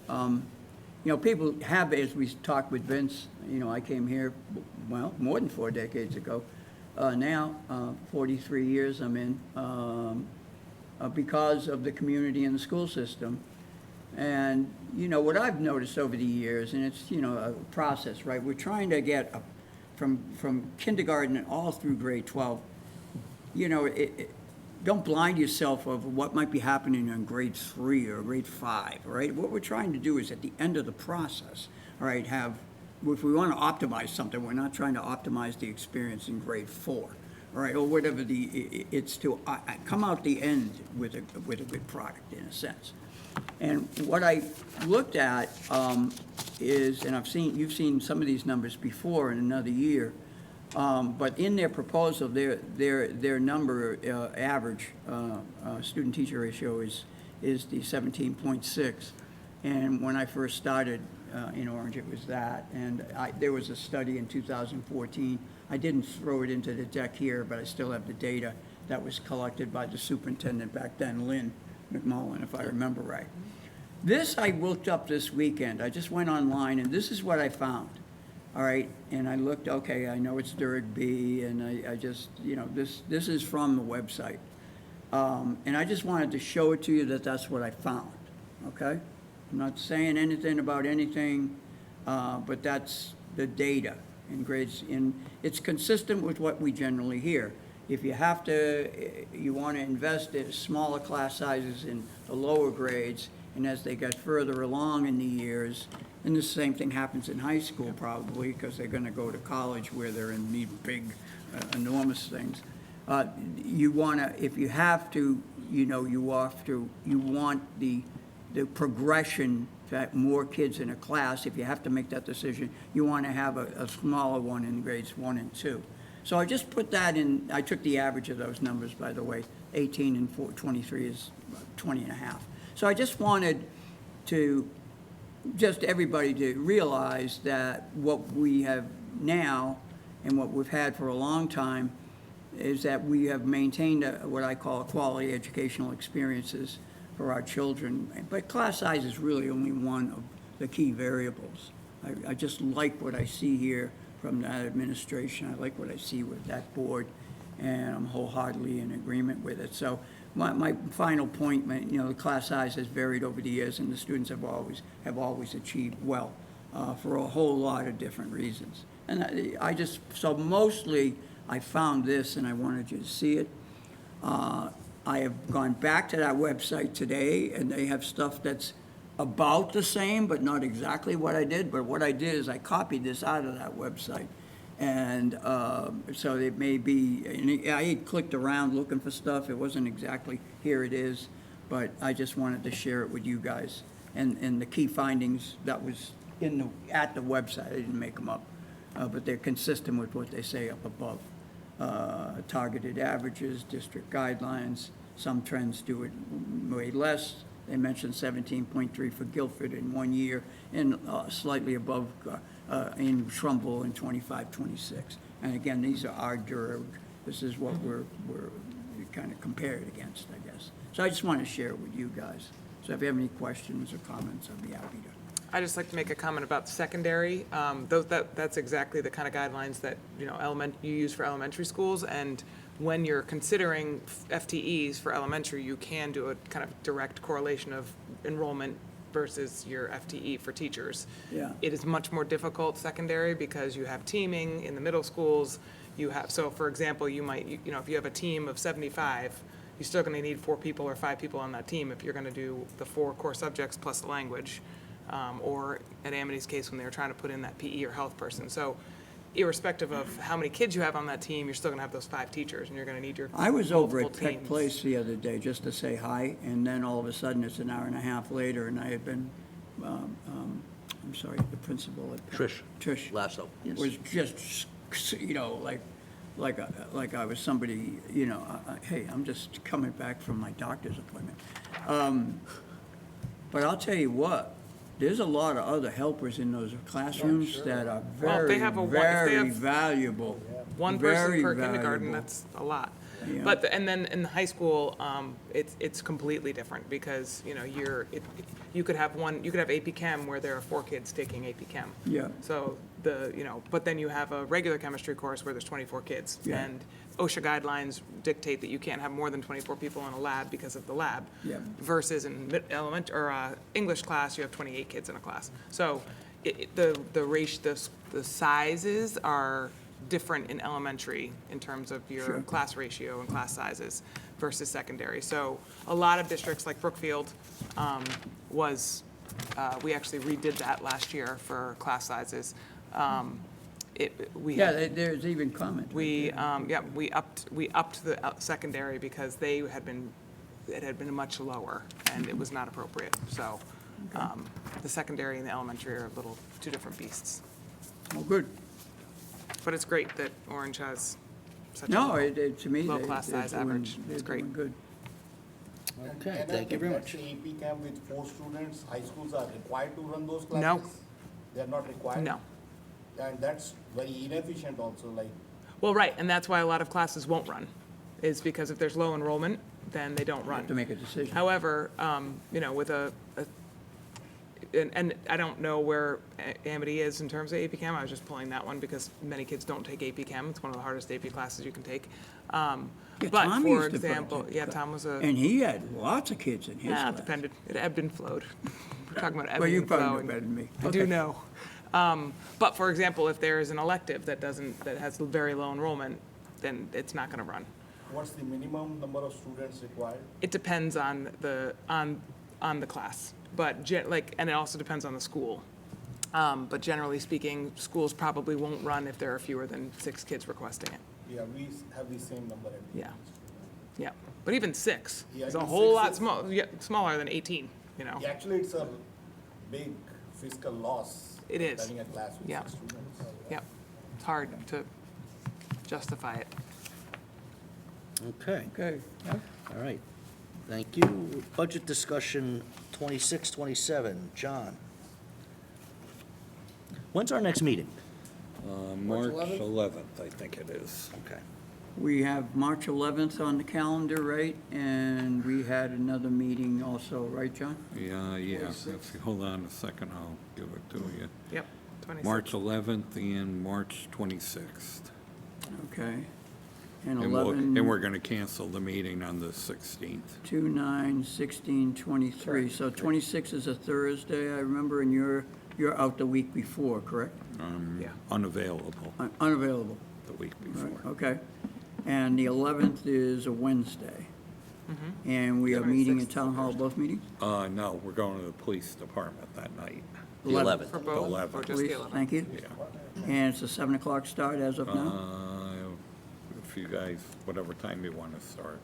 People have, as we talked with Vince, I came here, well, more than 4 decades ago. Now, 43 years I'm in, because of the community and the school system. And, what I've noticed over the years, and it's, a process, right? We're trying to get from kindergarten and all through grade 12, don't blind yourself of what might be happening in grade 3 or grade 5, right? What we're trying to do is at the end of the process, all right, if we want to optimize something, we're not trying to optimize the experience in grade 4, all right, or whatever it's to come out the end with a good product in a sense. And what I looked at is, and you've seen some of these numbers before in another year, but in their proposal, their number average student-teacher ratio is the 17.6. And when I first started in Orange, it was that. And there was a study in 2014. I didn't throw it into the deck here, but I still have the data that was collected by the superintendent back then, Lynn McMullen, if I remember right. This I looked up this weekend. I just went online, and this is what I found. All right, and I looked, okay, I know it's Durg B, and I just, this is from the website. And I just wanted to show it to you that that's what I found, okay? I'm not saying anything about anything, but that's the data in grades. And it's consistent with what we generally hear. If you want to invest in smaller class sizes in the lower grades, and as they get further along in the years, and the same thing happens in high school probably, because they're going to go to college where they're in need big, enormous things. You want to, if you have to, you want the progression to have more kids in a class. If you have to make that decision, you want to have a smaller one in grades 1 and 2. So I just put that in. I took the average of those numbers, by the way. 18 and 23 is 20 and a half. So I just wanted everybody to realize that what we have now and what we've had for a long time is that we have maintained what I call quality educational experiences for our children. But class size is really only one of the key variables. I just like what I see here from that administration. I like what I see with that board, and I'm wholeheartedly in agreement with it. So my final point, the class size has varied over the years, and the students have always achieved well for a whole lot of different reasons. And so mostly I found this, and I wanted you to see it. I have gone back to that website today, and they have stuff that's about the same, but not exactly what I did. But what I did is I copied this out of that website. And so it may be, and I had clicked around looking for stuff. It wasn't exactly, here it is, but I just wanted to share it with you guys. And the key findings that was at the website, I didn't make them up, but they're consistent with what they say up above. Targeted averages, district guidelines, some trends do it way less. They mentioned 17.3 for Guilford in 1 year, and slightly above in Trumbull in 25-26. And again, these are our Durg. This is what we're kind of compared against, I guess. So I just want to share it with you guys. So if you have any questions or comments, I'd be happy to. I'd just like to make a comment about secondary. That's exactly the kind of guidelines that, you use for elementary schools. And when you're considering FTEs for elementary, you can do a kind of direct correlation of enrollment versus your FTE for teachers. Yeah. It is much more difficult secondary because you have teaming in the middle schools. You have, so for example, you might, you know, if you have a team of 75, you're still going to need 4 people or 5 people on that team if you're going to do the 4 core subjects plus the language. Or at Amity's case, when they were trying to put in that PE or health person. So irrespective of how many kids you have on that team, you're still going to have those 5 teachers, and you're going to need your I was over at multiple Peck teams. Place the other day just to say hi, and then all of a sudden, it's an hour and a half later, and I had been, I'm sorry, the principal at Peck. Trish. Lasso, yes. Was just, you know, like I was somebody, you know, hey, I'm just coming back from my doctor's appointment. But I'll tell you what, there's a lot of other helpers in those classrooms that are Well, if they very, have a one- if they very have valuable. One person very per kindergarten, valuable. that's a lot. Yeah. But, and then in the high school, it's completely different because, you know, you could have AP Chem where there are 4 kids taking AP Chem. Yeah. So you know, but then you have a regular chemistry course where there's 24 kids. Yeah. And OSHA guidelines dictate that you can't have more than 24 people in a lab because of the lab. Yeah. Versus in English class, you have 28 kids in a class. So the sizes are different in elementary in terms of your Sure. class ratio and class sizes versus secondary. So a lot of districts like Brookfield we actually redid that last year for class sizes. There's even comment. We upped the secondary because it had been much lower and it was not appropriate. So the secondary and the elementary are two different beasts. Oh, good. But it's great that Orange has such a No, low, to me, low they- class they're size doing- average. they're It's great. doing good. Okay, thank you very much. AP Cam with 4 students, high schools are required to run those No. classes? They're not required? No. And that's very inefficient also, like, Well, right, and that's why a lot of classes won't run, is because if there's low enrollment, then they don't run. To make a decision. However, you know, with and I don't know where Amity is in terms of AP Chem. I was just pulling that one because many kids don't take AP Chem. It's one of the hardest AP classes you can take. Yeah, But Tom for used to example, take yeah, that. Tom was a, And he had lots of kids in his yeah, it class. depended. It ebbed and flowed. We're talking about Well, ebbing you and probably know flowing. better than me. I do Okay. know. But for example, if there is an elective that has very low enrollment, then it's not gonna run. what's the minimum number of students required? It depends on the class, but and it also depends on the school. But generally speaking, schools probably won't run if there are fewer than 6 kids requesting it. Yeah, we have the same number every year. Yeah. Yeah, but even 6 Yeah, is a even whole 6 lot is- smaller than 18, you know? Yeah, actually, it's a big fiscal loss. It is. Having a class with Yeah. 6 students. Yeah, it's hard to justify it. Okay, Okay. all right. Thank you. Budget discussion 26, 27. John? When's our next meeting? March 11th, I think it is. Okay. We have March 11th on the calendar, right? And we had another meeting also, right, John? Yeah, if you hold on a second, I'll give it to you. Yep, 26. March 11th and March 26th. Okay. And And 11, we're going to cancel the meeting on the 16th. 2, 9, 16, 23. So 26 is a Thursday, I remember, and you're out the week before, correct? Yeah. Unavailable Unavailable. the week Right, before. okay. And the 11th is a Wednesday. And we are meeting in Town Hall, both meetings? No, we're going to the police department that night. The 11th. For both, or 11. just the Please, 11? thank you. Yeah. And it's a 7 o'clock start as of now? If you guys, whatever time you want to start.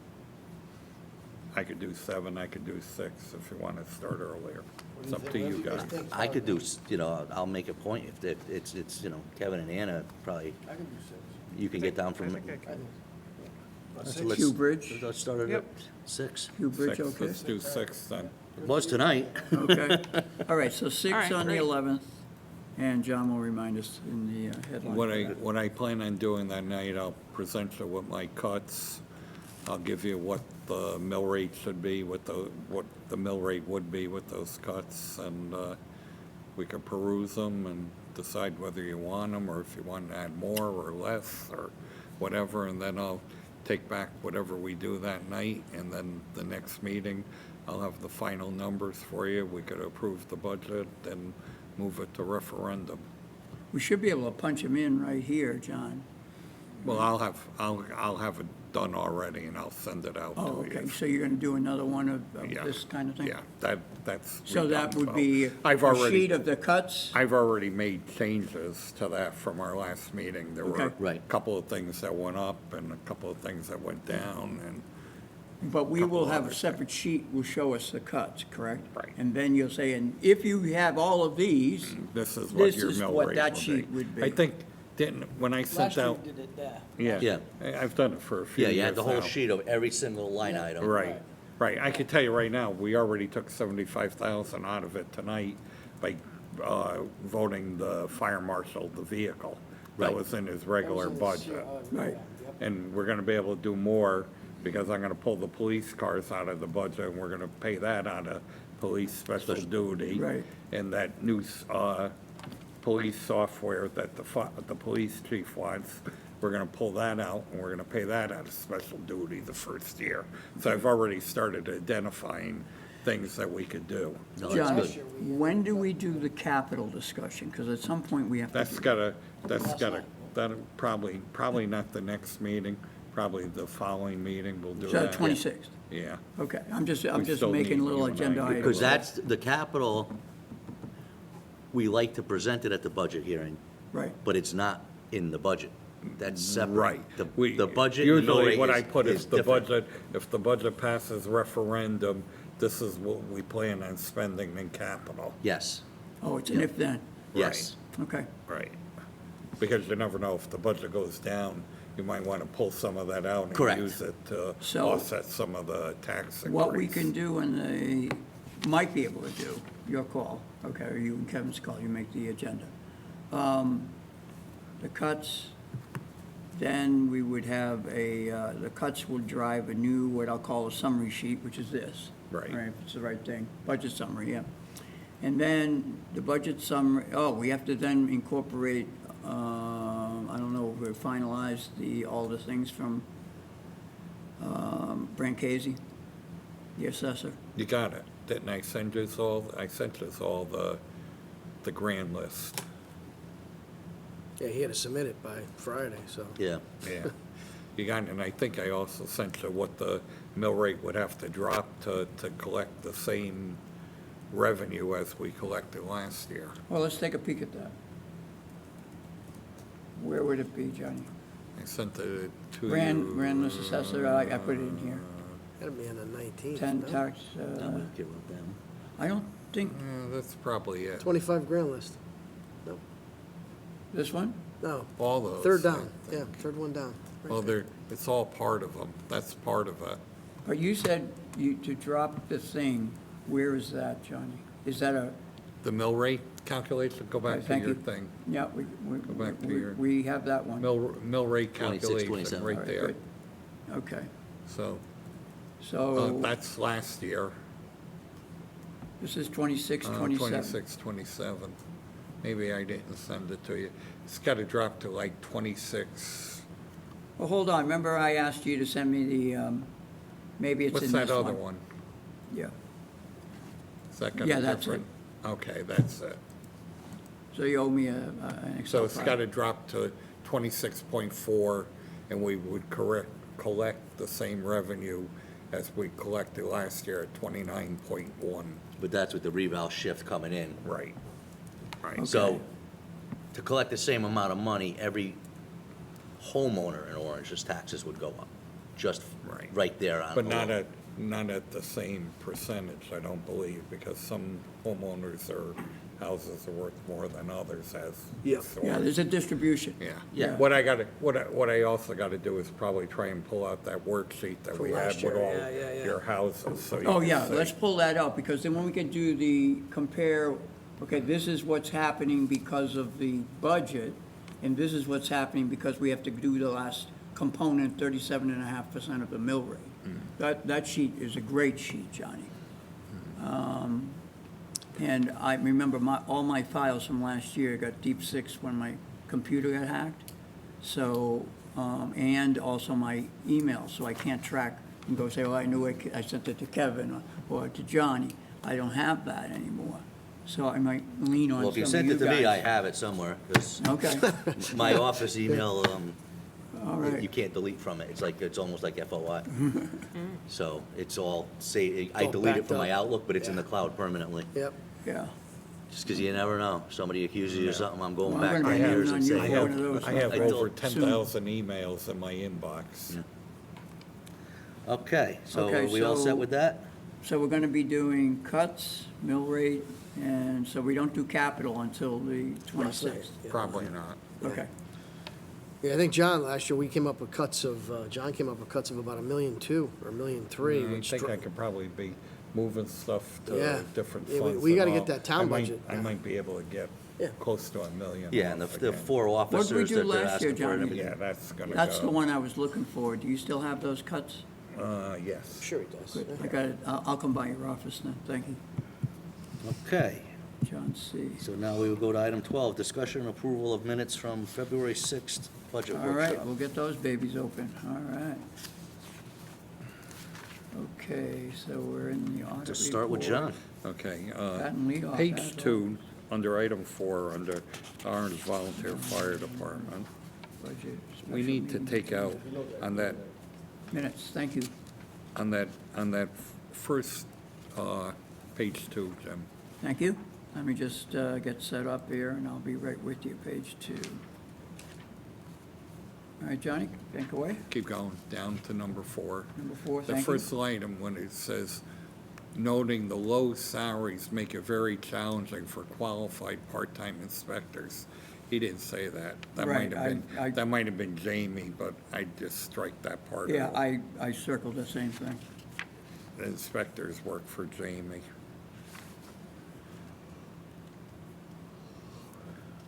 I could do 7, I could do 6 if you want to start earlier. It's up to you guys. I could do, I'll make a point if it's, Kevin and Anna probably, I can do 6. you can get down from. So let's- Hugh Bridge? Let's start it at Yep. 6. Hugh Bridge, 6, okay? let's do 6 then. It was tonight. Okay. All right, so 6 All right, on the great. 11th, and John will remind us in the headline. What I plan on doing that night, I'll present you with my cuts. I'll give you what the mill rate should be, what the mill rate would be with those cuts, and we can peruse them and decide whether you want them, or if you want to add more or less, or whatever, and then I'll take back whatever we do that night, and then the next meeting, I'll have the final numbers for you. We could approve the budget and move it to referendum. We should be able to punch them in right here, John. Well, I'll have it done already, and I'll send it out to Oh, you. okay, so you're gonna do another one of Yeah. this kind of thing? Yeah, that's. So that redone. would be I've a already- sheet of the cuts? I've already made changes to that from our last meeting. There were Okay. Right. a couple of things that went up and a couple of things that went down, and But we will couple have a other separate sheet will show us the cuts, correct? Right. And then you'll say, and if you have all of these, this is what this your is mill what rate that will sheet be. would be. I think, when I sent out. did it there. Yeah. Yeah. I've done it for a few Yeah, years you had the whole now. sheet of every single line item. Right, right. I could tell you right now, we already took 75,000 out of it tonight by voting the fire marshal the vehicle. That Right. was in his regular budget. Right. And we're gonna be able to do more, because I'm gonna pull the police cars out of the budget, and we're gonna pay that out of police special duty. Right. And that new, police software that the police chief wants, we're gonna pull that out, and we're gonna pay that out of special duty the first year. So I've already started identifying things that we could do. No, John, that's good. when do we do the capital discussion? Because at some point we have to. That'll probably not the next meeting, probably the following meeting, we'll do So that. 26th? Yeah. Okay, I'm just still making need little you and I agenda to- items. Because that's, the capital, we like to present it at the budget hearing, Right. but it's not in the budget. That's separate. Right. The budget and mill Usually rate what I is put is the different. budget, if the budget passes referendum, this is what we plan on spending in capital. Yes, Oh, it's an if-then. yes. Okay. Right. Because you never know, if the budget goes down, you might want to pull some of that out and Correct. use it to So- offset some of the tax increase. What we can do and they might be able to do, your call, okay, or you and Kevin's call, you make the agenda. The cuts, then we would have the cuts will drive a new, what I'll call a summary sheet, which is this. Right. Right, it's the right thing, budget summary, yeah. And then the budget summary, we have to then incorporate, I don't know, if we finalized all the things from Brancaisi, the assessor. You got it. Didn't I send you all the grand list? Yeah, he had to submit it by Friday, so. Yeah. Yeah. You got it, and I think I also sent you what the mill rate would have to drop to collect the same revenue as we collected last year. Well, let's take a peek at that. Where would it be, Johnny? I sent it to you. Grand list assessor, I put it in here. Gotta be on the 19th. 10 no? tax, I'm gonna give up them. I don't think, That's probably it. 25 grand list. No, this one? no. All those. Third down, yeah, third one down. right Well, there. it's all part of them. That's part of it. But you said to drop the thing, where is that, Johnny? Is that a, The mill rate calculation, go back to thank your you. thing. yeah, back to your- we have that one. Mill rate 26, calculation, 27. right All right, there. good. Okay, So, so that's last year. this is 26, 27. 26, 27. Maybe I didn't send it to you. It's got to drop to like 26. Well, hold on, remember I asked you to send me maybe it's in What's this that one. other one? Yeah, Is that got Yeah, a that's different? Okay, that's it. so you owe me an Excel So it's file. got to drop to 26.4, and we would collect the same revenue as we collected last year at 29.1. But that's with the reval shift coming in. Right. Right. So, to collect the same amount of money, every homeowner in Orange's taxes would go up, just Right. right there on. But not at the same percentage, I don't believe, because some homeowners or houses are worth more than others as. Yeah. Yeah, there's a distribution. Yeah. Yeah. What I also gotta do is probably try and pull out that worksheet that we had last with year, all yeah. your houses, so you Oh, can yeah, see. let's pull that out, because then when we can do the compare, okay, this is what's happening because of the budget, and this is what's happening because we have to do the last component, 37.5% of the mill rate. That sheet is a great sheet, Johnny. And I remember all my files from last year got deep six when my computer got hacked. So, and also my email, so I can't track and go say, oh, I knew I sent it to Kevin, or to Johnny. I don't have that anymore, so I might lean on Well, some if of you you sent it to me, I guys. have it somewhere, because Okay, my office email, all right. you can't delete from it. It's like, it's almost like FOI. So it's all, I all delete it backed from my up. Outlook, but it's in the cloud permanently. Yep. Yeah. Just because you never know. Somebody accuses you of something, I'm going Well, I'm back gonna 10 be years leaning and on you saying, for "Oh, one of those. I have I over told- 10,000 emails in my inbox. Okay, so Okay, are we all set so- with that? So we're gonna be doing cuts, mill rate, and so we don't do capital until the 26th. Probably not. Okay. Yeah, I think John, last year, we came up with cuts of, John came up with cuts of about $1.2 million or $1.3 million, I which. think I could probably be moving stuff Yeah. to different Yeah, funds. we and gotta get all. that town I might- budget I down. might be able to get Yeah. close to $1 million. Yeah, and off the again. four officers do that they're last year, asking for and Johnny? everything. Yeah, that's gonna go. That's the one I was looking for. Do you still have those cuts? Yes. Sure he does. Good, I got it. I'll come by your office then. Thank you. Okay, John C. so now we will go to item 12, discussion and approval of minutes from February 6th budget All right, workshop. we'll get those babies open. All right. Okay, so we're in the audit To start with report. John. Okay. Patent lead off, as Page well. 2, under item 4, under Orange Volunteer Fire Department, Budget, we special need to meeting. take out on that Minutes, thank you. on that first, page 2, Jim. Thank you. Let me just get set up here, and I'll be right with you, page 2. All right, Johnny, think away. Keep going, down to number 4. Number 4, The thank you. first item, when it says, noting the low salaries make it very challenging for qualified part-time inspectors. He didn't say that. That Right, might have I- been, that might have been Jamie, but I just strike that part Yeah, out. I circled the same thing. The inspectors work for Jamie.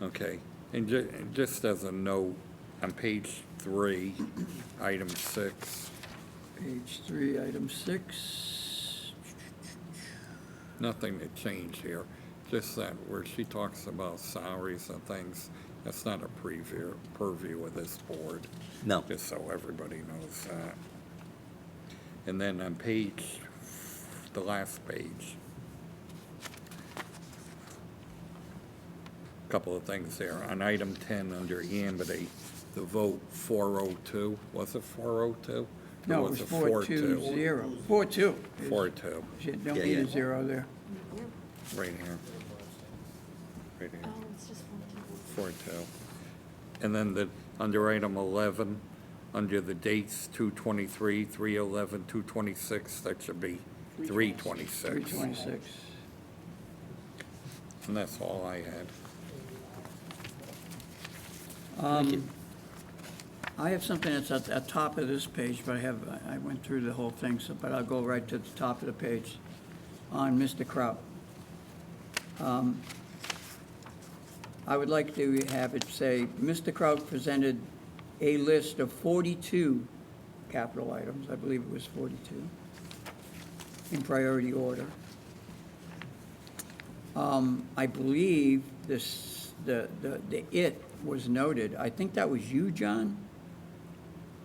Okay, and just as a note, on page 3, item 6, Page 3, item 6. nothing to change here. Just that where she talks about salaries and things, that's not a purview of this board. No. Just so everybody knows that. And then on the last page, couple of things there. On item 10, under Amity, the vote 402, was it 402? Or No, it was 420. 42. 4-2, You don't Yeah, need yeah. a 0 there. right here. Right here. 4-2. And then under item 11, under the dates, 2/23, 3/11, 2/26, that should be 3/26. 326. And that's all I had. I have something that's at the top of this page, but I went through the whole thing, but I'll go right to the top of the page on Mr. Kraut. I would like to have it say, Mr. Kraut presented a list of 42 capital items, I believe it was 42, in priority order. I believe the "it" was noted. I think that was you, John?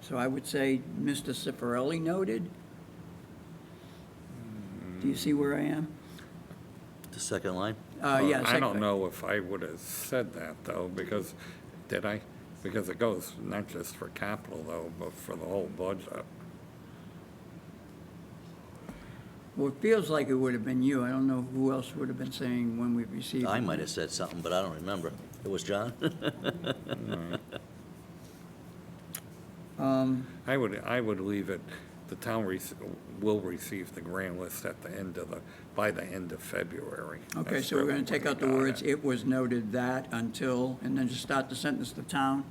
So I would say Mr. Cifarelli noted. Do you see where I am? The second line? Yeah. I don't know if I would have said that, though, because, did I? Because it goes not just for capital, though, but for the whole budget. Well, it feels like it would have been you. I don't know who else would have been saying when we received it. I might have said something, but I don't remember. It was John? I would leave it, the town will receive the grand list at the end of by the end of February. Okay, That's so we're really going to take when out the we got words, it. "it was noted that until," and then just start the sentence, "the town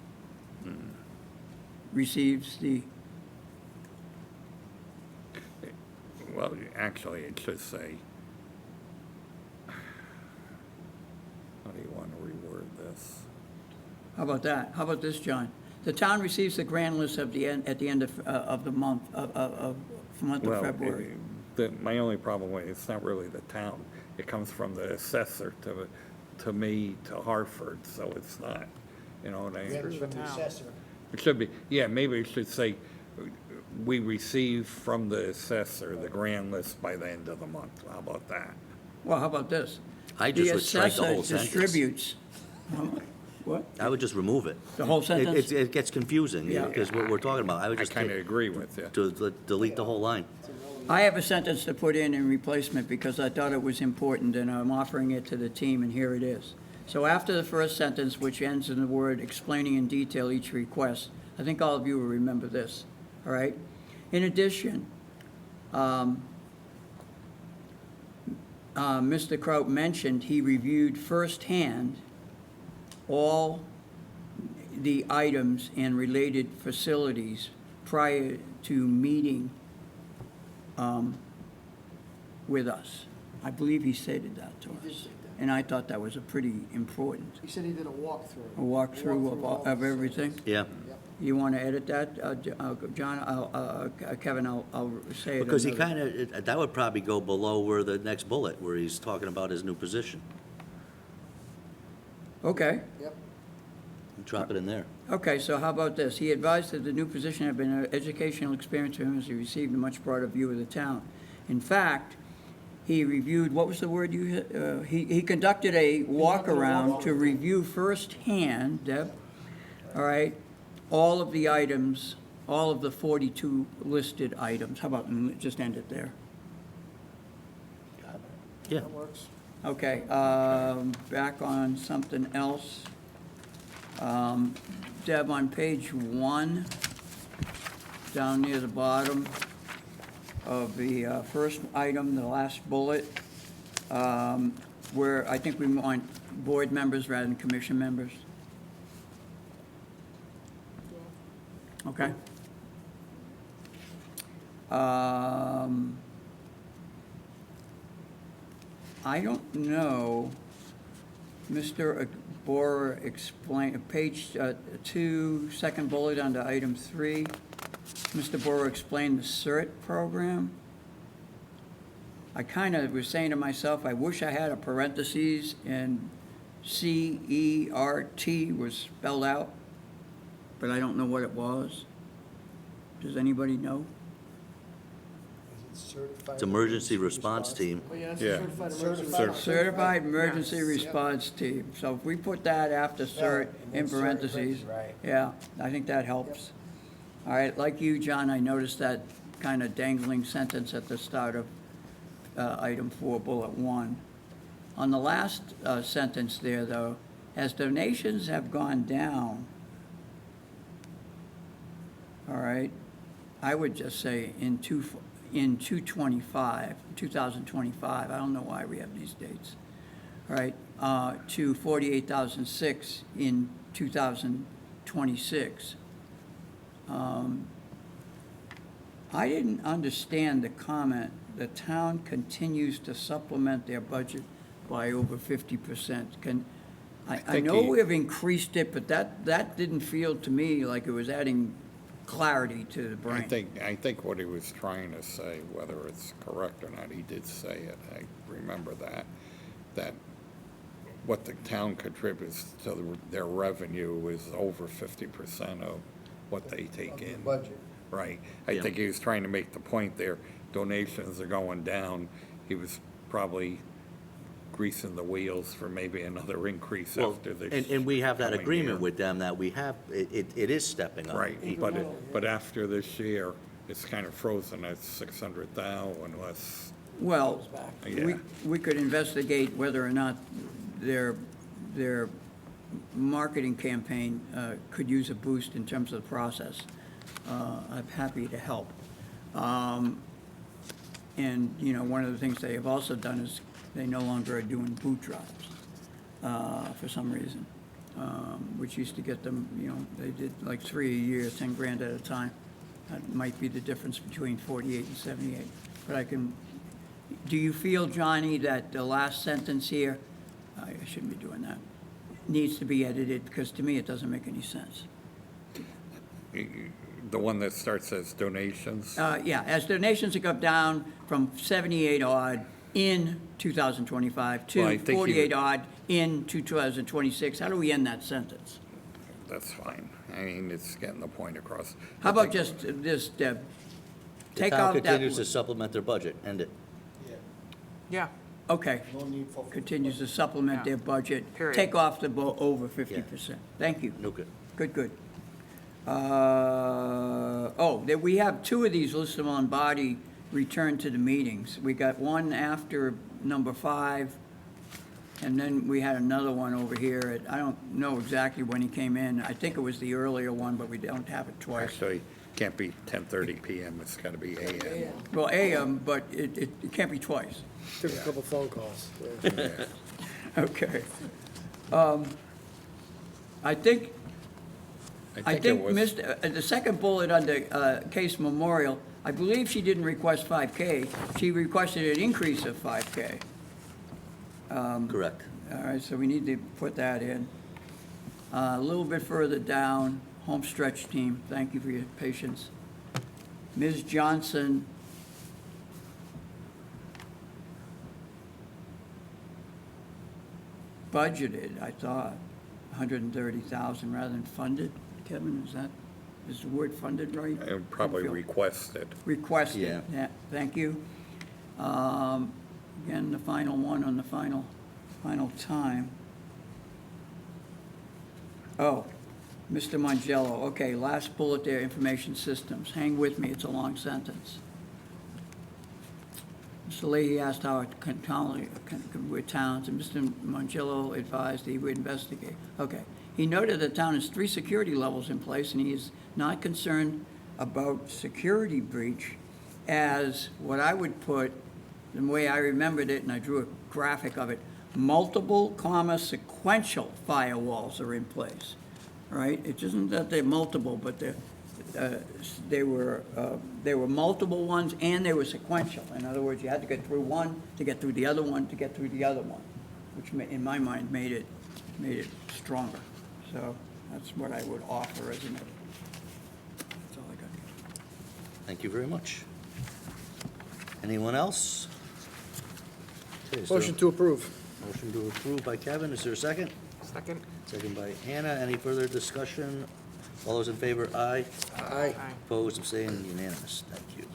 receives the," Well, actually, it should say, how do you want to reword this? how about that? How about this, John? The town receives the grand list at the end of the month, of February. My only problem with it, it's not really the town. It comes from the assessor to me, to Hartford, so it's not, you know what I mean? From the assessor. It should be, yeah, maybe it should say, we receive from the assessor the grand list by the end of the month. How about that? Well, how about this? I just would strike the whole The assessor sentence. distributes, what? I would just remove it. The whole sentence? It gets confusing, Yeah. because what we're talking about. I would I just kind of agree with you. delete the whole line. I have a sentence to put in replacement because I thought it was important, and I'm offering it to the team, and here it is. So after the first sentence, which ends in the word explaining in detail each request, I think all of you will remember this, all right? In addition, Mr. Kraut mentioned he reviewed firsthand all the items and related facilities prior to meeting with us. I believe he stated that to us. And I thought that was a pretty important, He said he did a walkthrough. a walkthrough of everything. Yeah, You want to edit that, John? Kevin, I'll say it. because he another- kind of, that would probably go below where the next bullet, where he's talking about his new position. Okay. Yep. Drop it in there. Okay, so how about this? He advised that the new position had been an educational experience for him as he received a much broader view of the town. In fact, he reviewed, what was the word you, he conducted a walk-around to review firsthand, Deb, all right, all of the items, all of the 42 listed items. How about, just end it there? Yeah. That works. Okay, back on something else. Deb, on page 1, down near the bottom of the first item, the last bullet, where I think we want board members rather than commission members. Okay? I don't know, Mr. Borer explained, page 2, second bullet under item 3, Mr. Borer explained the CERT program. I kind of was saying to myself, I wish I had a parentheses and CERT was spelled out, but I don't know what it was. Does anybody know? It's emergency response team. Oh, yeah, it's Yeah. a certified emergency Certified. response. Certified Emergency Response Team. So if we put that after CERT in parentheses, yeah, I think that helps. All right, like you, John, I noticed that kind of dangling sentence at the start of item 4, bullet 1. On the last sentence there, though, as donations have gone down, all right, I would just say in 2025, I don't know why we have these dates, all right, to 48,006 in 2026. I didn't understand the comment, the town continues to supplement their budget by over 50%. I think know he- we have increased it, but that didn't feel to me like it was adding clarity to the brain. I think what he was trying to say, whether it's correct or not, he did say it, I remember that what the town contributes to their revenue is over 50% of what they take in. Budget. Right. I Yeah. think he was trying to make the point there, donations are going down. He was probably greasing the wheels for maybe another increase Well, after this. and we have that coming agreement year. with them that we have, it is stepping up. Right, but after this year, it's kind of frozen at 600,000 unless, Well, Yeah. we could investigate whether or not their marketing campaign could use a boost in terms of the process. I'm happy to help. And, you know, one of the things they have also done is they no longer are doing boot drives for some reason, which used to get them, you know, they did like 3 a year, 10 grand at a time. That might be the difference between 48 and 78. But I can, do you feel, Johnny, that the last sentence here, I shouldn't be doing that, needs to be edited, because to me, it doesn't make any sense. the one that starts as donations. Yeah, as donations have come down from 78 odd in 2025 Well, I to think you- 48 odd in 2026, how do we end that sentence? that's fine. I mean, it's getting the point across. How about just this, Deb? The Take town out that. continues to supplement their budget, end it. Yeah, Okay. No need for. Continues to supplement Yeah. their budget. Period. Take off the over 50%. Thank you. No good. Good, good. We have two of these listed on body return to the meetings. We got one after number 5, and then we had another one over here. I don't know exactly when he came in. I think it was the earlier one, but we don't have it twice. Actually, can't be 10:30 PM, it's gotta be AM. Well, AM, but it can't be twice. Took a couple phone calls. Yeah. Okay. I think it was, the second bullet under case memorial, I believe she didn't request 5K. She requested an increase of 5K. Correct. All right, so we need to put that in. A little bit further down, home stretch team, thank you for your patience. Ms. Johnson. Budgeted, I thought, 130,000 rather than funded. Kevin, is the word funded right? I would probably requested. Requested, yeah, thank you. Again, the final one on the final time. Oh, Mr. Mangello, okay, last bullet there, information systems. Hang with me, it's a long sentence. Mr. Leahy asked how it with towns, and Mr. Mangello advised he would investigate. Okay. He noted the town has 3 security levels in place, and he is not concerned about security breach as what I would put, the way I remembered it, and I drew a graphic of it, multiple, sequential firewalls are in place, right? It isn't that they're multiple, but they were multiple ones and they were sequential. In other words, you had to get through one to get through the other one to get through the other one, which in my mind made it stronger. So that's what I would offer as an. That's all I got. Thank you very much. Anyone else? Okay, is there- Motion to approve. Motion to approve by Kevin, is there a second? second? Second by Hannah, any further discussion? All those in favor, aye. Aye. Aye. Opposed, abstained, unanimous, thank you.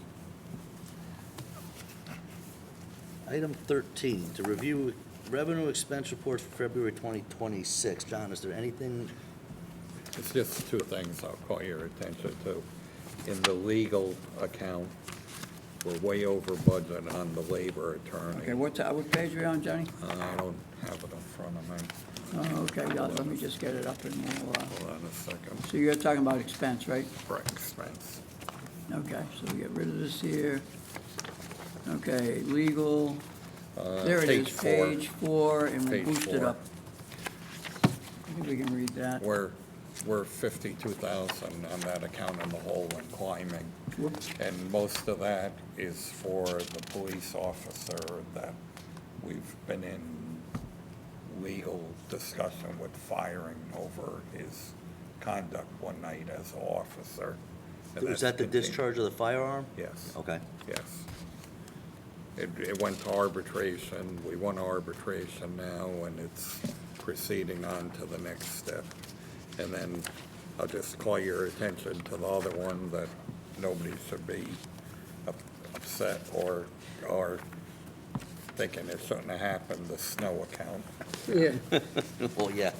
Item 13, to review revenue expense reports for February 2026. John, is there anything? It's just 2 things I'll call your attention to. In the legal account, we're way over budget on the labor attorney. Okay, what page are we on, Johnny? I don't have it in front of me. Oh, okay, let me just get it up and we'll, Hold on a second. so you're talking about expense, right? Correct expense. Okay, so we get rid of this here. Okay, legal, there it is, Page 4. page 4, and we'll Page boost it 4. up. I think we can read that. We're 52,000 on that account in the hole and climbing. Whoops. And most of that is for the police officer that we've been in legal discussion with firing over his conduct one night as an officer. And Is that's that the continued. discharge of the firearm? Yes. Okay. Yes. It went to arbitration. We won arbitration now, and it's proceeding on to the next step. And then I'll just call your attention to the other one that nobody should be upset or thinking it shouldn't have happened, the snow account. Yeah. Well, yeah.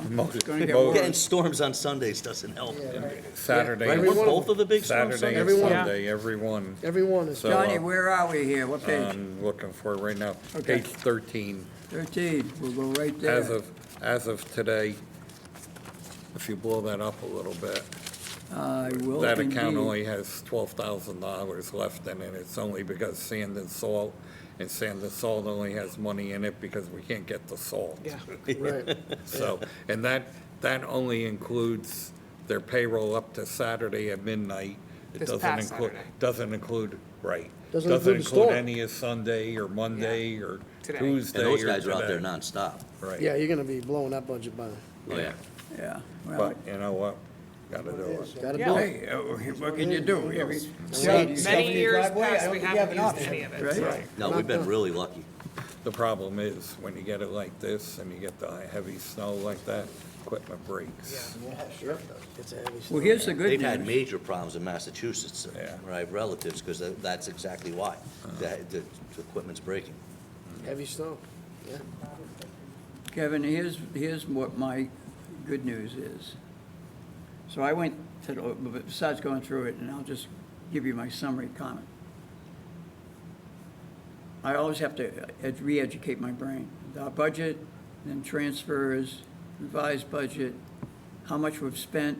No, it's gonna get Getting worse. storms on Sundays doesn't help. Saturday. Right, Everyone- both of the big storms Saturday Sundays? and Everyone. Sunday, everyone. Everyone is. So, Johnny, where are we here? What page? I'm looking for it right now. Okay. Page 13. 13, we'll go right there. As of today, if you blow that up a little bit, I will that account indeed. only has $12,000 left in it. It's only because sand and salt only has money in it because we can't get the salt. Yeah. Right. So, and that only includes their payroll up to Saturday at midnight. It This doesn't past include. Saturday. Doesn't include, right. Doesn't include the storm. any of Sunday or Monday or Today. Tuesday And or those guys are out there today. nonstop. Right. Yeah, you're gonna be blowing that budget by. Oh, yeah. Yeah, well, But you know what? Gotta do it. Gotta Yeah. do it. hey, what can you do? Every- Many years driveway, I past, don't we think you have haven't an used option, any of it. right? No, we've been really lucky. The problem is, when you get it like this, and you get the heavy snow like that, equipment breaks. Yeah, sure. It's a heavy Well, snow. here's the good They've had news. major problems in Massachusetts, Yeah. right, relatives, because that's exactly why. The equipment's breaking. Heavy snow, yeah. Kevin, here's what my good news is. So I went to, besides going through it, and I'll just give you my summary comment. I always have to re-educate my brain. The budget, then transfers, revised budget, how much we've spent,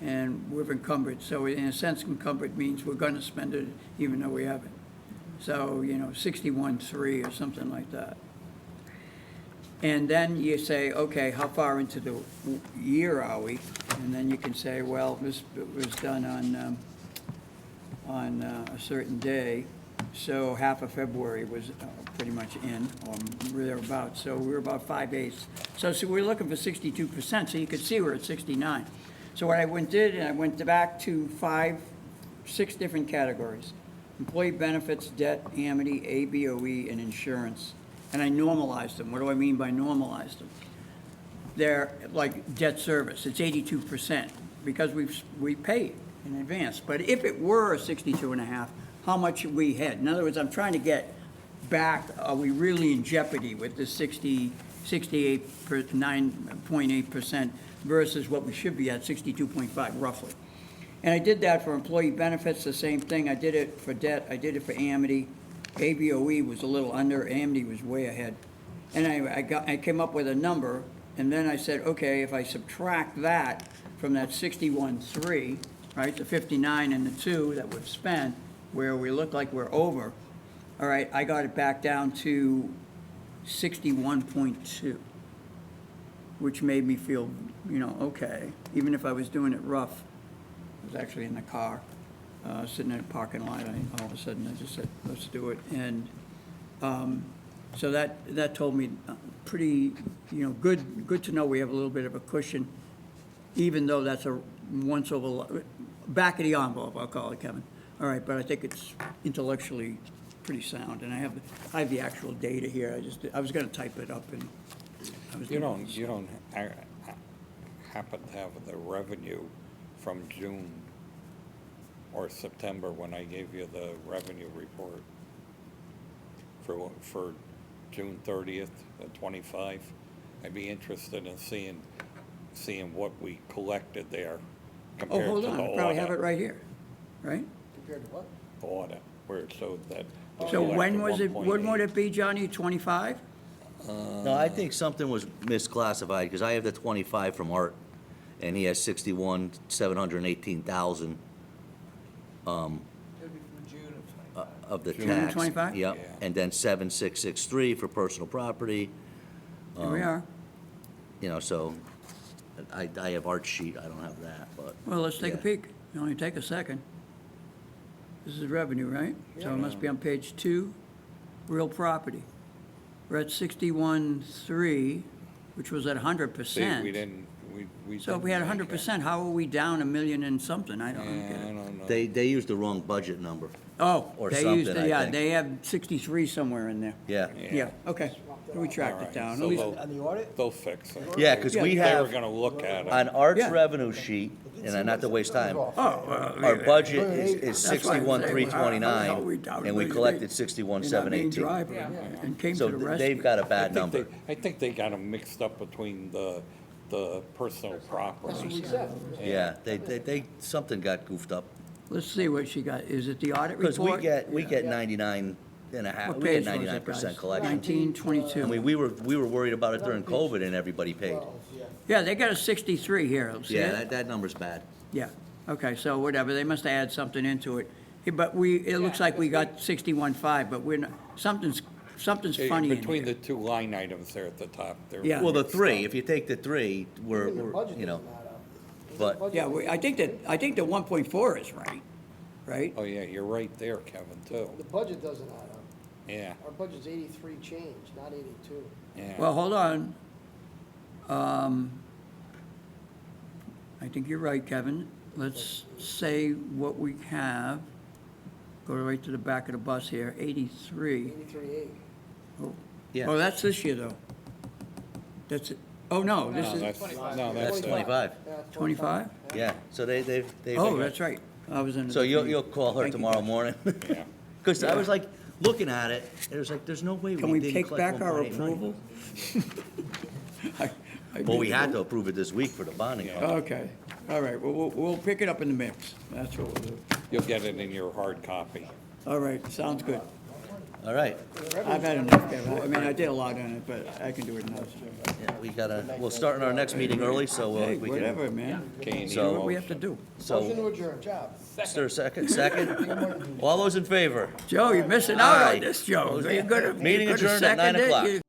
and we've encumbered. So in a sense, encumbered means we're gonna spend it even though we haven't. So, 61.3 or something like that. And then you say, okay, how far into the year are we? And then you can say, well, this was done on a certain day, so half of February was pretty much in, or thereabouts, so we're about 5/8. So we're looking for 62%, so you could see we're at 69. So what I did, I went back to 6 different categories: employee benefits, debt, amity, ABOE, and insurance. And I normalized them. What do I mean by normalized them? They're like debt service, it's 82%, because we pay in advance. But if it were 62.5, how much we had? In other words, I'm trying to get back, are we really in jeopardy with this 9.8% versus what we should be at, 62.5 roughly? And I did that for employee benefits, the same thing. I did it for debt, I did it for amity. ABOE was a little under, amity was way ahead. And I came up with a number, and then I said, okay, if I subtract that from that 61.3, right, the 59 and the 2 that we've spent, where we look like we're over, all right, I got it back down to 61.2, which made me feel, okay, even if I was doing it rough. I was actually in the car, sitting in a parking lot, all of a sudden I just said, let's do it. And so that told me pretty, good to know we have a little bit of a cushion, even though that's a once over, back of the envelope, I'll call it, Kevin. All right, but I think it's intellectually pretty sound, and I have the actual data here. I was gonna type it up, and I was. You don't happen to have the revenue from June or September when I gave you the revenue report for June 30th and 25? I'd be interested in seeing what we collected there Oh, compared to hold the on, I audit. probably have it right here, right? Compared to what? The audit, where it showed that. we So when collected was it, when would 1.8. it be, Johnny, 25? No, I think something was misclassified, because I have the 25 from Art, and he has 61,718,000 of the June tax. 25? Yep, Yeah. and then 7,663 for personal property, Here we are. so I have Art's sheet, I don't have that, but. Well, let's take a yeah. peek. It only take a second. This is revenue, right? So it must be on page 2, real property. We're at 61.3, which was at 100%. See, we didn't, we. So if we had didn't make 100%, how are we down $1 million and something? I it. don't Yeah, get I it. don't know. They used the wrong budget number. Oh, or they used, something, I yeah, think. they have 63 somewhere in there. Yeah. Yeah, okay. We tracked All it right, down. so At least, they'll- On the audit? They'll fix it. Yeah, because we They were have, gonna look at it. on Art's Yeah. revenue sheet, and not to waste time, oh, well, our yeah. budget is That's why I'm saying, how the hell 61,329, we down and we $1 collected million? 61,718. You're not being driver and came to So the rescue. they've got a I bad think number. I think they got them mixed up between the personal property. Yeah, they, something got goofed up. Let's see what she got. Is it the audit Because report? we get 99 and a half, What we get page was it, 99% guys? collection. 1922. I mean, we were worried about it during COVID and everybody paid. Yeah, they got a 63 here. See Yeah, it? that number's bad. Yeah, okay, so whatever, they must have added something into it. But it looks like we got 61.5, but we're not, something's funny in Between the here. two line items there at the top. they're Yeah. Well, the mixed three, up. if you take the three, we're, but, Yeah, I think the 1.4 is right? Oh, yeah, you're right there, Kevin, too. The budget doesn't add up. Yeah, Our budget's 83 change, not 82. yeah. Well, hold on. I think you're right, Kevin. Let's say what we have. Go right to the back of the bus here, 83. 83.8. Oh, Yeah. Oh, that's this year, though. That's, oh, no, this is That's 25. 25? Yeah, so they've. Oh, that's right. I was in. a So you'll different- call her Thank you, tomorrow guys. morning? Yeah. Because I was like, looking at it, it was like, there's no way Can we we didn't take collect back our 1.8 million. approval? Well, we had to approve it this week for the bonding. Okay, all right, well, we'll pick it up in the mix. That's what we'll do. You'll get it in your hard copy. All right, sounds good. All right, I've had enough, Kevin. I mean, I did a lot on it, but I can do it now. yeah, we'll start in our next meeting early, so Hey, we can. whatever, man. Okay, you need So- a Do what we motion. have to do. Motion So, to adjourn, job. is there a second? All those in favor? Joe, you're missing out Aye. on this, Joe. You're gonna Meeting you're gonna adjourned at 9 second it? o'clock. You-